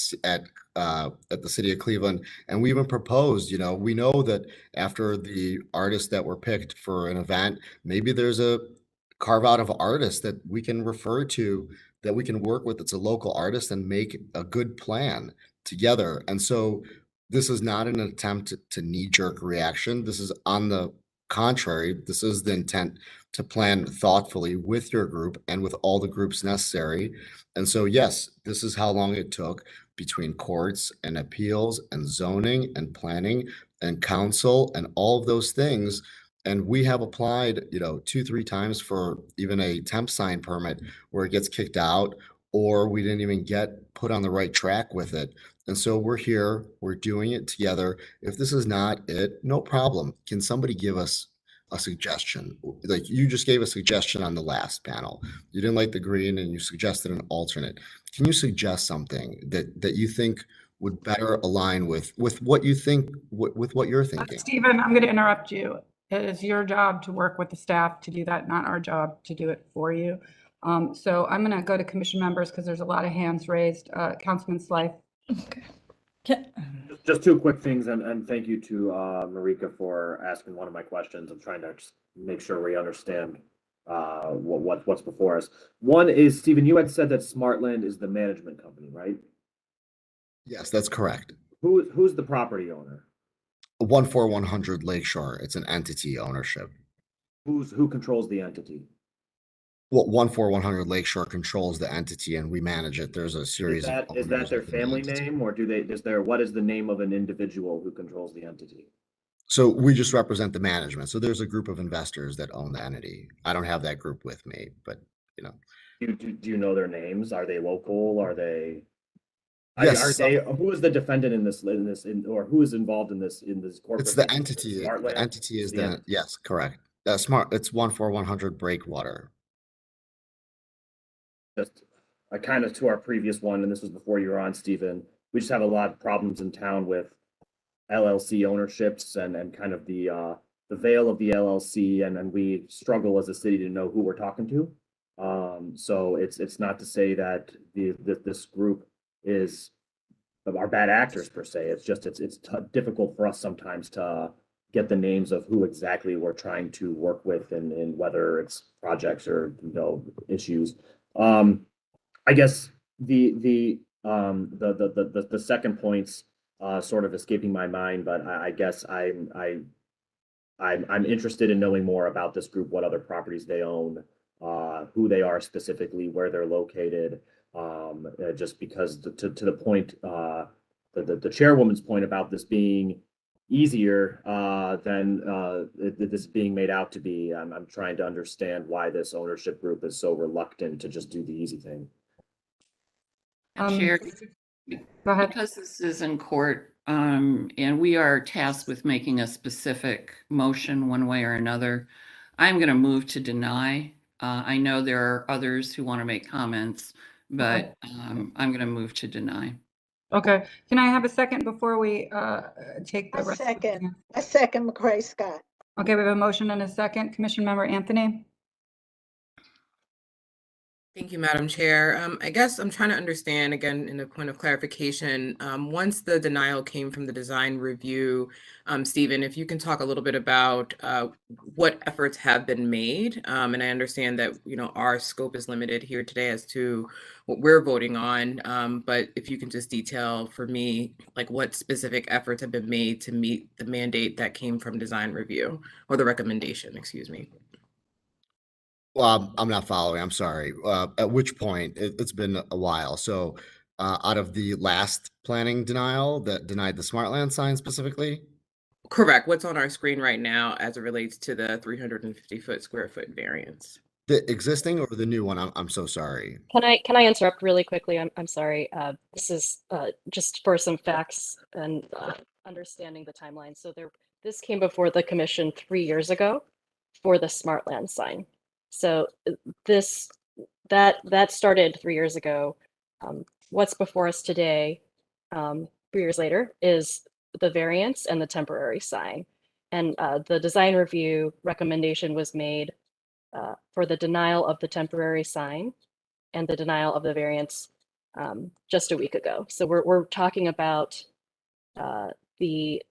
the city of Cleveland. And we even proposed, we know that after the artists that were picked for an event, maybe there's a carve out of artists that we can refer to, that we can work with. It's a local artist and make a good plan together. And so this is not an attempt to knee-jerk reaction. This is on the contrary. This is the intent to plan thoughtfully with your group and with all the groups necessary. And so, yes, this is how long it took between courts and appeals and zoning and planning and council and all of those things. And we have applied, 2-3 times for even a temp sign permit where it gets kicked out, or we didn't even get put on the right track with it. And so we're here, we're doing it together. If this is not it, no problem. Can somebody give us a suggestion? Like you just gave a suggestion on the last panel. You didn't like the green and you suggested an alternate. Can you suggest something that you think would better align with what you think, with what you're thinking? Stephen, I'm going to interrupt you. It is your job to work with the staff to do that, not our job to do it for you. So I'm going to go to commission members because there's a lot of hands raised. Councilman Slife. Okay. Just two quick things, and thank you to Marika for asking one of my questions. I'm trying to just make sure we understand what's before us. One is, Stephen, you had said that Smartland is the management company, right? Yes, that's correct. Who's the property owner? 14100 Lakeshore. It's an entity ownership. Who controls the entity? Well, 14100 Lakeshore controls the entity and we manage it. There's a series of Is that their family name, or what is the name of an individual who controls the entity? So we just represent the management. So there's a group of investors that own the entity. I don't have that group with me, but Do you know their names? Are they local? Are they? Yes. Who is the defendant in this, or who is involved in this corporate? It's the entity. The entity is yes, correct. It's 14100 Breakwater. Just kind of to our previous one, and this was before you were on, Stephen, we just have a lot of problems in town with LLC ownerships and kind of the veil of the LLC, and we struggle as a city to know who we're talking to. So it's not to say that this group is are bad actors per se. It's just it's difficult for us sometimes to get the names of who exactly we're trying to work with, and whether it's projects or issues. I guess the second point's sort of escaping my mind, but I guess I'm interested in knowing more about this group, what other properties they own, who they are specifically, where they're located. Just because to the point, the chairwoman's point about this being easier than this is being made out to be. I'm trying to understand why this ownership group is so reluctant to just do the easy thing. Chair, Go ahead. because this is in court, and we are tasked with making a specific motion one way or another, I'm going to move to deny. I know there are others who want to make comments, but I'm going to move to deny. Okay, can I have a second before we take the I rest? second. I second McCray Scott. Okay, we have a motion and a second. Commission Member Anthony? Thank you, Madam Chair. I guess I'm trying to understand, again, in a point of clarification, once the denial came from the design review, Stephen, if you can talk a little bit about what efforts have been made. And I understand that, our scope is limited here today as to what we're voting on. But if you can just detail for me, like what specific efforts have been made to meet the mandate that came from design review, or the recommendation, excuse me. Well, I'm not following. I'm sorry. At which point it's been a while. So out of the last planning denial that denied the Smartland sign specifically? Correct. What's on our screen right now as it relates to the 350 square foot variance? The existing or the new one? I'm so sorry. Can I interrupt really quickly? I'm sorry. This is just for some facts and understanding the timeline. So this came before the commission 3 years ago for the Smartland sign. So that started 3 years ago. What's before us today, 3 years later, is the variance and the temporary sign. And the design review recommendation was made for the denial of the temporary sign and the denial of the variance just a week ago. So we're talking about the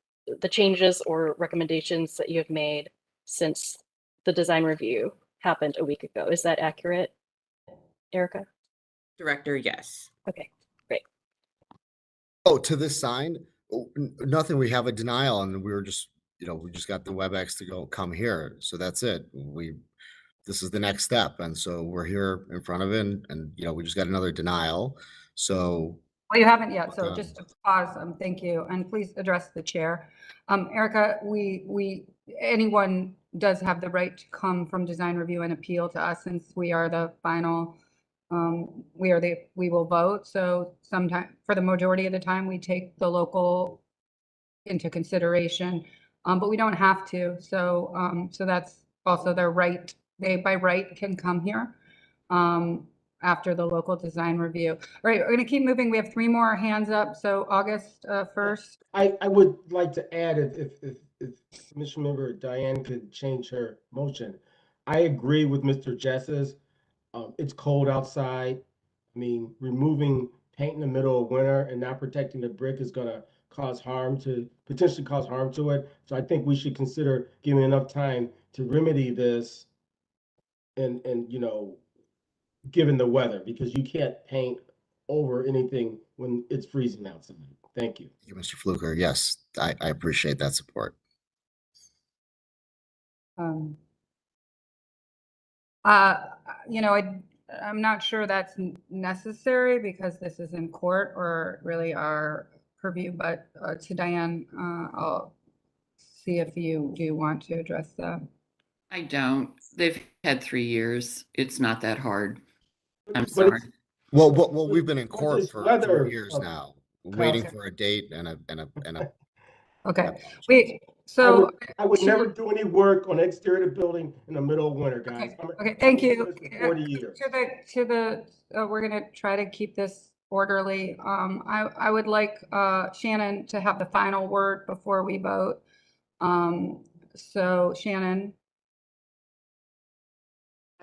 changes or recommendations that you have made since the design review happened a week ago. Is that accurate, Erica? Director, yes. Okay, great. Oh, to this sign? Oh, nothing. We have a denial, and we were just, we just got the WebEx to come here. So that's it. This is the next step, and so we're here in front of it, and we just got another denial. So. Well, you haven't yet. So just to pause. Thank you, and please address the chair. Erica, anyone does have the right to come from design review and appeal to us, since we are the final. We will vote. So sometime, for the majority of the time, we take the local into consideration, but we don't have to. So that's also their right. They by right can come here after the local design review. All right, we're going to keep moving. We have 3 more hands up. So August 1st. I would like to add, if Commission Member Diane could change her motion. I agree with Mr. Jesses. It's cold outside. I mean, removing paint in the middle of winter and not protecting the brick is going to potentially cause harm to it. So I think we should consider giving enough time to remedy this and given the weather, because you can't paint over anything when it's freezing outside. Thank you. Thank you, Mr. Fluker. Yes, I appreciate that support. I'm not sure that's necessary because this is in court or really our purview, but to Diane, I'll see if you do want to address that. I don't. They've had 3 years. It's not that hard. I'm sorry. Well, we've been in court for 4 years now, waiting for a date and a. Okay. I would never do any work on exterior building in the middle of winter, guys. Okay, thank you. 40 years. We're going to try to keep this orderly. I would like Shannon to have the final word before we vote. So Shannon.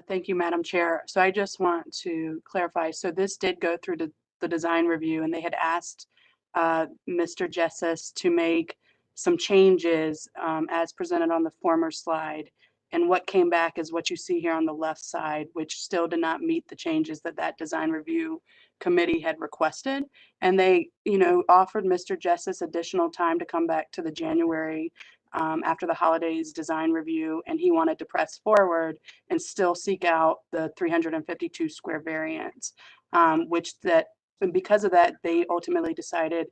Thank you, Madam Chair. So I just want to clarify. So this did go through the design review, and they had asked Mr. Jesses to make some changes as presented on the former slide. And what came back is what you see here on the left side, which still did not meet the changes that design review committee had requested. And they, offered Mr. Jesses additional time to come back to the January after the holidays design review, and he wanted to press forward and still seek out the 352 square variance, because of that, they ultimately decided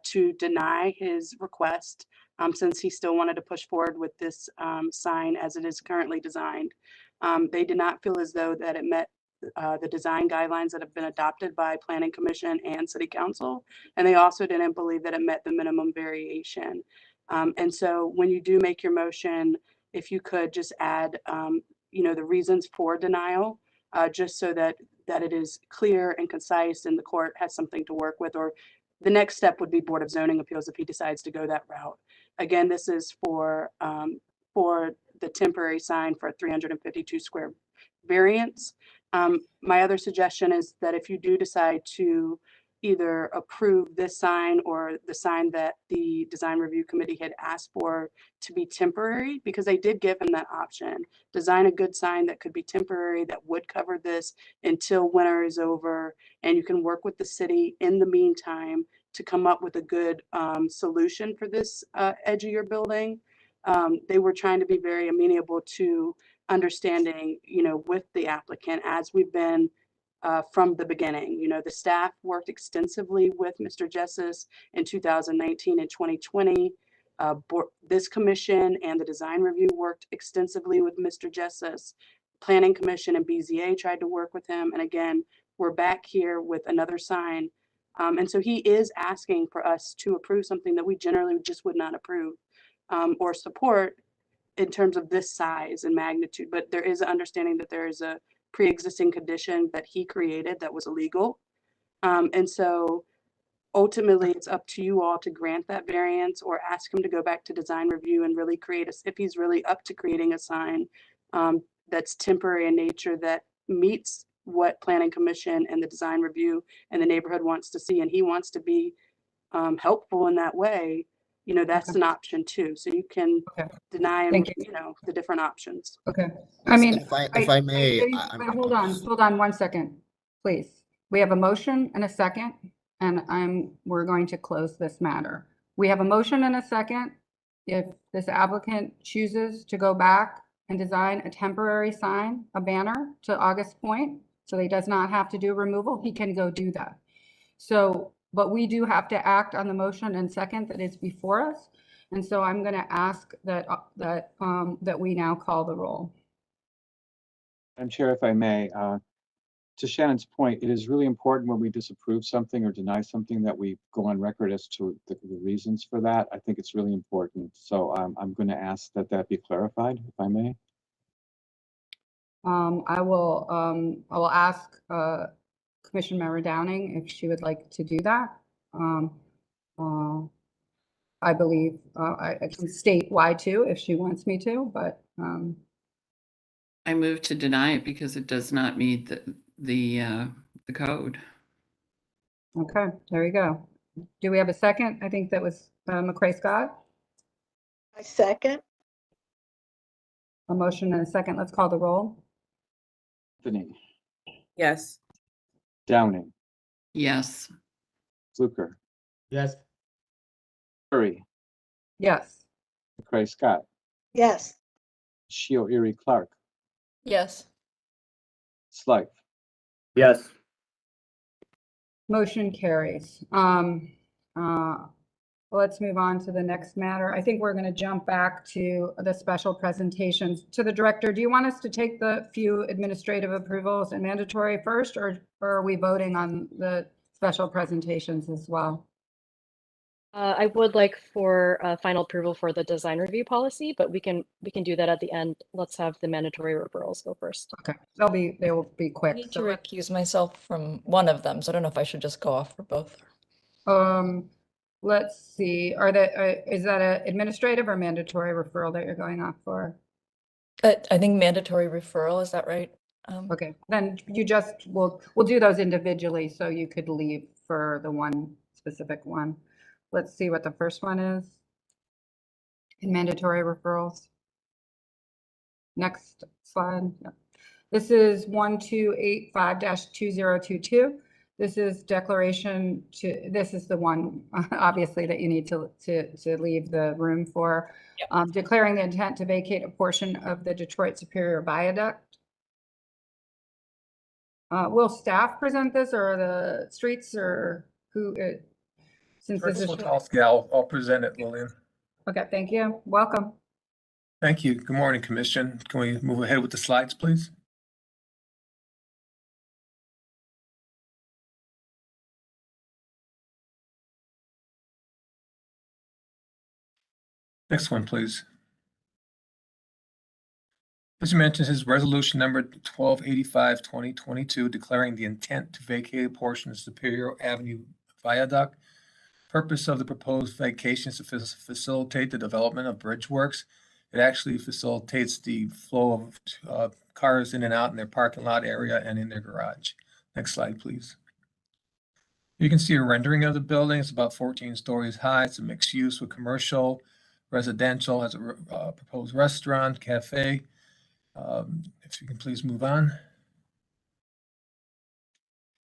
to deny his request since he still wanted to push forward with this sign as it is currently designed. They did not feel as though that it met the design guidelines that have been adopted by Planning Commission and City Council. And they also didn't believe that it met the minimum variation. And so when you do make your motion, if you could just add, the reasons for denial, just so that it is clear and concise and the court has something to work with, or the next step would be Board of Zoning Appeals if he decides to go that route. Again, this is for the temporary sign for a 352 square variance. My other suggestion is that if you do decide to either approve this sign or the sign that the design review committee had asked for to be temporary, because they did give him that option, design a good sign that could be temporary, that would cover this until winter is over, and you can work with the city in the meantime to come up with a good solution for this edge of your building. They were trying to be very amenable to understanding, with the applicant, as we've been from the beginning. The staff worked extensively with Mr. Jessis in 2019 and 2020. This commission and the design review worked extensively with Mr. Jessis. Planning Commission and BZA tried to work with him. And again, we're back here with another sign. And so he is asking for us to approve something that we generally just would not approve or support in terms of this size and magnitude. But there is an understanding that there is a pre-existing condition that he created that was illegal. And so ultimately it's up to you all to grant that variance or ask him to go back to design review and really create if he's really up to creating a sign that's temporary in nature, that meets what Planning Commission and the design review and the neighborhood wants to see, and he wants to be helpful in that way. That's an option too. So you can deny him, Thank you. the different options. Okay. I mean, if I may, wait, hold on 1 second, please. We have a motion and a second, and we're going to close this matter. We have a motion and a second. If this applicant chooses to go back and design a temporary sign, a banner to August Point, so he does not have to do removal, he can go do that. So, but we do have to act on the motion and second that is before us. And so I'm going to ask that we now call the roll. Madam Chair, if I may, to Shannon's point, it is really important when we disapprove something or deny something that we go on record as to the reasons for that. I think it's really important. So I'm going to ask that be clarified, if I may. I will ask Commissioner Downing if she would like to do that. I believe I can state why too if she wants me to, but I move to deny it because it does not meet the code. Okay, there you go. Do we have a second? I think that was McCray Scott. I second. A motion and a second. Let's call the roll. Anthony. Yes. Downing. Yes. Fluker. Yes. Curry. Yes. McCray Scott. Yes. Shio Erie Clark. Yes. Slife. Yes. Motion carries. Let's move on to the next matter. I think we're going to jump back to the special presentations. To the director, do you want us to take the few administrative approvals and mandatory first, or are we voting on the special presentations as well? I would like for final approval for the design review policy, but we can do that at the end. Let's have the mandatory referrals go first. Okay, they will be quick. I need to recuse myself from one of them, so I don't know if I should just go off for both. Let's see. Is that an administrative or mandatory referral that you're going off for? I think mandatory referral, is that right? Okay, then we'll do those individually, so you could leave for the one specific one. Let's see what the first one is. In mandatory referrals. Next slide. Yep. This is 1285-2022. This is declaration this is the one obviously that you need to leave the room for. Yep. Declaring the intent to vacate a portion of the Detroit Superior Viaduct. Will staff present this, or the streets, or who? Since this is I'll present it, Lillian. Okay, thank you. Welcome. Thank you. Good morning, Commission. Can we move ahead with the slides, please? Next one, please. As you mentioned, this is resolution number 1285/2022, declaring the intent to vacate a portion of Superior Avenue Viaduct. Purpose of the proposed vacation is to facilitate the development of bridge works. It actually facilitates the flow of cars in and out in their parking lot area and in their garage. Next slide, please. You can see a rendering of the building. It's about 14 stories high. It's a mixed use with commercial, residential, has a proposed restaurant, cafe. If you can please move on.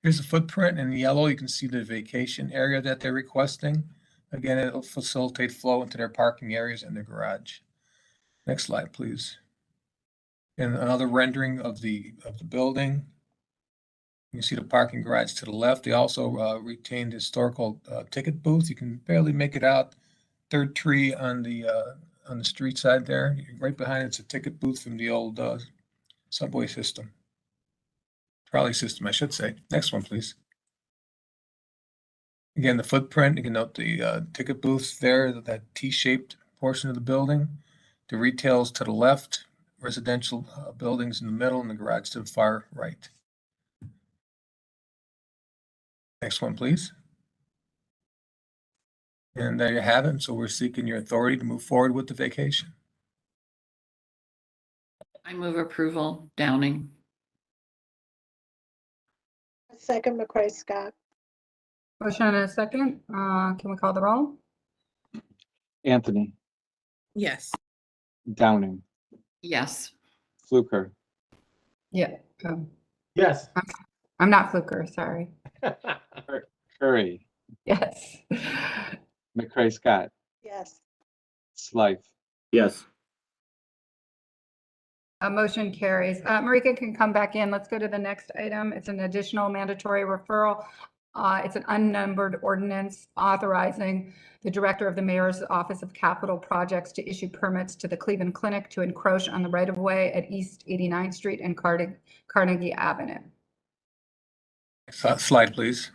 Here's the footprint in yellow. You can see the vacation area that they're requesting. Again, it'll facilitate flow into their parking areas and their garage. Next slide, please. And another rendering of the building. You can see the parking garage to the left. They also retained historical ticket booth. You can barely make it out. Third tree on the street side there. Right behind it's a ticket booth from the old subway system. Trolley system, I should say. Next one, please. Again, the footprint, you can note the ticket booths there, that T-shaped portion of the building. The retail's to the left, residential buildings in the middle, and the garage to the far right. Next one, please. And there you have it. So we're seeking your authority to move forward with the vacation. I move approval. Downing. Second, McCray Scott. Motion and a second. Can we call the roll? Anthony, Yes. Downing, Yes. Fluker, Yeah. Yes. I'm not Fluker, sorry. Curry, Yes. McCray Scott, Yes. Slife, Yes. A motion carries. Marika can come back in. Let's go to the next item. It's an additional mandatory referral. It's an unnumbered ordinance authorizing the director of the mayor's office of capital projects to issue permits to the Cleveland Clinic to encroach on the right of way at East 89th Street and Carnegie Avenue. Slide, please.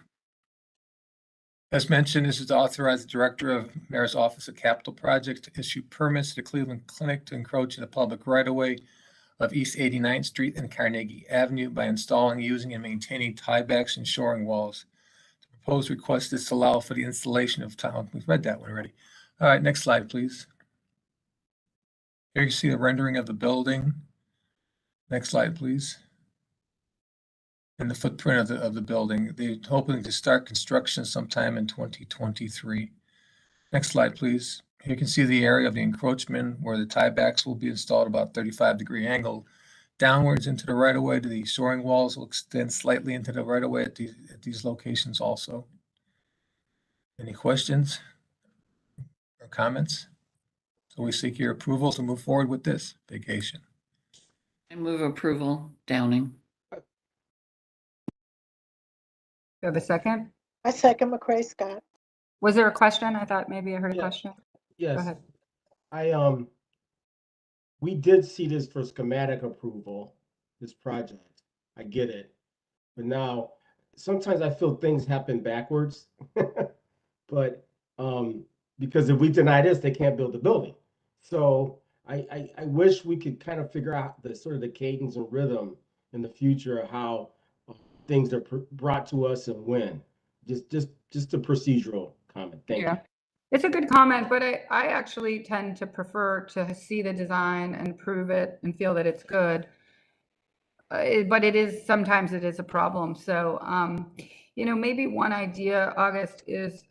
As mentioned, this is to authorize the director of mayor's office of capital projects to issue permits to the Cleveland Clinic to encroach in the public right of way of East 89th Street and Carnegie Avenue by installing, using, and maintaining tiebacks and shoring walls. The proposed request is to allow for the installation of we've read that one already. All right, next slide, please. Here you see the rendering of the building. Next slide, please. And the footprint of the building. They're hoping to start construction sometime in 2023. Next slide, please. You can see the area of the encroachment where the tiebacks will be installed about 35-degree angle downwards into the right of way. To the shoring walls will extend slightly into the right of way at these locations also. Any questions or comments? So we seek your approval to move forward with this vacation. I move approval. Downing. Do you have a second? I second McCray Scott. Was there a question? I thought maybe I heard a Yeah. question. Yes. Go ahead. We did see this for schematic approval, this project. I get it. But now, sometimes I feel things happen backwards. But because if we deny this, they can't build the building. So I wish we could kind of figure out the sort of the cadence and rhythm in the future of how things are brought to us and when. Just a procedural comment. Thank you. It's a good comment, but I actually tend to prefer to see the design and prove it and feel that it's good. But sometimes it is a problem. So, maybe one idea, August, is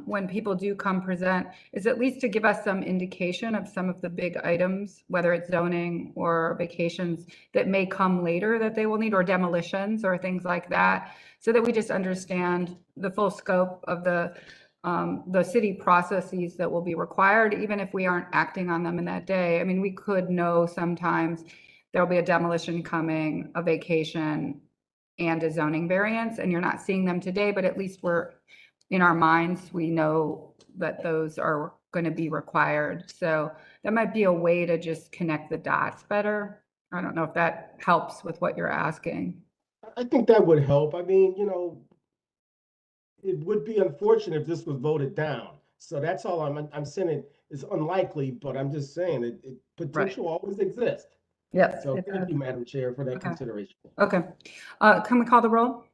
when people do come present, is at least to give us some indication of some of the big items, whether it's zoning or vacations that may come later that they will need, or demolitions or things like that, so that we just understand the full scope of the city processes that will be required, even if we aren't acting on them in that day. I mean, we could know sometimes there'll be a demolition coming, a vacation, and a zoning variance, and you're not seeing them today, but at least we're in our minds, we know that those are going to be required. So that might be a way to just connect the dots better. I don't know if that helps with what you're asking. I think that would help. I mean, it would be unfortunate if this was voted down. So that's all I'm saying. It's unlikely, but I'm just saying potential always exists. Yes. So thank you, Madam Chair, for that consideration. Okay. Can we call the roll?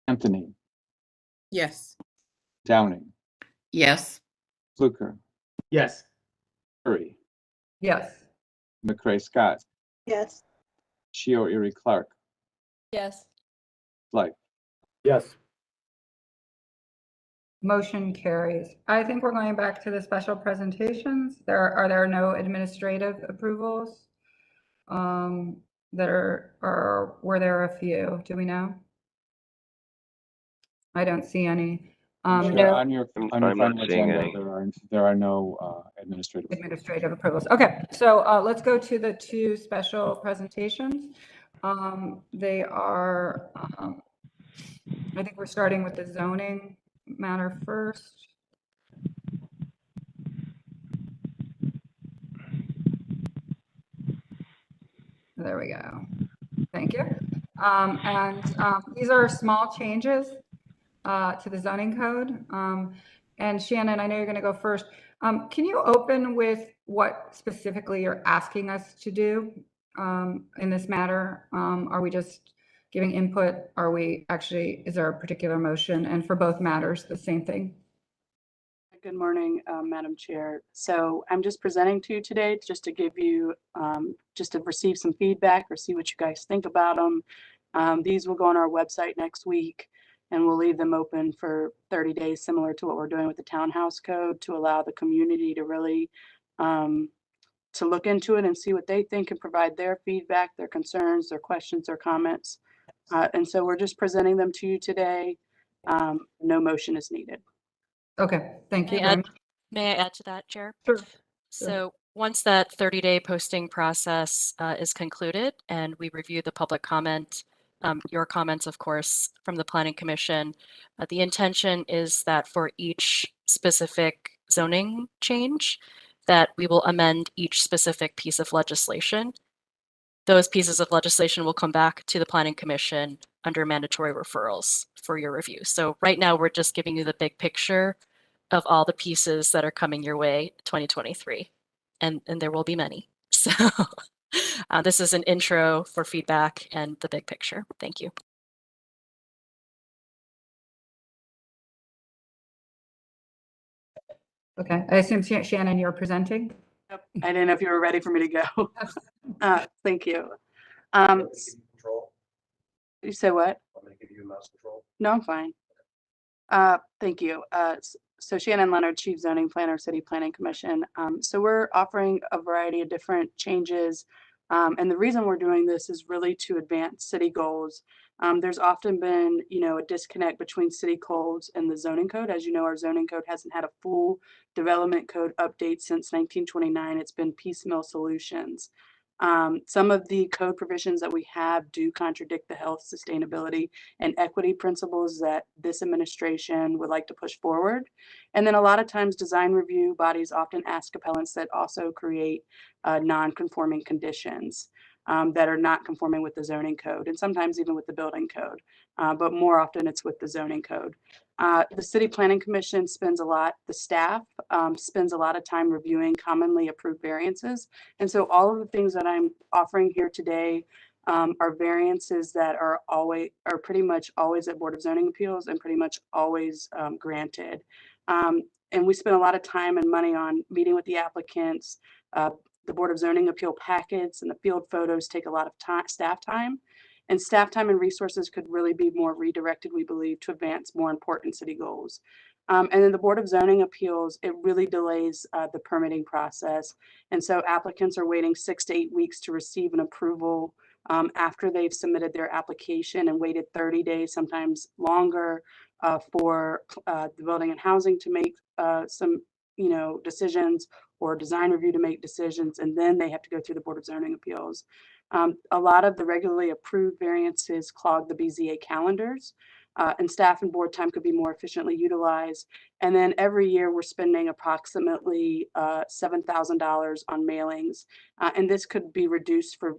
Anthony, Yes. Downing, Yes. Fluker, Yes. Curry, Yes. McCray Scott, Yes. Shio Erie Clark, Yes. Blythe. Yes. Motion carries. I think we're going back to the special presentations. Are there no administrative approvals? Were there a few? Do we know? I don't see any. Sure, on your I'm final not seeing agenda, any. there are no Administrative approvals. Okay, so let's go to the two special presentations. They are, I think we're starting with the zoning matter first. There we go. Thank you. These are small changes to the zoning code. And Shannon, I know you're going to go first. Can you open with what specifically you're asking us to do in this matter? Are we just giving input? Are we actually, is there a particular motion? And for both matters, the same thing? Good morning, Madam Chair. So I'm just presenting to you today just to give you, just to receive some feedback or see what you guys think about them. These will go on our website next week, and we'll leave them open for 30 days, similar to what we're doing with the townhouse code, to allow the community to really to look into it and see what they think and provide their feedback, their concerns, their questions, their comments. And so we're just presenting them to you today. No motion is needed. Okay, thank you. May I add to that, Chair? Sure. So once that 30-day posting process is concluded and we review the public comment, your comments, of course, from the Planning Commission, the intention is that for each specific zoning change, that we will amend each specific piece of legislation. Those pieces of legislation will come back to the Planning Commission under mandatory referrals for your review. So right now, we're just giving you the big picture of all the pieces that are coming your way 2023. And there will be many. So this is an intro for feedback and the big picture. Thank you. Okay, I assume Shannon, you're presenting? Yep. I didn't know if you were ready for me to go. Thank you. You say what? I'm going to give you mouse control. No, I'm fine. Thank you. So Shannon Leonard, Chief Zoning Planner, City Planning Commission. So we're offering a variety of different changes. And the reason we're doing this is really to advance city goals. There's often been, a disconnect between city goals and the zoning code. As you know, our zoning code hasn't had a full development code update since 1929. It's been piecemeal solutions. Some of the code provisions that we have do contradict the health, sustainability, and equity principles that this administration would like to push forward. And then a lot of times design review bodies often ask appellants that also create non-conforming conditions that are not conforming with the zoning code, and sometimes even with the building code, but more often it's with the zoning code. The City Planning Commission spends the staff spends a lot of time reviewing commonly approved variances. And so all of the things that I'm offering here today are variances that are pretty much always at Board of Zoning Appeals and pretty much always granted. And we spend a lot of time and money on meeting with the applicants. The Board of Zoning Appeal packets and the field photos take a lot of staff time. And staff time and resources could really be more redirected, we believe, to advance more important city goals. And then the Board of Zoning Appeals, it really delays the permitting process. And so applicants are waiting 6 to 8 weeks to receive an approval after they've submitted their application and waited 30 days, sometimes longer, for the Building and Housing to make some decisions, or design review to make decisions, and then they have to go through the Board of Zoning Appeals. A lot of the regularly approved variances clog the BZA calendars. and staff and board time could be more efficiently utilized. And then every year we're spending approximately $7,000 on mailings. And this could be reduced for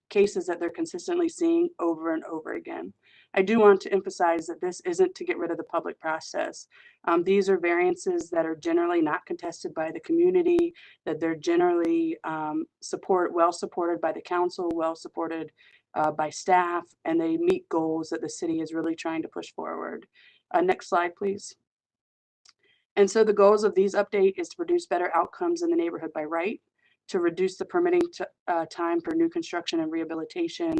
cases that they're consistently seeing over and over again. I do want to emphasize that this isn't to get rid of the public process. These are variances that are generally not contested by the community, that they're generally well supported by the council, well supported by staff, and they meet goals that the city is really trying to push forward. Next slide, please. And so the goals of these updates is to produce better outcomes in the neighborhood by right, to reduce the permitting time for new construction and rehabilitation,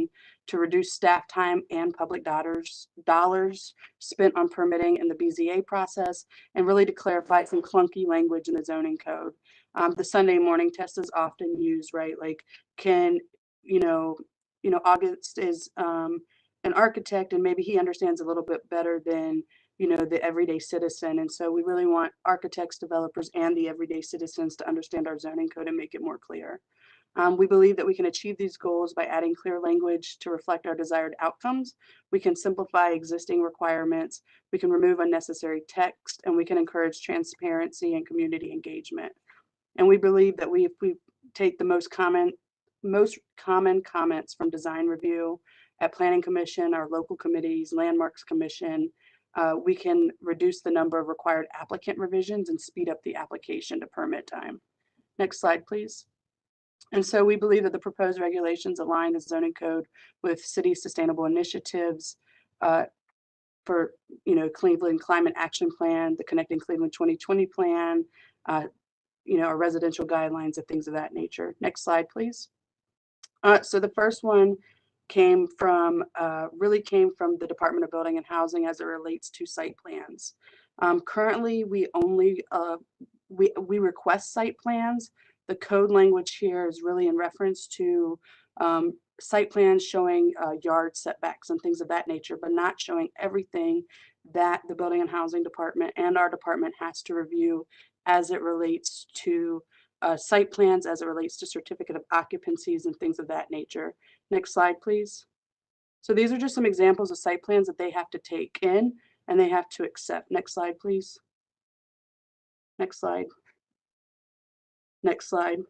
to reduce staff time and public dollars spent on permitting in the BZA process, and really to clarify some clunky language in the zoning code. The Sunday morning test is often used, right? Like, August is an architect, and maybe he understands a little bit better than the everyday citizen. And so we really want architects, developers, and the everyday citizens to understand our zoning code and make it more clear. We believe that we can achieve these goals by adding clear language to reflect our desired outcomes. We can simplify existing requirements, we can remove unnecessary text, and we can encourage transparency and community engagement. And we believe that if we take the most common comments from design review at Planning Commission, our local committees, Landmarks Commission, we can reduce the number of required applicant revisions and speed up the application to permit time. Next slide, please. And so we believe that the proposed regulations align the zoning code with city sustainable initiatives for Cleveland Climate Action Plan, the Connecting Cleveland 2020 plan, our residential guidelines and things of that nature. Next slide, please. So the first one really came from the Department of Building and Housing as it relates to site plans. Currently, we only we request site plans. The code language here is really in reference to site plans showing yard setbacks and things of that nature, but not showing everything that the Building and Housing Department and our department has to review as it relates to site plans, as it relates to certificate of occupancies and things of that nature. Next slide, please. So these are just some examples of site plans that they have to take in and they have to accept. Next slide, please. Next slide. Next slide.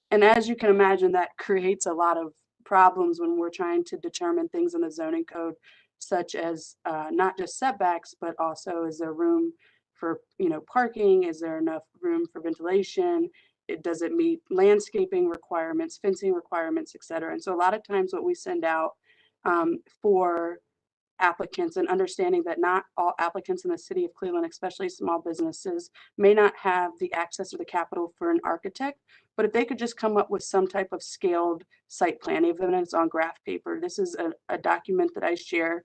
And as you can imagine, that creates a lot of problems when we're trying to determine things in the zoning code, such as not just setbacks, but also is there room for parking? Is there enough room for ventilation? Does it meet landscaping requirements, fencing requirements, et cetera? And so a lot of times what we send out for applicants, and understanding that not all applicants in the city of Cleveland, especially small businesses, may not have the access or the capital for an architect, but if they could just come up with some type of scaled site plan, even if it's on graph paper. This is a document that I share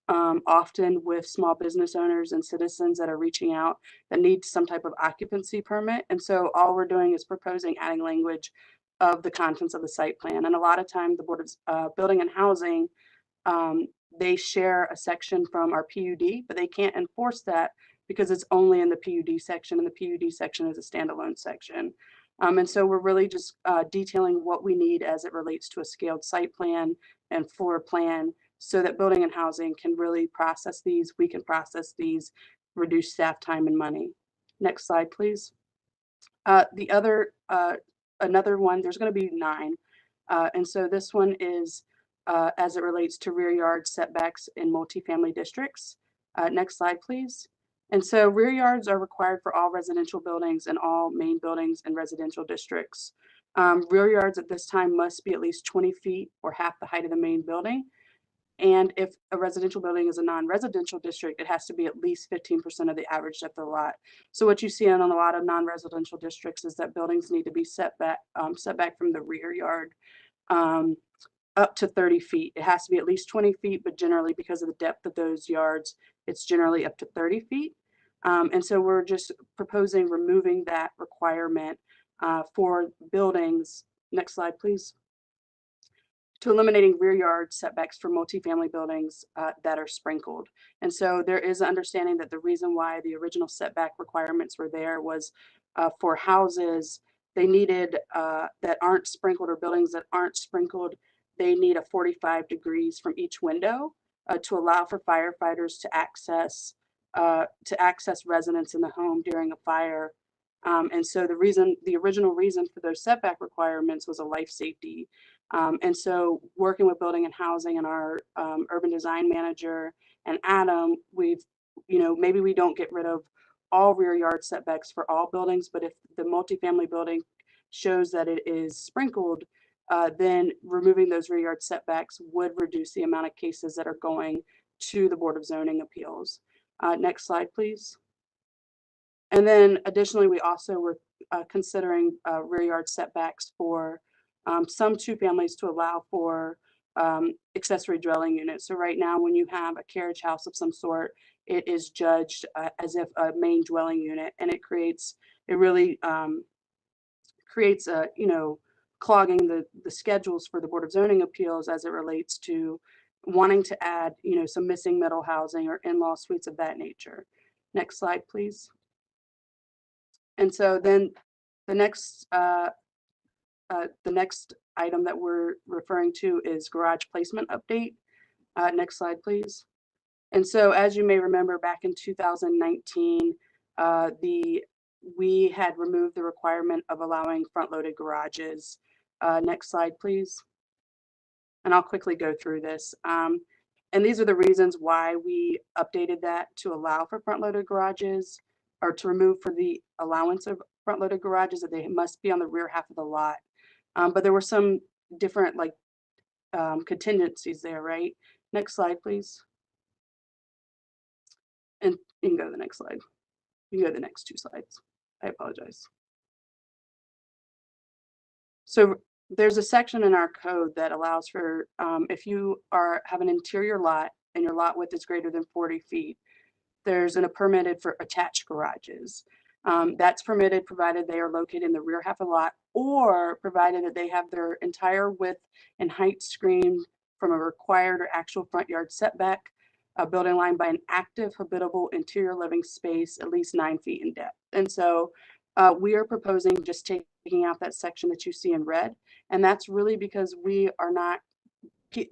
often with small business owners and citizens that are reaching out that need some type of occupancy permit. And so all we're doing is proposing adding language of the contents of the site plan. And a lot of time the Board of Building and Housing, they share a section from our PUD, but they can't enforce that because it's only in the PUD section, and the PUD section is a standalone section. And so we're really just detailing what we need as it relates to a scaled site plan and floor plan, so that Building and Housing can really process these. We can process these, reduce staff time and money. Next slide, please. Another one, there's going to be 9. And so this one is as it relates to rear yard setbacks in multifamily districts. Next slide, please. And so rear yards are required for all residential buildings and all main buildings in residential districts. Rear yards at this time must be at least 20 feet or half the height of the main building. And if a residential building is a non-residential district, it has to be at least 15% of the average depth of the lot. So what you see on a lot of non-residential districts is that buildings need to be set back from the rear yard up to 30 feet. It has to be at least 20 feet, but generally because of the depth of those yards, it's generally up to 30 feet. And so we're just proposing removing that requirement for buildings. Next slide, please. To eliminating rear yard setbacks for multifamily buildings that are sprinkled. And so there is an understanding that the reason why the original setback requirements were there was for houses they needed that aren't sprinkled, or buildings that aren't sprinkled, they need a 45 degrees from each window to allow for firefighters to access residents in the home during a fire. And so the original reason for those setback requirements was a life safety. And so working with building and housing and our urban design manager and Adam, maybe we don't get rid of all rear yard setbacks for all buildings, but if the multifamily building shows that it is sprinkled, then removing those rear yard setbacks would reduce the amount of cases that are going to the Board of Zoning Appeals. Next slide, please. And then additionally, we also were considering rear yard setbacks for some two families to allow for accessory dwelling units. So right now, when you have a carriage house of some sort, it is judged as if a main dwelling unit, and it really creates a, clogging the schedules for the Board of Zoning Appeals as it relates to wanting to add, some missing middle housing or in-law suites of that nature. Next slide, please. And so then the next item that we're referring to is garage placement update. Next slide, please. And so as you may remember, back in 2019, we had removed the requirement of allowing front-loaded garages. Next slide, please. And I'll quickly go through this. And these are the reasons why we updated that to allow for front-loaded garages, or to remove for the allowance of front-loaded garages, that they must be on the rear half of the lot. But there were some different contingencies there, right? Next slide, please. And you can go to the next slide. You can go to the next two slides. I apologize. So there's a section in our code that allows for if you have an interior lot and your lot width is greater than 40 feet, there's a permitted for attached garages. That's permitted provided they are located in the rear half of the lot, or provided that they have their entire width and height screened from a required or actual front yard setback, a building line by an active habitable interior living space at least 9 feet in depth. And so we are proposing just taking out that section that you see in red. And that's really because we are not,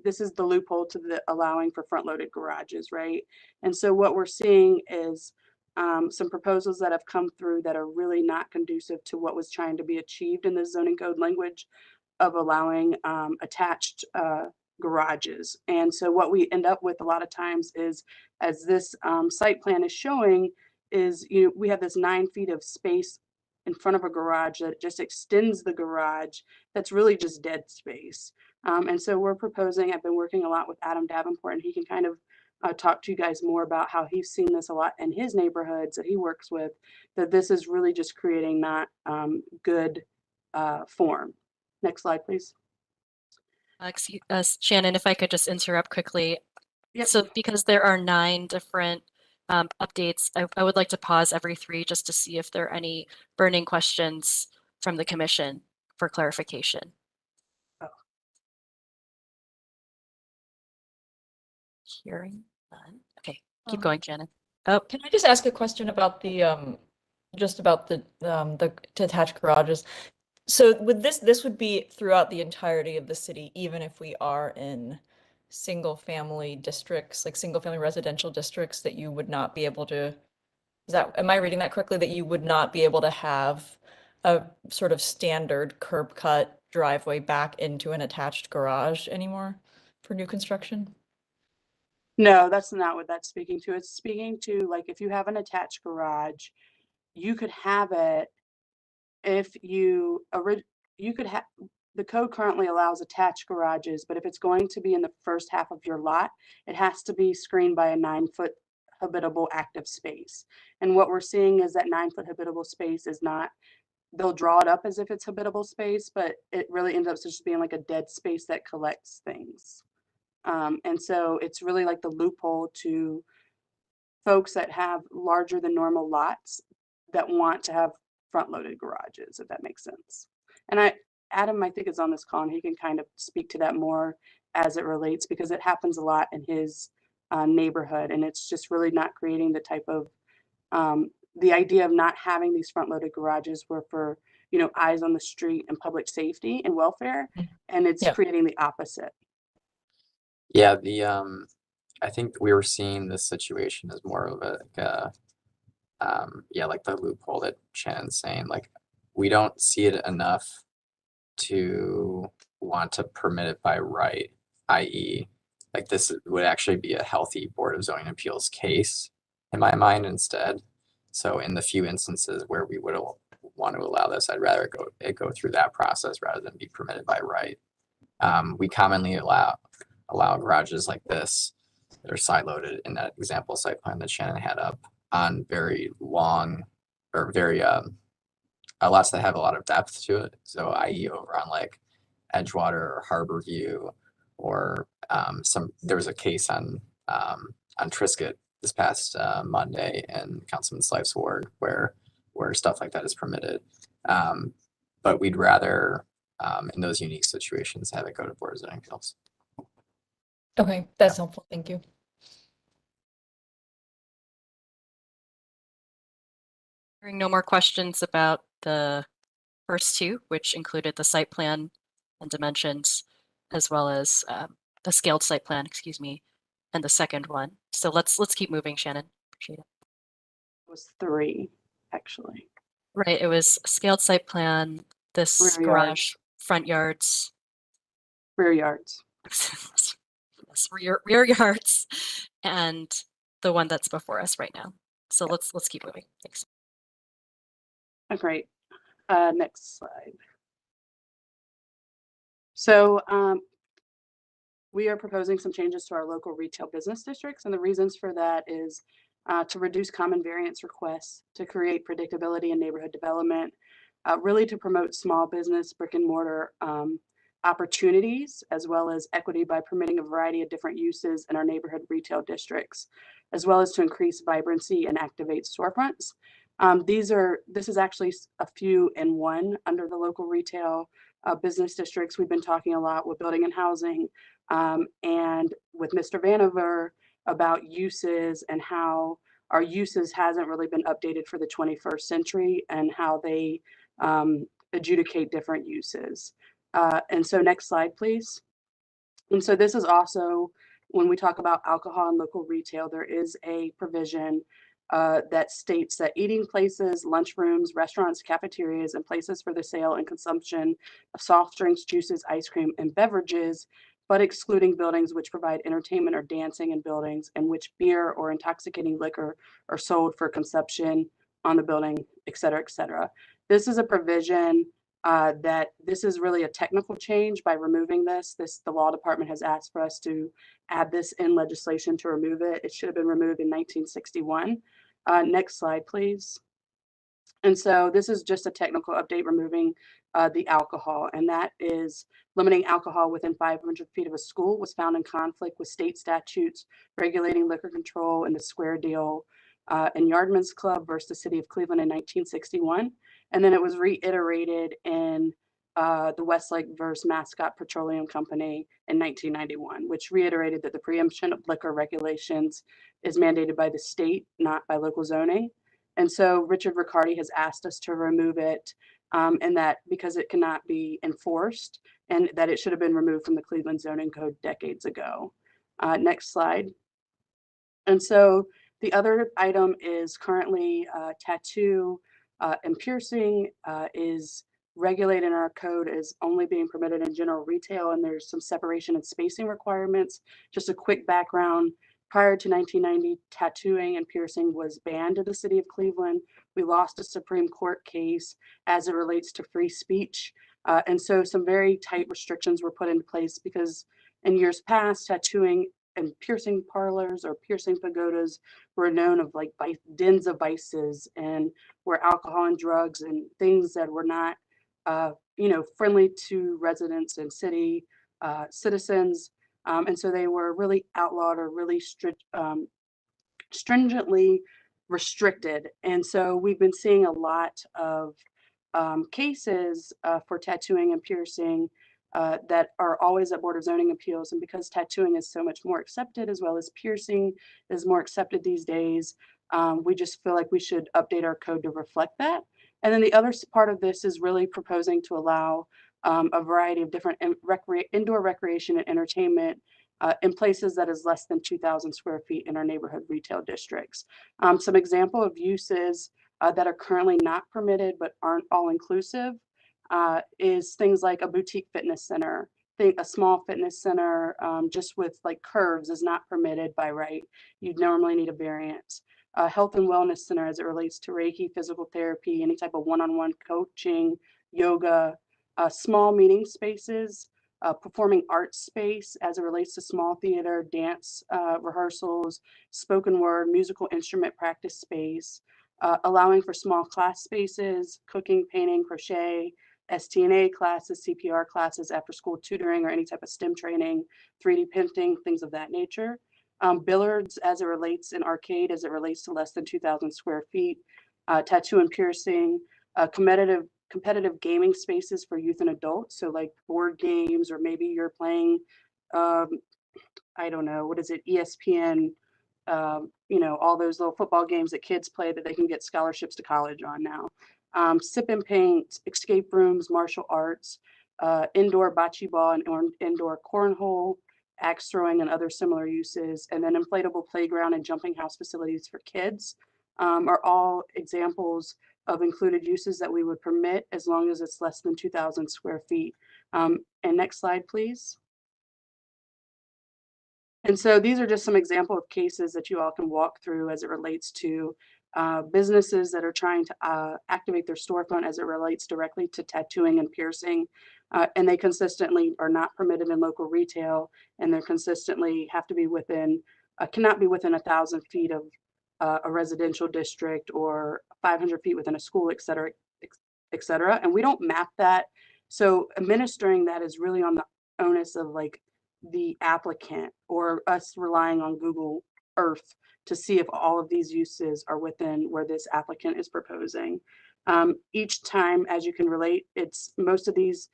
this is the loophole to the allowing for front loaded garages, right? And so what we're seeing is some proposals that have come through that are really not conducive to what was trying to be achieved in the zoning code language of allowing attached garages. And so what we end up with a lot of times is, as this site plan is showing, is we have this 9 feet of space in front of a garage that just extends the garage. That's really just dead space. And so we're proposing, I've been working a lot with Adam Davenport, and he can kind of talk to you guys more about how he's seen this a lot in his neighborhoods that he works with, that this is really just creating not good form. Next slide, please. Shannon, if I could just interrupt quickly. Yep. So because there are 9 different updates, I would like to pause every 3 just to see if there are any burning questions from the commission for clarification. Oh. Hearing none. Okay, keep going, Shannon. Oh, Can I just ask a question about the just about the detached garages? So with this would be throughout the entirety of the city, even if we are in single family districts, like single family residential districts, that you would not be able to, am I reading that correctly, that you would not be able to have a sort of standard curb cut driveway back into an attached garage anymore for new construction? No, that's not what that's speaking to. It's speaking to, like, if you have an attached garage, you could have it if you could have, the code currently allows attached garages, but if it's going to be in the first half of your lot, it has to be screened by a 9-foot habitable active space. And what we're seeing is that 9-foot habitable space is not, they'll draw it up as if it's habitable space, but it really ends up just being like a dead space that collects things. And so it's really like the loophole to folks that have larger than normal lots that want to have front-loaded garages, if that makes sense. And Adam, I think, is on this call, and he can kind of speak to that more as it relates, because it happens a lot in his neighborhood, and it's just really not creating the type of, the idea of not having these front-loaded garages were for, eyes on the street and public safety and welfare, and it's creating the opposite. Yeah, the I think we were seeing this situation as more of yeah, like the loophole that Shannon's saying, like, we don't see it enough to want to permit it by right, i.e., like this would actually be a healthy Board of Zoning Appeals case in my mind instead. So in the few instances where we would want to allow this, I'd rather go through that process rather than be permitted by right. We commonly allow garages like this that are side loaded in that example site plan that Shannon had up on very long or very lots that have a lot of depth to it. So i.e. over on like Edgewater or Harborview, or there was a case on Triscuit this past Monday in Councilman Slive's ward where stuff like that is permitted. But we'd rather in those unique situations have it go to Board of Zoning Appeals. Okay, that's helpful. Thank you. Hearing no more questions about the first two, which included the site plan and dimensions, as well as the scaled site plan, excuse me, and the second one. So let's keep moving, Shannon. Appreciate it. It was 3, actually. Right, it was scaled site plan, this Rear garage, yards. front yards. Rear yards. Yes, rear yards, and the one that's before us right now. So let's keep moving. Thanks. Oh, great. Next slide. So we are proposing some changes to our local retail business districts, and the reasons for that is to reduce common variance requests, to create predictability in neighborhood development, really to promote small business brick and mortar opportunities, as well as equity by permitting a variety of different uses in our neighborhood retail districts, as well as to increase vibrancy and activate storefronts. This is actually a few in one under the local retail business districts. We've been talking a lot with building and housing and with Mr. Vanover about uses and how our uses hasn't really been updated for the 21st century and how they adjudicate different uses. And so next slide, please. And so this is also, when we talk about alcohol and local retail, there is a provision that states that eating places, lunchrooms, restaurants, cafeterias, and places for the sale and consumption of soft drinks, juices, ice cream, and beverages, but excluding buildings which provide entertainment or dancing in buildings in which beer or intoxicating liquor are sold for consumption on the building, et cetera, et cetera. This is a provision that this is really a technical change by removing this. The law department has asked for us to add this in legislation to remove it. It should have been removed in 1961. Next slide, please. And so this is just a technical update removing the alcohol, and that is limiting alcohol within 500 feet of a school was found in conflict with state statutes regulating liquor control in the Square Deal and Yardman's Club versus the City of Cleveland in 1961. And then it was reiterated in the Westlake versus Mascot Petroleum Company in 1991, which reiterated that the preemption of liquor regulations is mandated by the state, not by local zoning. And so Richard Riccardi has asked us to remove it, and that because it cannot be enforced, and that it should have been removed from the Cleveland zoning code decades ago. Next slide. And so the other item is currently tattoo and piercing is regulated in our code as only being permitted in general retail, and there's some separation and spacing requirements. Just a quick background. Prior to 1990, tattooing and piercing was banned in the city of Cleveland. We lost a Supreme Court case as it relates to free speech. And so some very tight restrictions were put into place because in years past, tattooing and piercing parlors or piercing pagodas were known of like dens of vices, and where alcohol and drugs and things that were not, friendly to residents and city citizens. And so they were really outlawed or really stringently restricted. And so we've been seeing a lot of cases for tattooing and piercing that are always at Board of Zoning Appeals. And because tattooing is so much more accepted, as well as piercing is more accepted these days, we just feel like we should update our code to reflect that. And then the other part of this is really proposing to allow a variety of different indoor recreation and entertainment in places that is less than 2,000 square feet in our neighborhood retail districts. Some example of uses that are currently not permitted but aren't all inclusive is things like a boutique fitness center. A small fitness center just with like curves is not permitted by right. You'd normally need a variance. A health and wellness center as it relates to Reiki, physical therapy, any type of one-on-one coaching, yoga, small meeting spaces, performing arts space as it relates to small theater, dance rehearsals, spoken word, musical instrument practice space, allowing for small class spaces, cooking, painting, crochet, STNA classes, CPR classes, after school tutoring, or any type of STEM training, 3D printing, things of that nature. Billiards as it relates in arcade, as it relates to less than 2,000 square feet, tattoo and piercing, competitive gaming spaces for youth and adults. So like board games, or maybe you're playing, I don't know, what is it, ESPN, all those little football games that kids play that they can get scholarships to college on now. Sip and paint, escape rooms, martial arts, indoor bocce ball and indoor cornhole, axe throwing and other similar uses, and then inflatable playground and jumping house facilities for kids are all examples of included uses that we would permit as long as it's less than 2,000 square feet. And next slide, please. And so these are just some example of cases that you all can walk through as it relates to businesses that are trying to activate their storefront as it relates directly to tattooing and piercing. And they consistently are not permitted in local retail, and they're consistently have to be within, cannot be within 1,000 feet of a residential district or 500 feet within a school, et cetera, et cetera. And we don't map that. So administering that is really on the onus of like the applicant or us relying on Google Earth to see if all of these uses are within where this applicant is proposing. Each time, as you can relate, it's most of these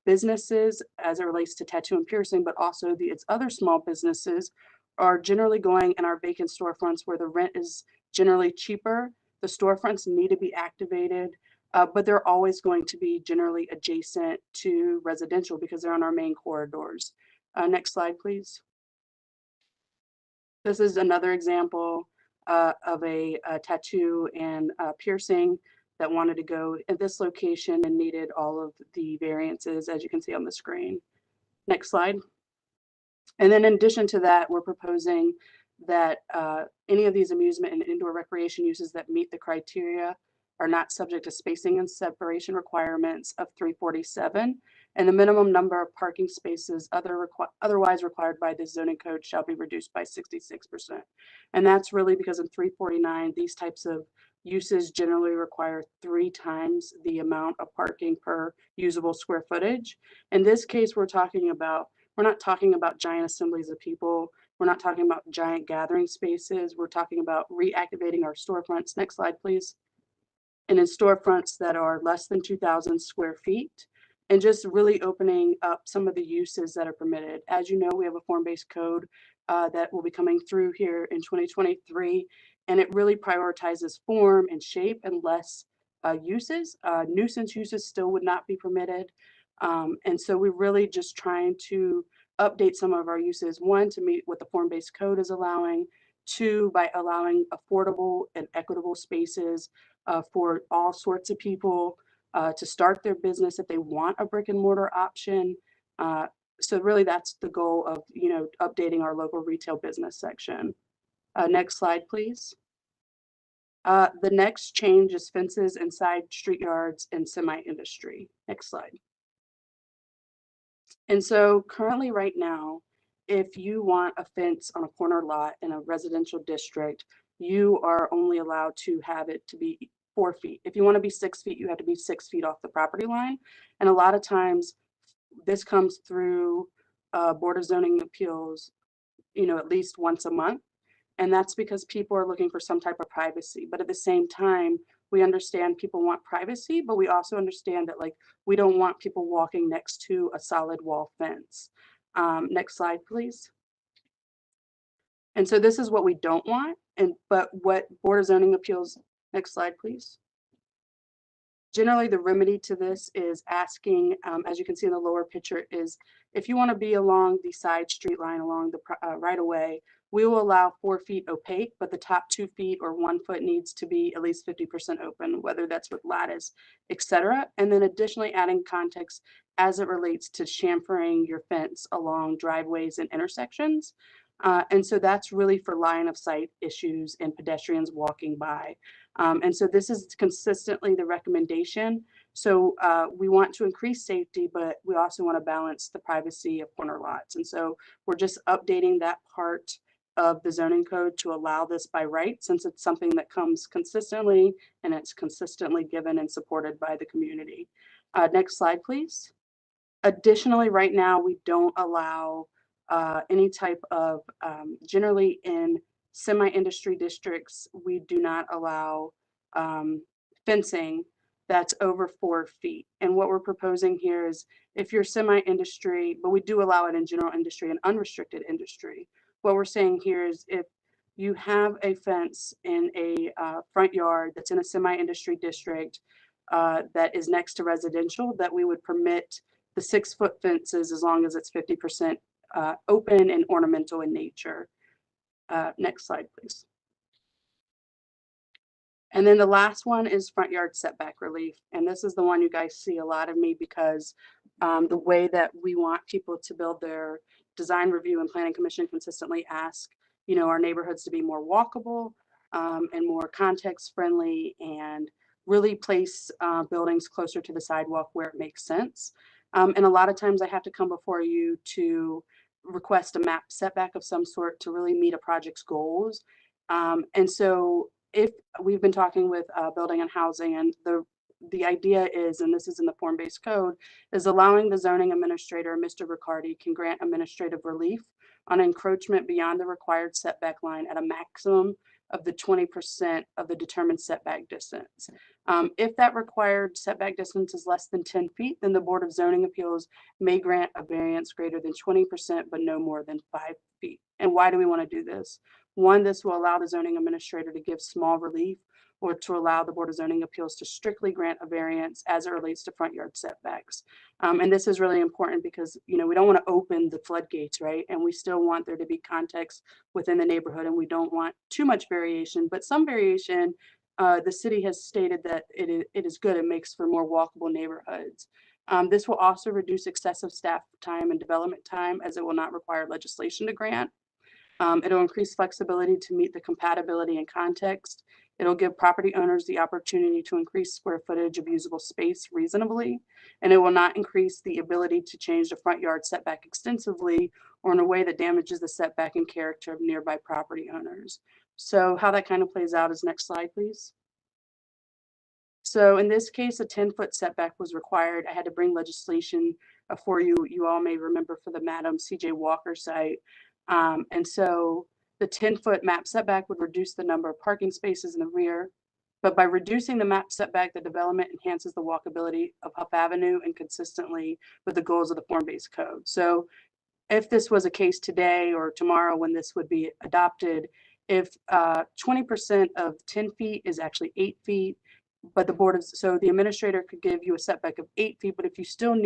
businesses as it relates to tattoo and piercing, but also its other small businesses are generally going in our vacant storefronts where the rent is generally cheaper. The storefronts need to be activated, but they're always going to be generally adjacent to residential because they're on our main corridors. Next slide, please. This is another example of a tattoo and piercing that wanted to go at this location and needed all of the variances, as you can see on the screen. Next slide. And then in addition to that, we're proposing that any of these amusement and indoor recreation uses that meet the criteria are not subject to spacing and separation requirements of 347, and the minimum number of parking spaces otherwise required by the zoning code shall be reduced by 66%. And that's really because in 349, these types of uses generally require 3 times the amount of parking per usable square footage. In this case, we're not talking about giant assemblies of people. We're not talking about giant gathering spaces. We're talking about reactivating our storefronts. Next slide, please. And in storefronts that are less than 2,000 square feet, and just really opening up some of the uses that are permitted. As you know, we have a form-based code that will be coming through here in 2023, and it really prioritizes form and shape and less uses. Nuisance uses still would not be permitted. And so we're really just trying to update some of our uses. 1, to meet what the form-based code is allowing. 2, by allowing affordable and equitable spaces for all sorts of people to start their business if they want a brick and mortar option. So really that's the goal of, updating our local retail business section. Next slide, please. The next change is fences inside street yards and semi-industry. Next slide. And so currently right now, if you want a fence on a corner lot in a residential district, you are only allowed to have it to be 4 feet. If you want to be 6 feet, you have to be 6 feet off the property line. And a lot of times this comes through Board of Zoning Appeals, at least once a month. And that's because people are looking for some type of privacy. But at the same time, we understand people want privacy, but we also understand that we don't want people walking next to a solid wall fence. Next slide, please. And so this is what we don't want. But what Board of Zoning Appeals, next slide, please. Generally, the remedy to this is asking, as you can see in the lower picture, is if you want to be along the side street line along the right of way, we will allow 4 feet opaque, but the top 2 feet or 1 foot needs to be at least 50% open, whether that's with lattice, etc. And then additionally adding context as it relates to chamfering your fence along driveways and intersections. And so that's really for line of sight issues and pedestrians walking by. And so this is consistently the recommendation. So we want to increase safety, but we also want to balance the privacy of corner lots. And so we're just updating that part of the zoning code to allow this by right, since it's something that comes consistently and it's consistently given and supported by the community. Next slide, please. Additionally, right now, we don't allow any type of, generally in semi-industry districts, we do not allow fencing that's over 4 feet. And what we're proposing here is if you're semi-industry, but we do allow it in general industry and unrestricted industry. What we're saying here is if you have a fence in a front yard that's in a semi-industry district that is next to residential, that we would permit the 6-foot fences as long as it's 50% open and ornamental in nature. Next slide, please. And then the last one is front yard setback relief. And this is the one you guys see a lot of me because the way that we want people to build their design review and planning commission consistently ask, you know, our neighborhoods to be more walkable and more context friendly and really place buildings closer to the sidewalk where it makes sense. And a lot of times I have to come before you to request a map setback of some sort to really meet a project's goals. And so if we've been talking with building and housing, and the idea is, and this is in the form-based code, is allowing the zoning administrator, Mr. Riccardi, can grant administrative relief on encroachment beyond the required setback line at a maximum of the 20% of the determined setback distance. If that required setback distance is less than 10 feet, then the Board of Zoning Appeals may grant a variance greater than 20%, but no more than 5 feet. And why do we want to do this? One, this will allow the zoning administrator to give small relief, or to allow the Board of Zoning Appeals to strictly grant a variance as it relates to front yard setbacks. And this is really important because, you know, we don't want to open the floodgates, right? And we still want there to be context within the neighborhood, and we don't want too much variation, but some variation. The city has stated that it is good. It makes for more walkable neighborhoods. This will also reduce excessive staff time and development time, as it will not require legislation to grant. It'll increase flexibility to meet the compatibility and context. It'll give property owners the opportunity to increase square footage of usable space reasonably, and it will not increase the ability to change the front yard setback extensively or in a way that damages the setback and character of nearby property owners. So how that kind of plays out is next slide, please. So in this case, a 10-foot setback was required. I had to bring legislation for you. You all may remember for the Madam C.J. Walker site. And so the 10-foot map setback would reduce the number of parking spaces in the rear, but by reducing the map setback, the development enhances the walkability of Huff Avenue and consistently with the goals of the form-based code. So if this was a case today or tomorrow when this would be adopted, if 20% of 10 feet is actually 8 feet, but so the administrator could give you a setback of 8 feet, but if you still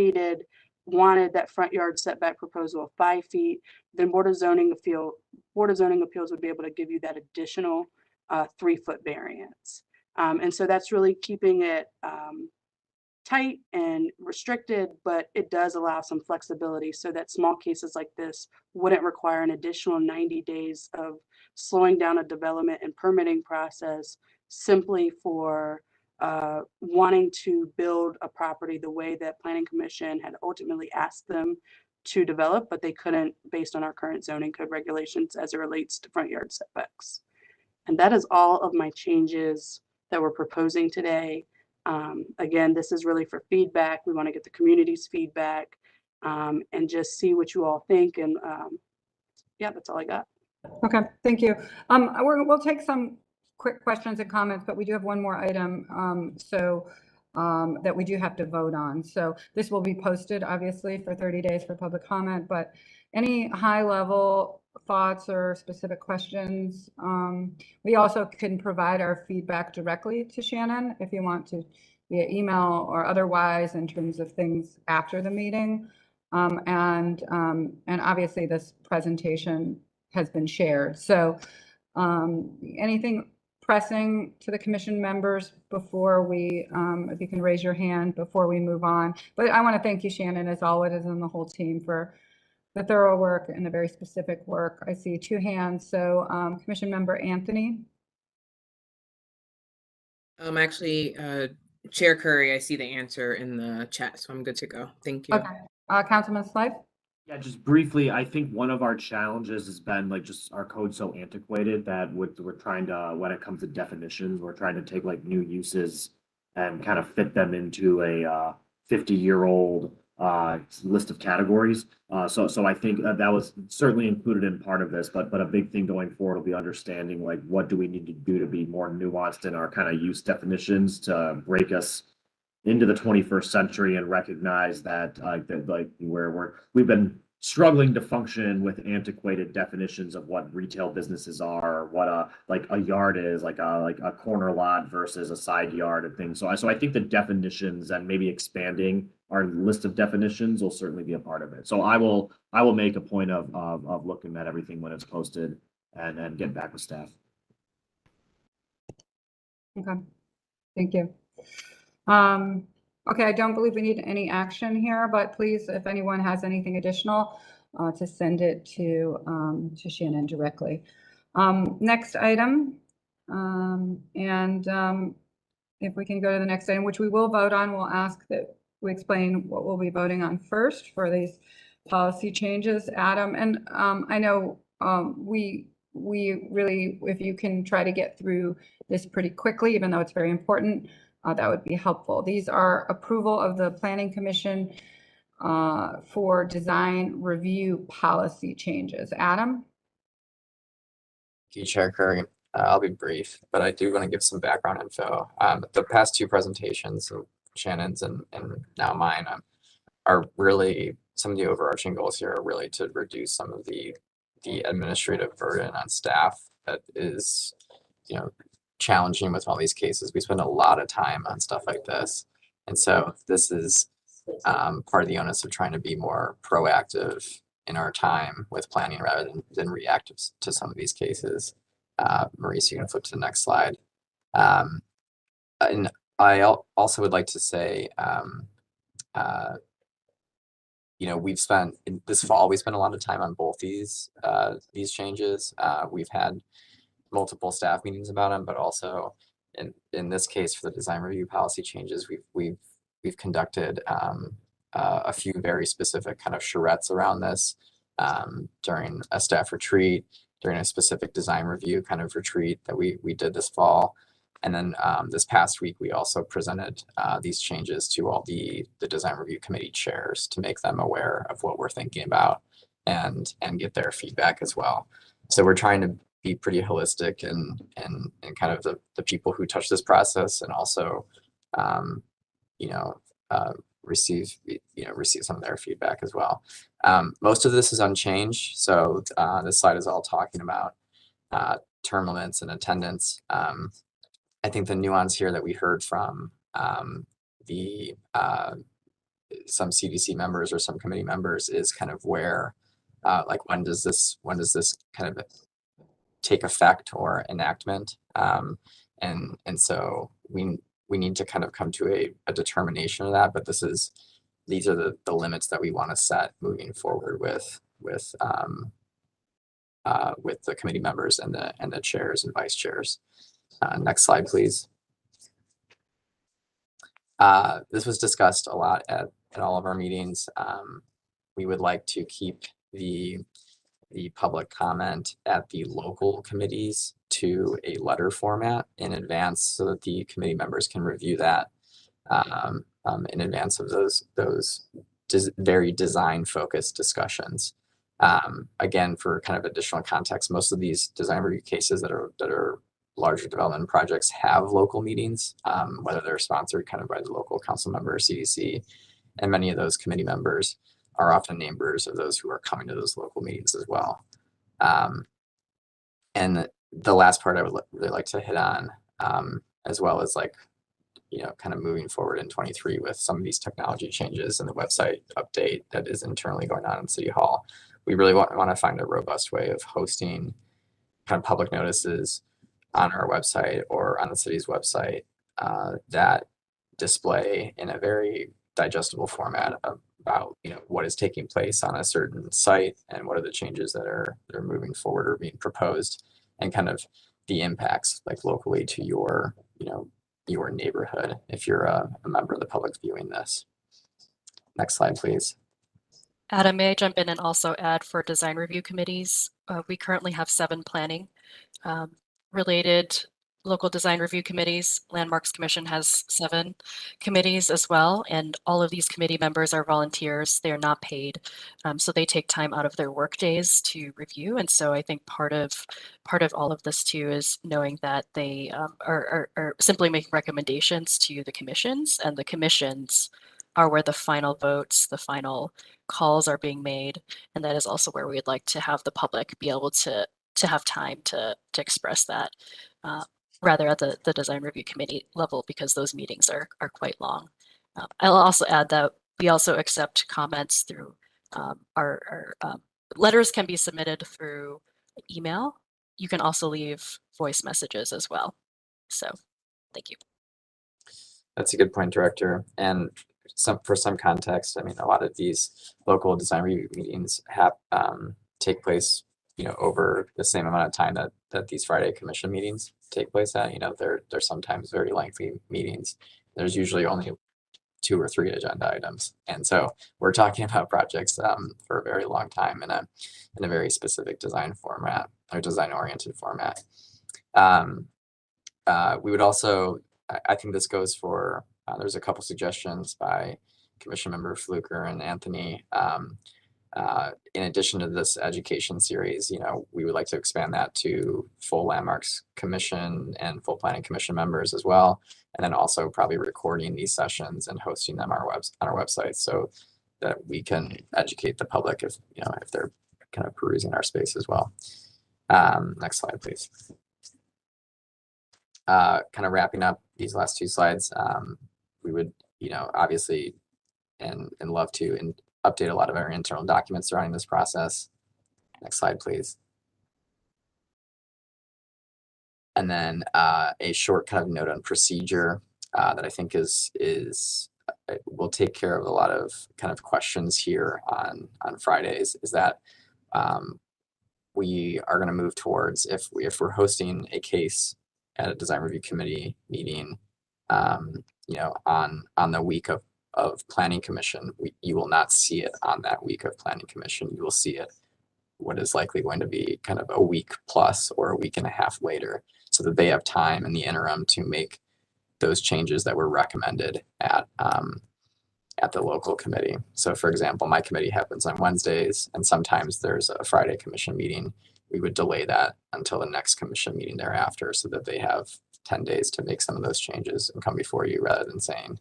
wanted that front yard setback proposal of 5 feet, then Board of Zoning Appeals would be able to give you that additional 3-foot variance. And so that's really keeping it tight and restricted, but it does allow some flexibility so that small cases like this wouldn't require an additional 90 days of slowing down a development and permitting process simply for wanting to build a property the way that Planning Commission had ultimately asked them to develop, but they couldn't based on our current zoning code regulations as it relates to front yard setbacks. And that is all of my changes that we're proposing today. Again, this is really for feedback. We want to get the community's feedback and just see what you all think. And yeah, that's all I got. Okay, thank you. We'll take some quick questions and comments, but we do have one more item that we do have to vote on. So this will be posted obviously for 30 days for public comment, but any high level thoughts or specific questions? We also can provide our feedback directly to Shannon if you want to via email or otherwise in terms of things after the meeting. And obviously this presentation has been shared. So anything pressing to the commission members before we, if you can raise your hand before we move on. But I want to thank you, Shannon, as always, and the whole team for the thorough work and the very specific work. I see 2 hands. So Commission Member Anthony. Actually, Chair Curry, I see the answer in the chat, so I'm good to go. Thank you. Okay. Councilman Slide? Yeah, just briefly, I think one of our challenges has been like just our code's so antiquated that we're trying to, when it comes to definitions, we're trying to take like new uses and kind of fit them into a 50-year-old list of categories. So I think that was certainly included in part of this, but a big thing going forward will be understanding like what do we need to do to be more nuanced in our kind of use definitions to break us into the 21st century and recognize that we've been struggling to function with antiquated definitions of what retail businesses are, what a yard is, like a corner lot versus a side yard and things. So I think the definitions and maybe expanding our list of definitions will certainly be a part of it. So I will make a point of looking at everything when it's posted and get back with staff. Okay, thank you. Okay, I don't believe we need any action here, but please, if anyone has anything additional, to send it to Shannon directly. Next item, if we can go to the next item, which we will vote on, we'll ask that we explain what we'll be voting on first for these policy changes, Adam. And I know we really, if you can try to get through this pretty quickly, even though it's very important, that would be helpful. These are approval of the Planning Commission for design review policy changes. Adam? Thank you, Chair Curry. I'll be brief, but I do want to give some background info. The past 2 presentations, so Shannon's and now mine, are really, some of the overarching goals here are really to reduce some of the administrative burden on staff that is, challenging with all these cases. We spend a lot of time on stuff like this. And so this is part of the onus of trying to be more proactive in our time with planning rather than reactive to some of these cases. Maurice, you can flip to the next slide. And I also would like to say, we've spent this fall, we spent a lot of time on both these changes. We've had multiple staff meetings about them, but also in this case for the design review policy changes, we've conducted a few very specific kind of charrettes around this during a staff retreat, during a specific design review kind of retreat that we did this fall. And then this past week, we also presented these changes to all the design review committee chairs to make them aware of what we're thinking about and get their feedback as well. So we're trying to be pretty holistic and kind of the people who touch this process and also, receive some of their feedback as well. Most of this is unchanged. So this slide is all talking about term limits and attendance. I think the nuance here that we heard from some CDC members or some committee members is kind of where, when does this kind of take effect or enactment? And so we need to kind of come to a determination of that, but these are the limits that we want to set moving forward with the committee members and the chairs and vice chairs. Next slide, please. This was discussed a lot at all of our meetings. We would like to keep the public comment at the local committees to a letter format in advance so that the committee members can review that in advance of those very design focused discussions. Again, for kind of additional context, most of these design review cases that are larger development projects have local meetings, whether they're sponsored kind of by the local council member or CDC, and many of those committee members are often neighbors of those who are coming to those local meetings as well. And the last part I would really like to hit on, as well as like kind of moving forward in 23 with some of these technology changes and the website update that is internally going on in City Hall. We really want to find a robust way of hosting kind of public notices on our website or on the city's website that display in a very digestible format about what is taking place on a certain site and what are the changes that are moving forward or being proposed, and kind of the impacts like locally to your your neighborhood if you're a member of the public viewing this. Next slide, please. Adam, may I jump in and also add for design review committees? We currently have 7 planning related local design review committees. Landmarks Commission has 7 committees as well, and all of these committee members are volunteers. They are not paid, so they take time out of their work days to review. And so I think part of all of this too is knowing that they are simply making recommendations to the commissions, and the commissions are where the final votes, the final calls are being made, and that is also where we'd like to have the public be able to have time to express that. Rather at the design review committee level, because those meetings are quite long. I'll also add that we also accept comments through our letters can be submitted through email. You can also leave voice messages as well. So thank you. That's a good point, Director. And for some context, I mean, a lot of these local design review meetings take place over the same amount of time that these Friday commission meetings take place at. They're sometimes very lengthy meetings. There's usually only 2 or 3 agenda items, and so we're talking about projects for a very long time in a very specific design format or design oriented format. We would also, I think this goes for, there's a couple suggestions by Commission Member Fluker and Anthony. In addition to this education series, we would like to expand that to full Landmarks Commission and full Planning Commission members as well. And then also probably recording these sessions and hosting them on our website so that we can educate the public if they're kind of perusing our space as well. Next slide, please. Kind of wrapping up these last 2 slides, we would, obviously, and love to update a lot of our internal documents surrounding this process. Next slide, please. And then a short kind of note on procedure that I think will take care of a lot of kind of questions here on Fridays, is that we are going to move towards, if we're hosting a case at a design review committee meeting, on the week of Planning Commission, you will not see it on that week of Planning Commission. You will see it what is likely going to be kind of a week plus or a week and a half later, so that they have time in the interim to make those changes that were recommended at the local committee. So for example, my committee happens on Wednesdays, and sometimes there's a Friday commission meeting. We would delay that until the next commission meeting thereafter, so that they have 10 days to make some of those changes and come before you, rather than saying,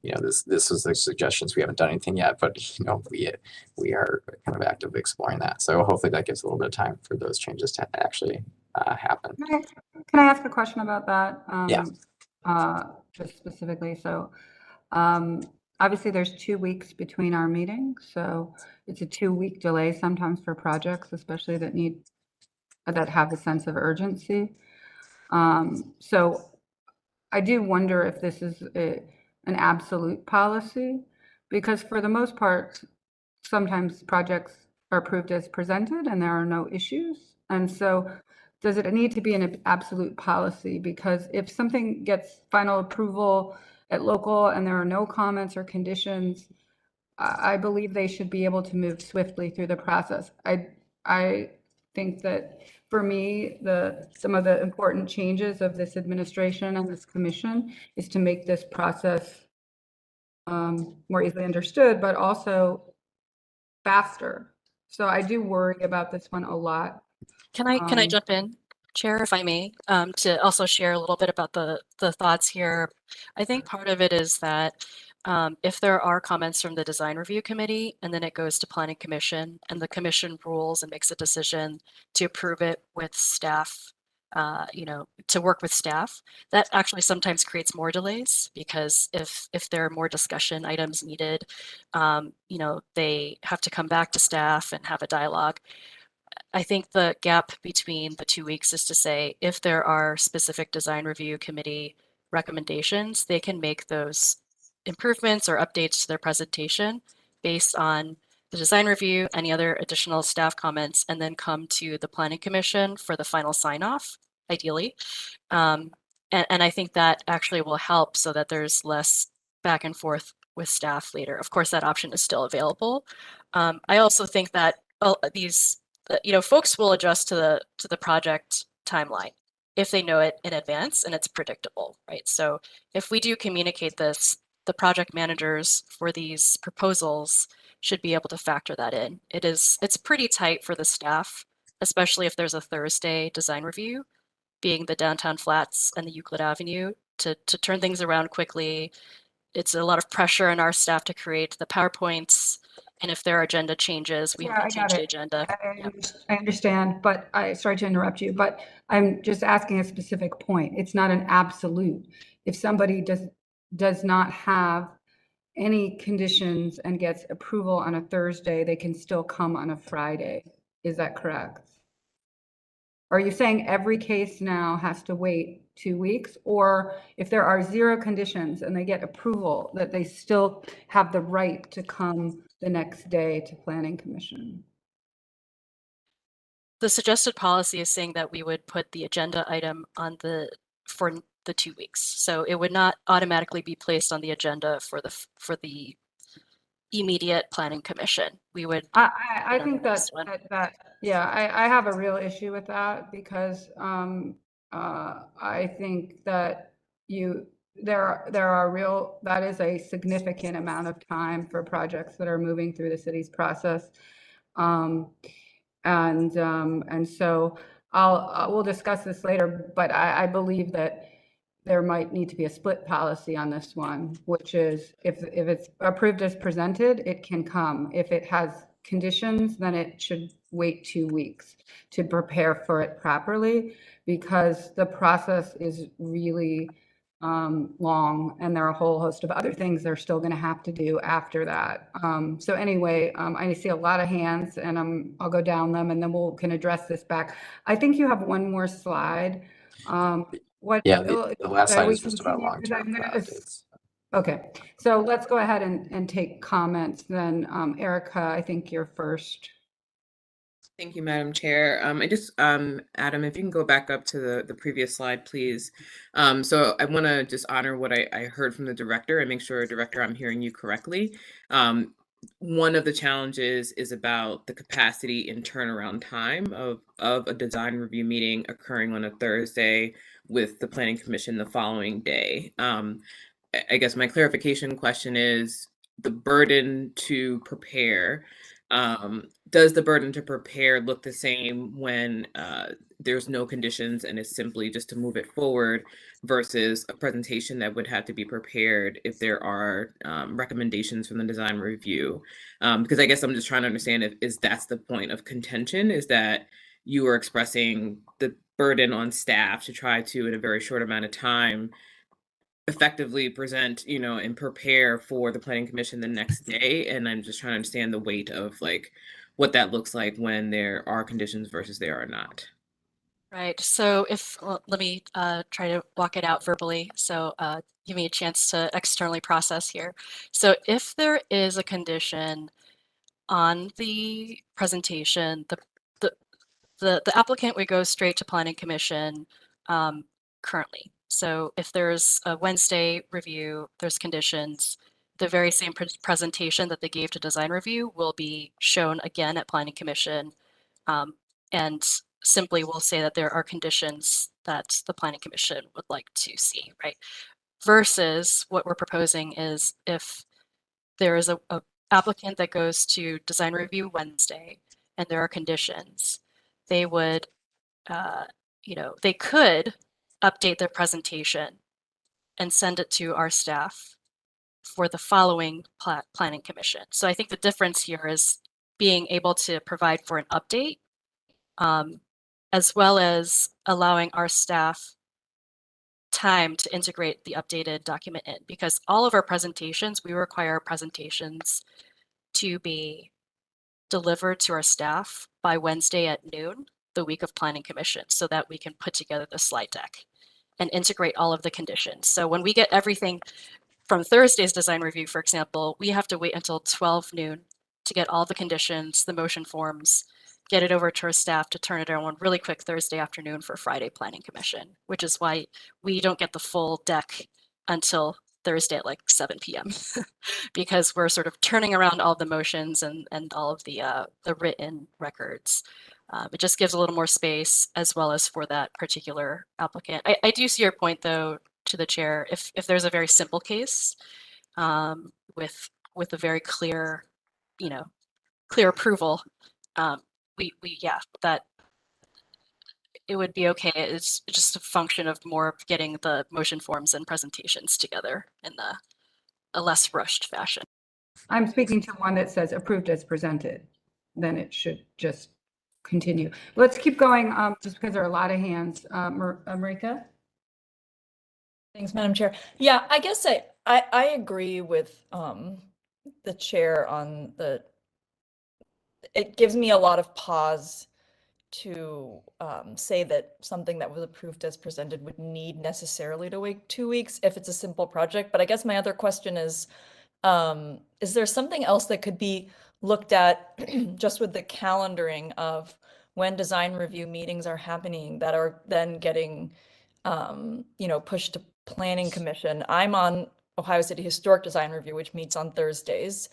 this was the suggestions. We haven't done anything yet, but we are kind of actively exploring that. So hopefully that gives a little bit of time for those changes to actually happen. Can I ask a question about that? Yeah. Just specifically. So obviously there's 2 weeks between our meetings. So it's a 2-week delay sometimes for projects, especially that have a sense of urgency. So I do wonder if this is an absolute policy, because for the most part, sometimes projects are approved as presented and there are no issues. And so does it need to be an absolute policy? Because if something gets final approval at local and there are no comments or conditions, I believe they should be able to move swiftly through the process. I think that for me, some of the important changes of this administration and this commission is to make this process more easily understood, but also faster. So I do worry about this one a lot. Can I jump in, Chair, if I may, to also share a little bit about the thoughts here? I think part of it is that if there are comments from the design review committee and then it goes to Planning Commission and the commission rules and makes a decision to approve it with staff to work with staff. That actually sometimes creates more delays because if there are more discussion items needed, they have to come back to staff and have a dialogue. I think the gap between the 2 weeks is to say if there are specific design review committee recommendations, they can make those improvements or updates to their presentation based on the design review, any other additional staff comments, and then come to the planning commission for the final sign off, ideally. And I think that actually will help so that there's less back and forth with staff later. Of course, that option is still available. I also think that these folks will adjust to the project timeline if they know it in advance and it's predictable, right? So if we do communicate this, the project managers for these proposals should be able to factor that in. It's pretty tight for the staff, especially if there's a Thursday design review, being the downtown flats and the Euclid Avenue, to turn things around quickly. It's a lot of pressure on our staff to create the PowerPoints. And if there are agenda changes, we have to change the agenda. I understand, but sorry to interrupt you, but I'm just asking a specific point. It's not an absolute. If somebody does not have any conditions and gets approval on a Thursday, they can still come on a Friday. Is that correct? Are you saying every case now has to wait 2 weeks? Or if there are 0 conditions and they get approval, that they still have the right to come the next day to Planning Commission? The suggested policy is saying that we would put the agenda item on for the 2 weeks. So it would not automatically be placed on the agenda for the immediate Planning Commission. We would. I think that I have a real issue with that because I think that that is a significant amount of time for projects that are moving through the city's process. And so we'll discuss this later, but I believe that there might need to be a split policy on this one, which is if it's approved as presented, it can come. If it has conditions, then it should wait 2 weeks to prepare for it properly, because the process is really long, and there are a whole host of other things they're still going to have to do after that. So anyway, I see a lot of hands, and I'll go down them, and then we can address this back. I think you have one more slide. The last slide is just about long-term updates. Okay, so let's go ahead and take comments then. Erica, I think you're first. Thank you, Madam Chair. Adam, if you can go back up to the previous slide, please. So I want to just honor what I heard from the director and make sure, Director, I'm hearing you correctly. One of the challenges is about the capacity and turnaround time of a design review meeting occurring on a Thursday with the Planning Commission the following day. I guess my clarification question is the burden to prepare. Does the burden to prepare look the same when there's no conditions and it's simply just to move it forward versus a presentation that would have to be prepared if there are recommendations from the design review? Because I guess I'm just trying to understand if that's the point of contention, is that you are expressing the burden on staff to try to, in a very short amount of time, effectively present, and prepare for the Planning Commission the next day. And I'm just trying to understand the weight of what that looks like when there are conditions versus there are not. Right. So let me try to walk it out verbally. So give me a chance to externally process here. So if there is a condition on the presentation, the applicant would go straight to Planning Commission currently. So if there's a Wednesday review, there's conditions, the very same presentation that they gave to design review will be shown again at Planning Commission, and simply will say that there are conditions that the Planning Commission would like to see, right? Versus what we're proposing is if there is a applicant that goes to design review Wednesday and there are conditions, they would, they could update their presentation and send it to our staff for the following Planning Commission. So I think the difference here is being able to provide for an update as well as allowing our staff time to integrate the updated document in, because all of our presentations, we require presentations to be delivered to our staff by Wednesday at noon, the week of Planning Commission, so that we can put together the slide deck and integrate all of the conditions. So when we get everything from Thursday's design review, for example, we have to wait until 12 noon to get all the conditions, the motion forms, get it over to our staff to turn it around really quick Thursday afternoon for Friday Planning Commission, which is why we don't get the full deck until Thursday at like 7 p.m. because we're sort of turning around all the motions and all of the written records. It just gives a little more space as well as for that particular applicant. I do see your point though, to the chair, if there's a very simple case with a very clear, clear approval, that it would be okay. It's just a function of more of getting the motion forms and presentations together in a less rushed fashion. I'm speaking to one that says approved as presented. Then it should just continue. Let's keep going, just because there are a lot of hands. Marika? Thanks, Madam Chair. Yeah, I guess I agree with the chair on it gives me a lot of pause to say that something that was approved as presented would need necessarily to wait 2 weeks if it's a simple project. But I guess my other question is there something else that could be looked at just with the calendaring of when design review meetings are happening that are then getting pushed to Planning Commission? I'm on Ohio City Historic Design Review, which meets on Thursdays.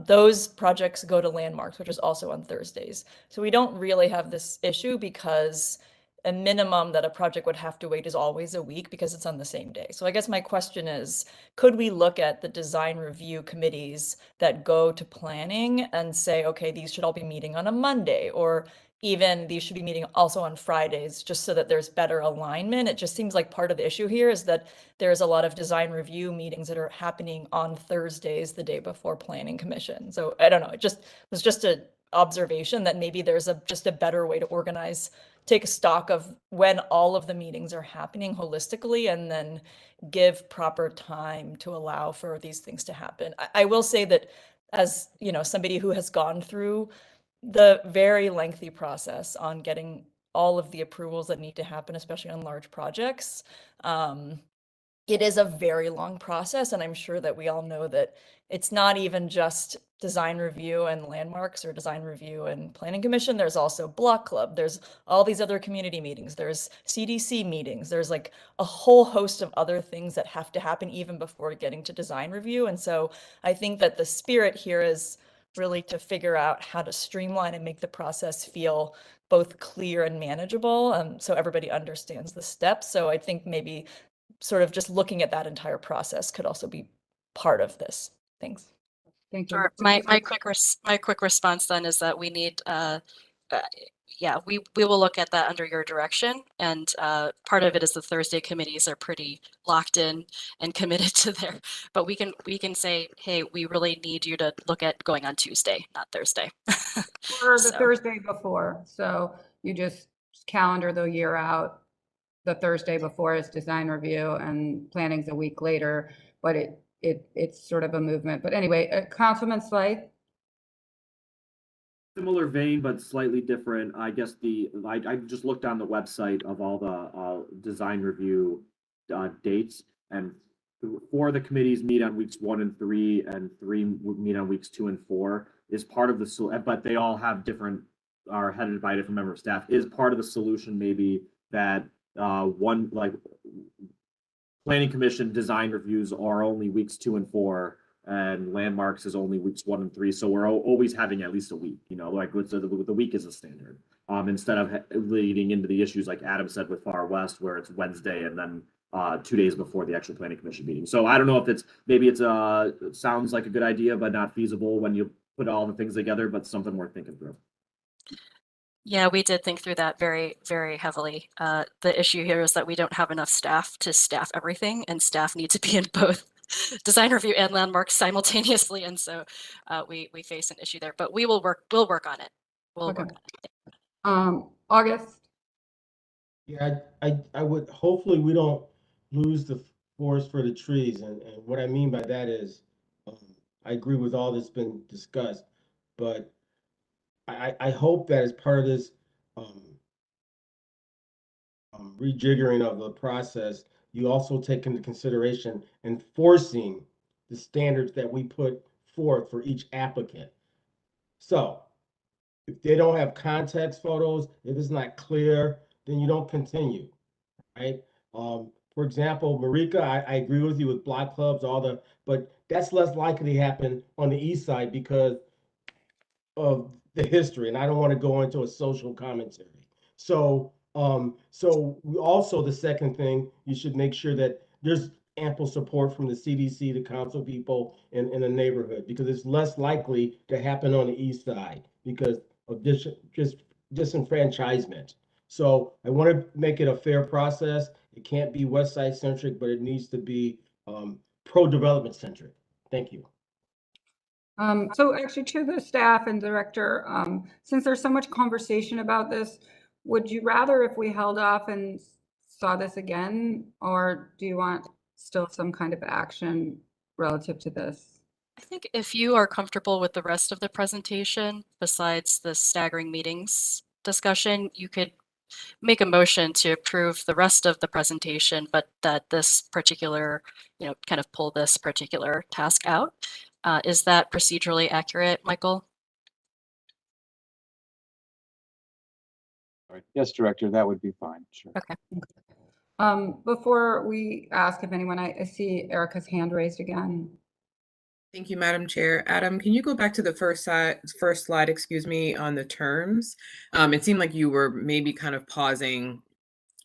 Those projects go to Landmarks, which is also on Thursdays. So we don't really have this issue because a minimum that a project would have to wait is always a week because it's on the same day. So I guess my question is, could we look at the design review committees that go to planning and say, okay, these should all be meeting on a Monday, or even these should be meeting also on Fridays, just so that there's better alignment? It just seems like part of the issue here is that there's a lot of design review meetings that are happening on Thursdays, the day before Planning Commission. So I don't know, it was just an observation that maybe there's just a better way to organize, take a stock of when all of the meetings are happening holistically, and then give proper time to allow for these things to happen. I will say that as somebody who has gone through the very lengthy process on getting all of the approvals that need to happen, especially on large projects, it is a very long process. And I'm sure that we all know that it's not even just design review and Landmarks or design review and Planning Commission. There's also Block Club. There's all these other community meetings. There's CDC meetings. There's like a whole host of other things that have to happen even before getting to design review. And so I think that the spirit here is really to figure out how to streamline and make the process feel both clear and manageable, so everybody understands the steps. So I think maybe sort of just looking at that entire process could also be part of this. Thanks. Thank you. Sure. My quick response then is that we need we will look at that under your direction, and part of it is the Thursday committees are pretty locked in and committed to there, but we can say, hey, we really need you to look at going on Tuesday, not Thursday. Or the Thursday before. So you just calendar the year out. The Thursday before is design review and planning's a week later, but it's sort of a movement. But anyway, Councilman Slade. Similar vein, but slightly different. I guess I just looked on the website of all the design review dates, and 4 of the committees meet on weeks 1 and 3, and 3 meet on weeks 2 and 4. Is part of the but they all have are headed by a different member of staff. Is part of the solution maybe that one, like Planning Commission design reviews are only weeks 2 and 4, and Landmarks is only weeks 1 and 3. So we're always having at least a week, like the week is a standard, instead of leading into the issues like Adam said with Far West, where it's Wednesday and then 2 days before the actual Planning Commission meeting. So I don't know if it sounds like a good idea, but not feasible when you put all the things together, but something worth thinking through. Yeah, we did think through that very, very heavily. The issue here is that we don't have enough staff to staff everything, and staff need to be in both design review and Landmarks simultaneously, and so we face an issue there. But we'll work on it. We'll work on it. August. Yeah, I would, hopefully we don't lose the forest for the trees. And what I mean by that is, um, I agree with all that's been discussed, but I hope that as part of this, um, rejiggering of the process, you also take into consideration enforcing the standards that we put forth for each applicant. So if they don't have context photos, if it's not clear, then you don't continue, right? For example, Marika, I agree with you with block clubs, but that's less likely to happen on the east side because of the history, and I don't want to go into a social commentary. So we also, the second thing, you should make sure that there's ample support from the CDC, the council people in the neighborhood, because it's less likely to happen on the east side because of just disenfranchisement. So I want to make it a fair process. It can't be west side centric, but it needs to be pro-development centric. Thank you. So actually to the staff and director, since there's so much conversation about this, would you rather if we held off and saw this again, or do you want still some kind of action relative to this? I think if you are comfortable with the rest of the presentation, besides the staggering meetings discussion, you could make a motion to approve the rest of the presentation, but that this particular, kind of pull this particular task out. Is that procedurally accurate, Michael? Yes, Director, that would be fine. Sure. Okay. Before we ask if anyone, I see Erica's hand raised again. Thank you, Madam Chair. Adam, can you go back to the first slide, excuse me, on the terms? It seemed like you were maybe kind of pausing,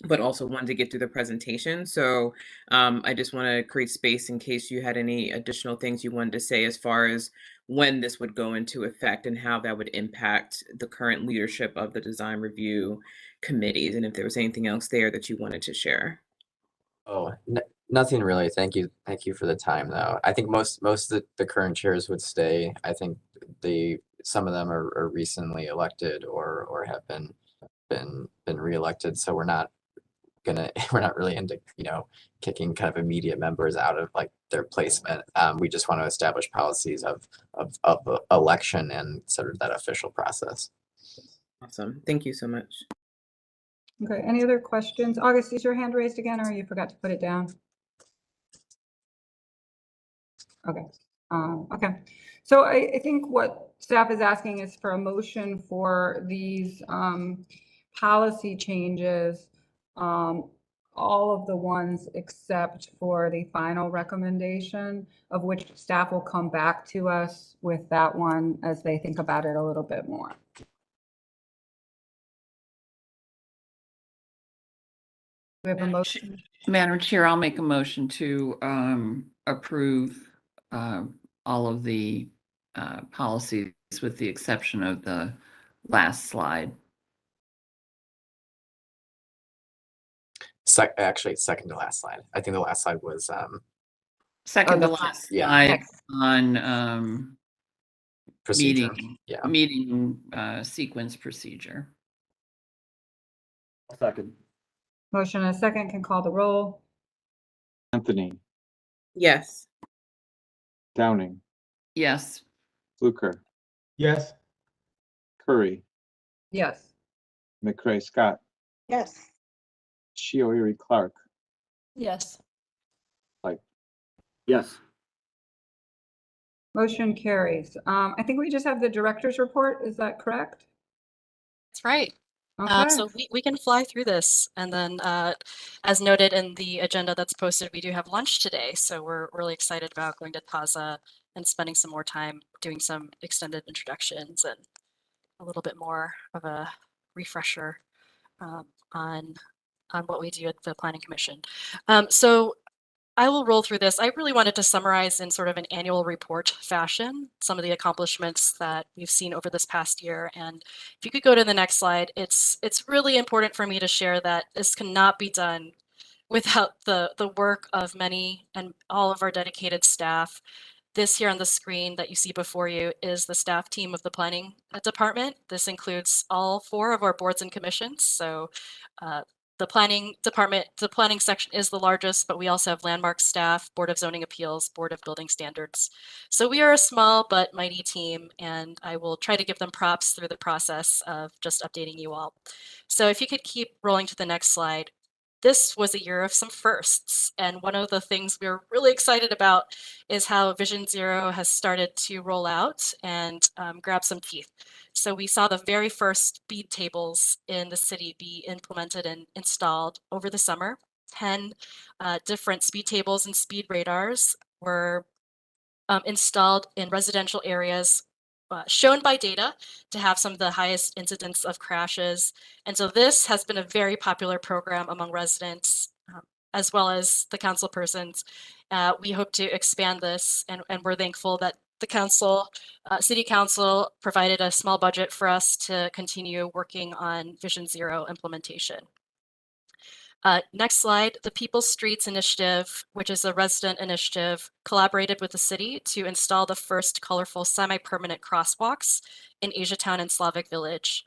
but also wanted to get through the presentation. So I just want to create space in case you had any additional things you wanted to say as far as when this would go into effect and how that would impact the current leadership of the design review committees, and if there was anything else there that you wanted to share. Oh, nothing really. Thank you. Thank you for the time, though. I think most of the current chairs would stay. I think some of them are recently elected or have been reelected. So we're not really into kicking kind of immediate members out of like their placement. We just want to establish policies of election and sort of that official process. Awesome. Thank you so much. Okay, any other questions? August, is your hand raised again, or you forgot to put it down? Okay. Okay. So I think what staff is asking is for a motion for these policy changes, all of the ones except for the final recommendation, of which staff will come back to us with that one as they think about it a little bit more. We have a motion. Madam Chair, I'll make a motion to approve all of the policies with the exception of the last slide. Actually, second to last slide. I think the last slide was second to last slide on procedure. meeting sequence procedure. Second. Motion and a second, can call the roll. Anthony, Yes. Downing, Yes. Fluker, Yes. Curry, Yes. McCray Scott, Yes. Chioiri Clark, Yes. like Yes. Motion carries. I think we just have the director's report. Is that correct? That's right. Okay. So we can fly through this, and then as noted in the agenda that's posted, we do have lunch today. So we're really excited about going to Taza and spending some more time doing some extended introductions and a little bit more of a refresher on what we do at the Planning Commission. So I will roll through this. I really wanted to summarize in sort of an annual report fashion some of the accomplishments that we've seen over this past year. And if you could go to the next slide, it's really important for me to share that this cannot be done without the work of many and all of our dedicated staff. This here on the screen that you see before you is the staff team of the planning department. This includes all 4 of our boards and commissions. So the planning department, the planning section is the largest, but we also have landmark staff, Board of Zoning Appeals, Board of Building Standards. So we are a small but mighty team, and I will try to give them props through the process of just updating you all. So if you could keep rolling to the next slide. This was a year of some firsts, and one of the things we're really excited about is how Vision Zero has started to roll out and grab some teeth. So we saw the very first speed tables in the city be implemented and installed over the summer. 10 different speed tables and speed radars were installed in residential areas shown by data to have some of the highest incidence of crashes. And so this has been a very popular program among residents as well as the council persons. We hope to expand this, and we're thankful that the council, city council provided a small budget for us to continue working on Vision Zero implementation. Next slide, the People's Streets Initiative, which is a resident initiative, collaborated with the city to install the first colorful semi-permanent crosswalks in Asiatown and Slavic Village.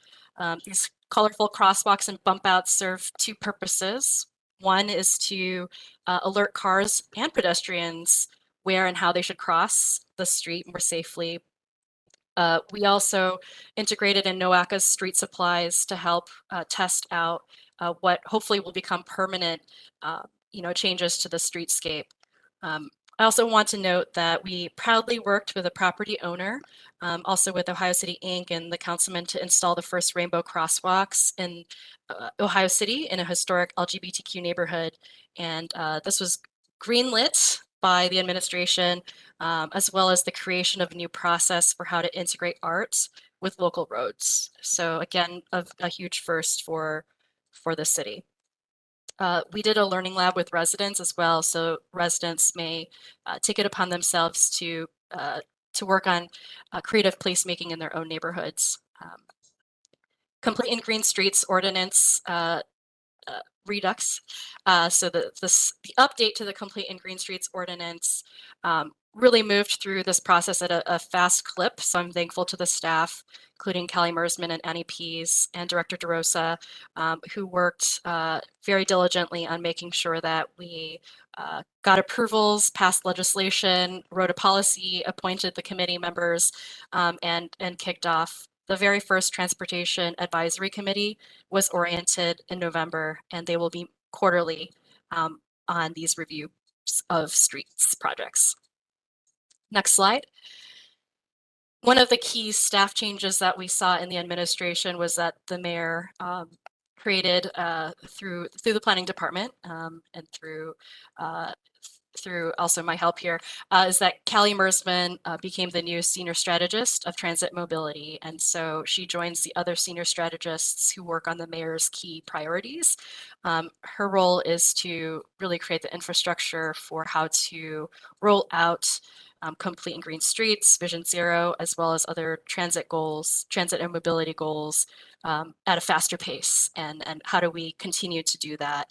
These colorful crosswalks and bump outs serve two purposes. One is to alert cars and pedestrians where and how they should cross the street more safely. We also integrated in NOACA's street supplies to help test out what hopefully will become permanent changes to the streetscape. I also want to note that we proudly worked with a property owner, also with Ohio City Inc. and the councilman to install the first rainbow crosswalks in Ohio City in a historic LGBTQ neighborhood. And this was greenlit by the administration, as well as the creation of a new process for how to integrate art with local roads. So again, a huge first for the city. We did a learning lab with residents as well, so residents may take it upon themselves to work on creative placemaking in their own neighborhoods. Complete and Green Streets Ordinance Redux. So the update to the Complete and Green Streets Ordinance really moved through this process at a fast clip. So I'm thankful to the staff, including Callie Mersman and Annie Pease and Director DeRosa, who worked very diligently on making sure that we got approvals, passed legislation, wrote a policy, appointed the committee members, and kicked off. The very first Transportation Advisory Committee was oriented in November, and they will be quarterly on these reviews of streets projects. Next slide. One of the key staff changes that we saw in the administration was that the mayor created through the planning department and through also my help here, is that Callie Mersman became the new senior strategist of transit mobility. And so she joins the other senior strategists who work on the mayor's key priorities. Her role is to really create the infrastructure for how to roll out Complete and Green Streets, Vision Zero, as well as other transit goals, transit and mobility goals at a faster pace. And how do we continue to do that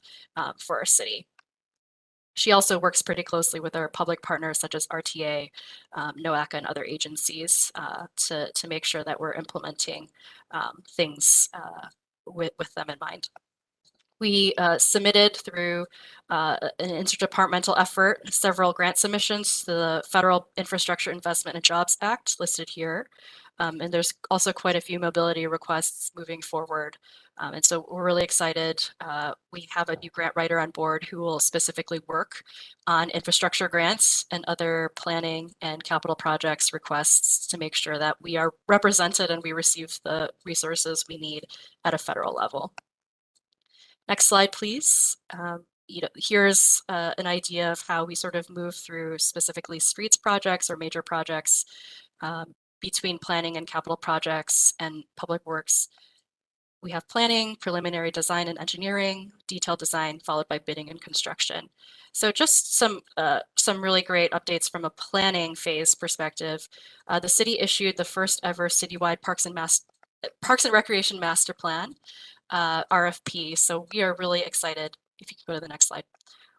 for our city? She also works pretty closely with our public partners such as RTA, NOACA, and other agencies to make sure that we're implementing things with them in mind. We submitted through an interdepartmental effort several grant submissions to the Federal Infrastructure Investment and Jobs Act listed here. And there's also quite a few mobility requests moving forward. And so we're really excited. We have a new grant writer on board who will specifically work on infrastructure grants and other planning and capital projects requests to make sure that we are represented and we receive the resources we need at a federal level. Next slide, please. Here's an idea of how we sort of move through specifically streets projects or major projects between planning and capital projects and public works. We have planning, preliminary design and engineering, detailed design, followed by bidding and construction. So just some really great updates from a planning phase perspective. The city issued the first ever citywide Parks and Recreation Master Plan, RFP. So we are really excited. If you could go to the next slide.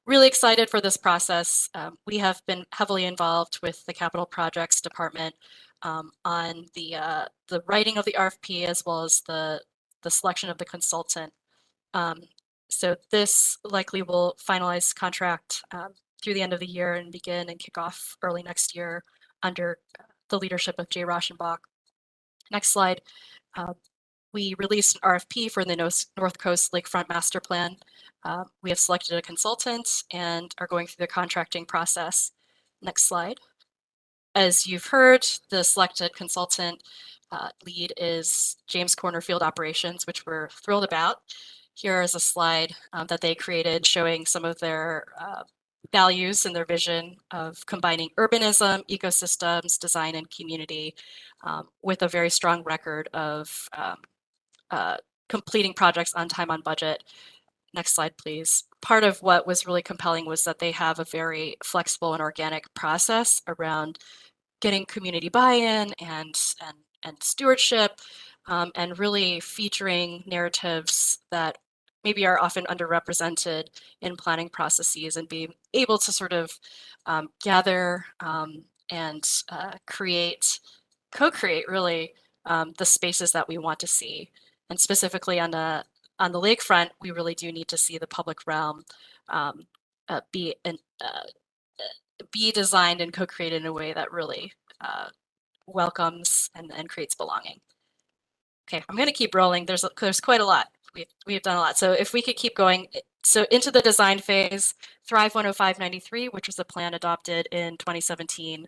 Really excited for this process. We have been heavily involved with the Capital Projects Department on the writing of the RFP as well as the selection of the consultant. So this likely will finalize contract through the end of the year and begin and kick off early next year under the leadership of Jay Rauschenbach. Next slide. We released an RFP for the North Coast Lakefront Master Plan. We have selected a consultant and are going through the contracting process. Next slide. As you've heard, the selected consultant lead is James Corner Field Operations, which we're thrilled about. Here is a slide that they created showing some of their values and their vision of combining urbanism, ecosystems, design, and community with a very strong record of completing projects on time, on budget. Next slide, please. Part of what was really compelling was that they have a very flexible and organic process around getting community buy-in and stewardship, and really featuring narratives that maybe are often underrepresented in planning processes, and being able to sort of gather and co-create really the spaces that we want to see. And specifically on the lakefront, we really do need to see the public realm be designed and co-created in a way that really welcomes and creates belonging. Okay, I'm going to keep rolling. There's quite a lot. We've done a lot. So if we could keep going. So into the design phase, Thrive 10593, which was a plan adopted in 2017,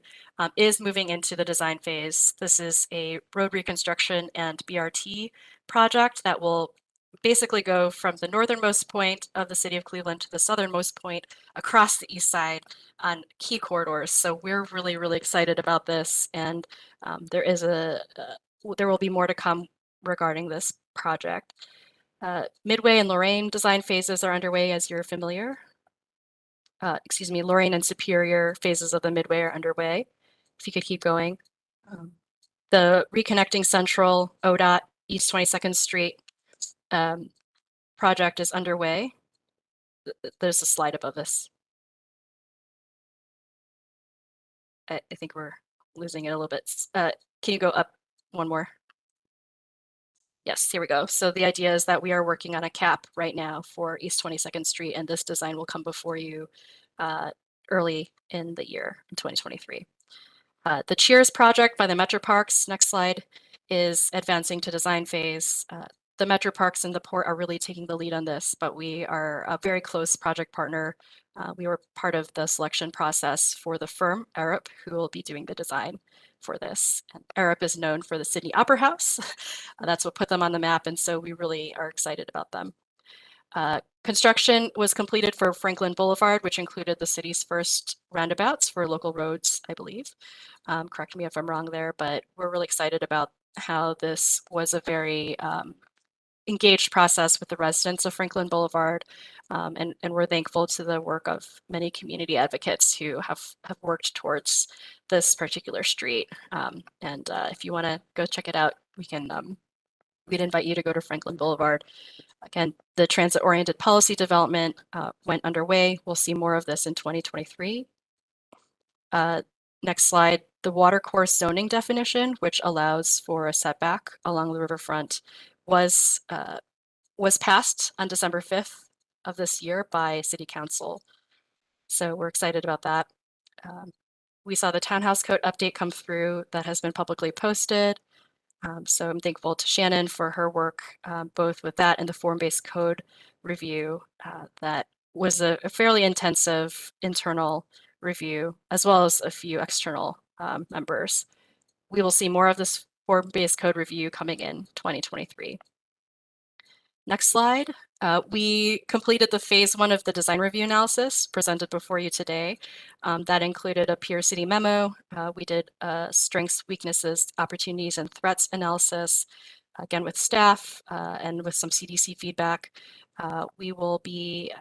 is moving into the design phase. This is a road reconstruction and BRT project that will basically go from the northernmost point of the city of Cleveland to the southernmost point across the east side on key corridors. So we're really, really excited about this. And there will be more to come regarding this project. Midway and Lorraine design phases are underway, as you're familiar. Lorraine and Superior phases of the Midway are underway. If you could keep going. The Reconnecting Central ODOT East 22nd Street project is underway. There's a slide above this. I think we're losing it a little bit. Can you go up one more? Yes, here we go. So the idea is that we are working on a cap right now for East 22nd Street, and this design will come before you early in the year, in 2023. The Cheers project by the Metro Parks, next slide, is advancing to design phase. The Metro Parks and the Port are really taking the lead on this, but we are a very close project partner. We were part of the selection process for the firm, Arup, who will be doing the design for this. And Arup is known for the Sydney Opera House. That's what put them on the map, and so we really are excited about them. Construction was completed for Franklin Boulevard, which included the city's first roundabouts for local roads, I believe. Correct me if I'm wrong there, but we're really excited about how this was a very engaged process with the residents of Franklin Boulevard, and we're thankful to the work of many community advocates who have worked towards this particular street. If you want to go check it out, we'd invite you to go to Franklin Boulevard. Again, the transit-oriented policy development went underway. We'll see more of this in 2023. Next slide, the watercourse zoning definition, which allows for a setback along the riverfront, was passed on December 5th of this year by City Council. So we're excited about that. We saw the Townhouse Code update come through that has been publicly posted. So I'm thankful to Shannon for her work, both with that and the form-based code review. That was a fairly intensive internal review, as well as a few external members. We will see more of this form-based code review coming in 2023. Next slide. We completed the phase 1 of the design review analysis presented before you today. That included a peer city memo. We did strengths, weaknesses, opportunities, and threats analysis, again with staff and with some CDC feedback. We will be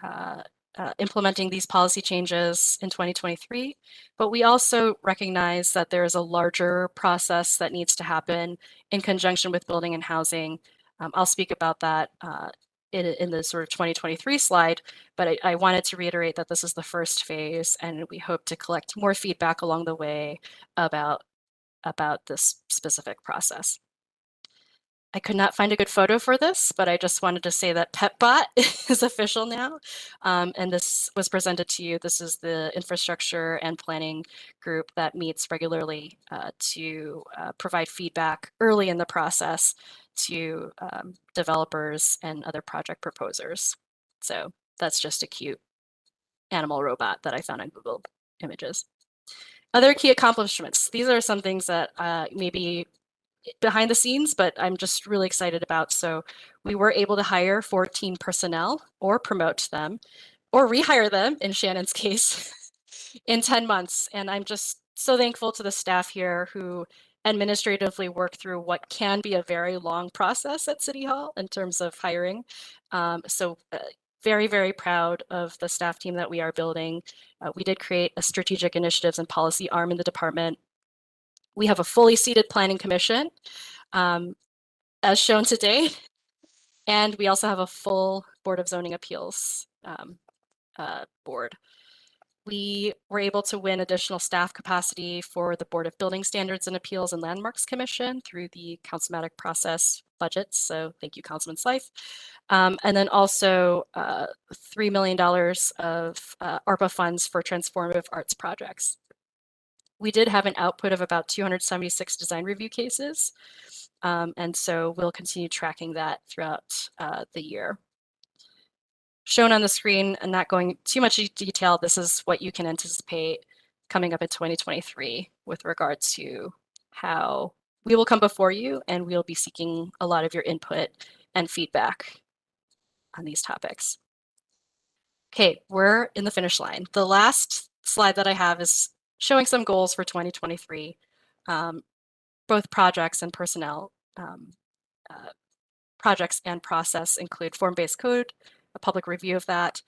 implementing these policy changes in 2023, but we also recognize that there is a larger process that needs to happen in conjunction with building and housing. I'll speak about that in the sort of 2023 slide, but I wanted to reiterate that this is the first phase, and we hope to collect more feedback along the way about this specific process. I could not find a good photo for this, but I just wanted to say that PetBot is official now. And this was presented to you. This is the infrastructure and planning group that meets regularly to provide feedback early in the process to developers and other project proposers. So that's just a cute animal robot that I found on Google Images. Other key accomplishments. These are some things that maybe behind the scenes, but I'm just really excited about. So we were able to hire 14 personnel or promote them or rehire them in Shannon's case in 10 months. And I'm just so thankful to the staff here who administratively work through what can be a very long process at City Hall in terms of hiring. Very, very proud of the staff team that we are building. We did create a strategic initiatives and policy arm in the department. We have a fully seated planning commission, as shown today. And we also have a full Board of Zoning Appeals board. We were able to win additional staff capacity for the Board of Building Standards and Appeals and Landmarks Commission through the councilmatic process budgets. So thank you, Councilman Slife. And then also $3 million of ARPA funds for transformative arts projects. We did have an output of about 276 design review cases. And so we'll continue tracking that throughout the year. Shown on the screen and not going too much detail, this is what you can anticipate coming up in 2023 with regards to how we will come before you, and we'll be seeking a lot of your input and feedback on these topics. Okay, we're in the finish line. The last slide that I have is showing some goals for 2023, both projects and personnel. Projects and process include form-based code, a public review of that.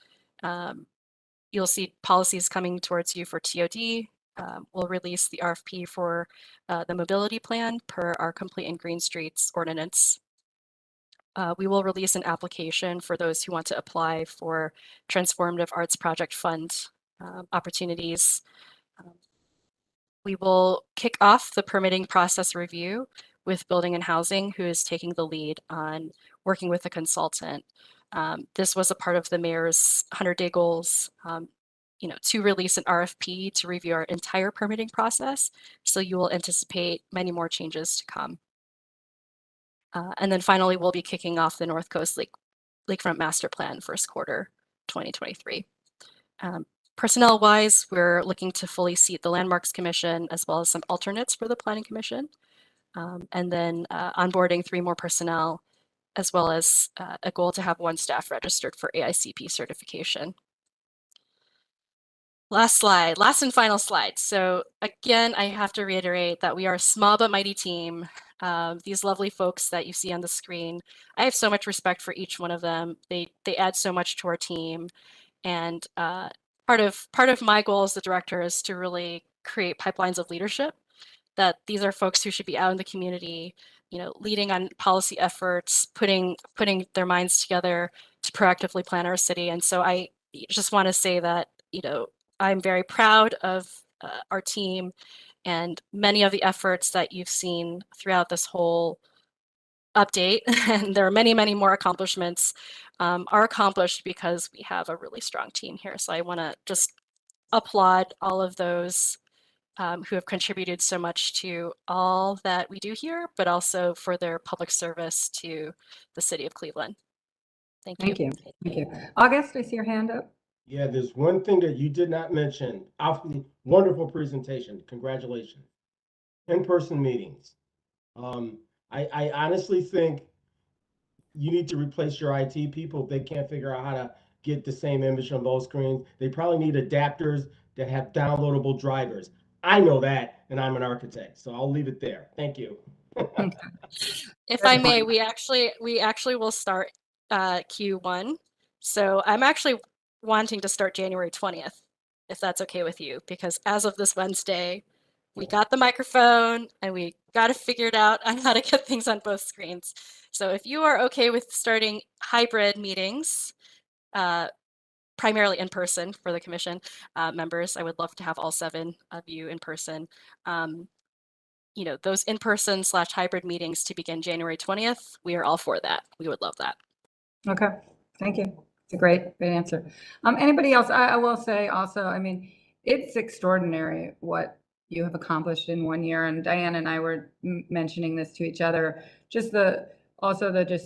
You'll see policies coming towards you for TOD. We'll release the RFP for the mobility plan per our Complete and Green Streets ordinance. We will release an application for those who want to apply for Transformative Arts Project Fund opportunities. We will kick off the permitting process review with Building and Housing, who is taking the lead on working with a consultant. This was a part of the mayor's 100-day goals, to release an RFP to review our entire permitting process. So you will anticipate many more changes to come. And then finally, we'll be kicking off the North Coast Lakefront Master Plan first quarter 2023. Personnel-wise, we're looking to fully seat the Landmarks Commission as well as some alternates for the Planning Commission. And then onboarding 3 more personnel, as well as a goal to have 1 staff registered for AICP certification. Last slide, last and final slide. So again, I have to reiterate that we are a small but mighty team. These lovely folks that you see on the screen, I have so much respect for each one of them. They add so much to our team. And part of my goal as the director is to really create pipelines of leadership, that these are folks who should be out in the community, leading on policy efforts, putting their minds together to proactively plan our city. And so I just want to say that, I'm very proud of our team, and many of the efforts that you've seen throughout this whole update, and there are many, many more accomplishments, are accomplished because we have a really strong team here. So I want to just applaud all of those who have contributed so much to all that we do here, but also for their public service to the city of Cleveland. Thank you. Thank you. August, I see your hand up. Yeah, there's one thing that you did not mention. Wonderful presentation. Congratulations. In-person meetings. I honestly think you need to replace your IT people if they can't figure out how to get the same image on both screens. They probably need adapters that have downloadable drivers. I know that, and I'm an architect, so I'll leave it there. Thank you. If I may, we actually will start Q1. So I'm actually wanting to start January 20th, if that's okay with you, because as of this Wednesday, we got the microphone and we got to figure it out on how to get things on both screens. So if you are okay with starting hybrid meetings, primarily in person for the commission members, I would love to have all 7 of you in person. you know, those in-person/hybrid meetings to begin January 20th, we are all for that. We would love that. Okay, thank you. It's a great answer. Anybody else? I will say also, I mean, it's extraordinary what you have accomplished in 1 year. And Diane and I were mentioning this to each other, just also the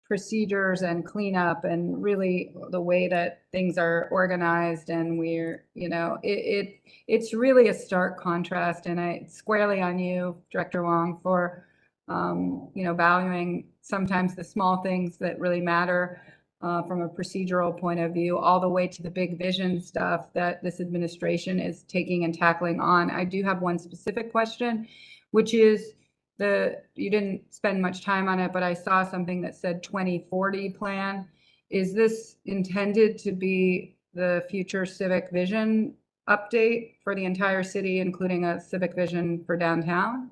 procedures and cleanup and really the way that things are organized. And we're, you know, it's really a stark contrast. And it's squarely on you, Director Wong, for, you know, valuing sometimes the small things that really matter from a procedural point of view, all the way to the big vision stuff that this administration is taking and tackling on. I do have one specific question, which is you didn't spend much time on it, but I saw something that said 2040 plan. Is this intended to be the future civic vision update for the entire city, including a civic vision for downtown?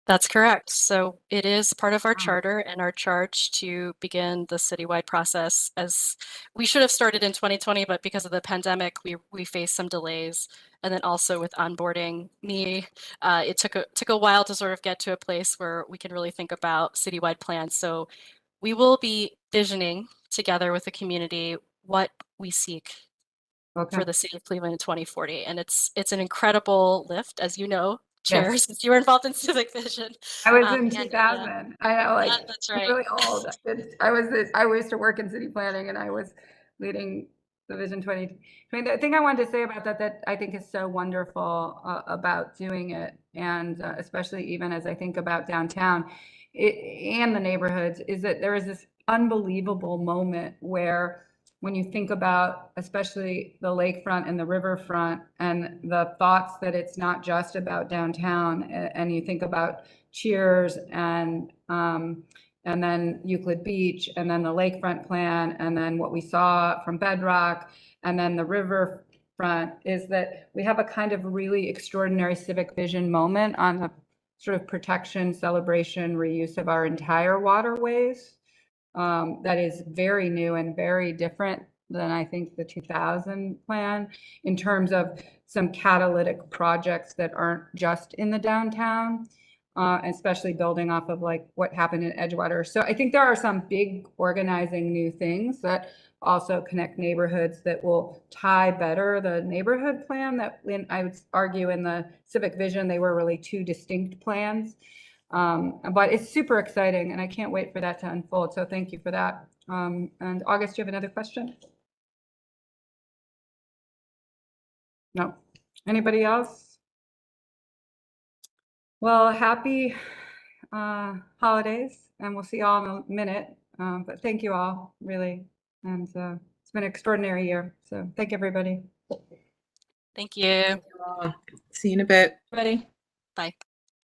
That's correct. So it is part of our charter and our charge to begin the citywide process. As we should have started in 2020, but because of the pandemic, we faced some delays. And then also with onboarding me, it took a while to sort of get to a place where we can really think about citywide plans. So we will be visioning together with the community what we seek for the city of Cleveland in 2040. And it's an incredible lift, as you know, Chair, Yes. since you were involved in civic vision. I was in And, 2000. yeah. I know, like, That's I'm right. really old. I used to work in city planning, and I was leading the Vision 2020. The thing I wanted to say about that I think is so wonderful about doing it, and especially even as I think about downtown and the neighborhoods, is that there is this unbelievable moment where, when you think about especially the lakefront and the riverfront and the thoughts that it's not just about downtown, and you think about Cheers and then Euclid Beach, and then the lakefront plan, and then what we saw from Bedrock, and then the riverfront, is that we have a kind of really extraordinary civic vision moment on the sort of protection, celebration, reuse of our entire waterways. That is very new and very different than I think the 2000 plan, in terms of some catalytic projects that aren't just in the downtown, especially building off of like what happened in Edgewater. So I think there are some big organizing new things that also connect neighborhoods that will tie better the neighborhood plan that, I would argue, in the civic vision, they were really two distinct plans. But it's super exciting, and I can't wait for that to unfold. So thank you for that. And August, do you have another question? No. Anybody else? Well, happy holidays, and we'll see you all in a minute. But thank you all, really. And it's been an extraordinary year. So thank everybody. Thank you. See you in a bit. Ready? Bye.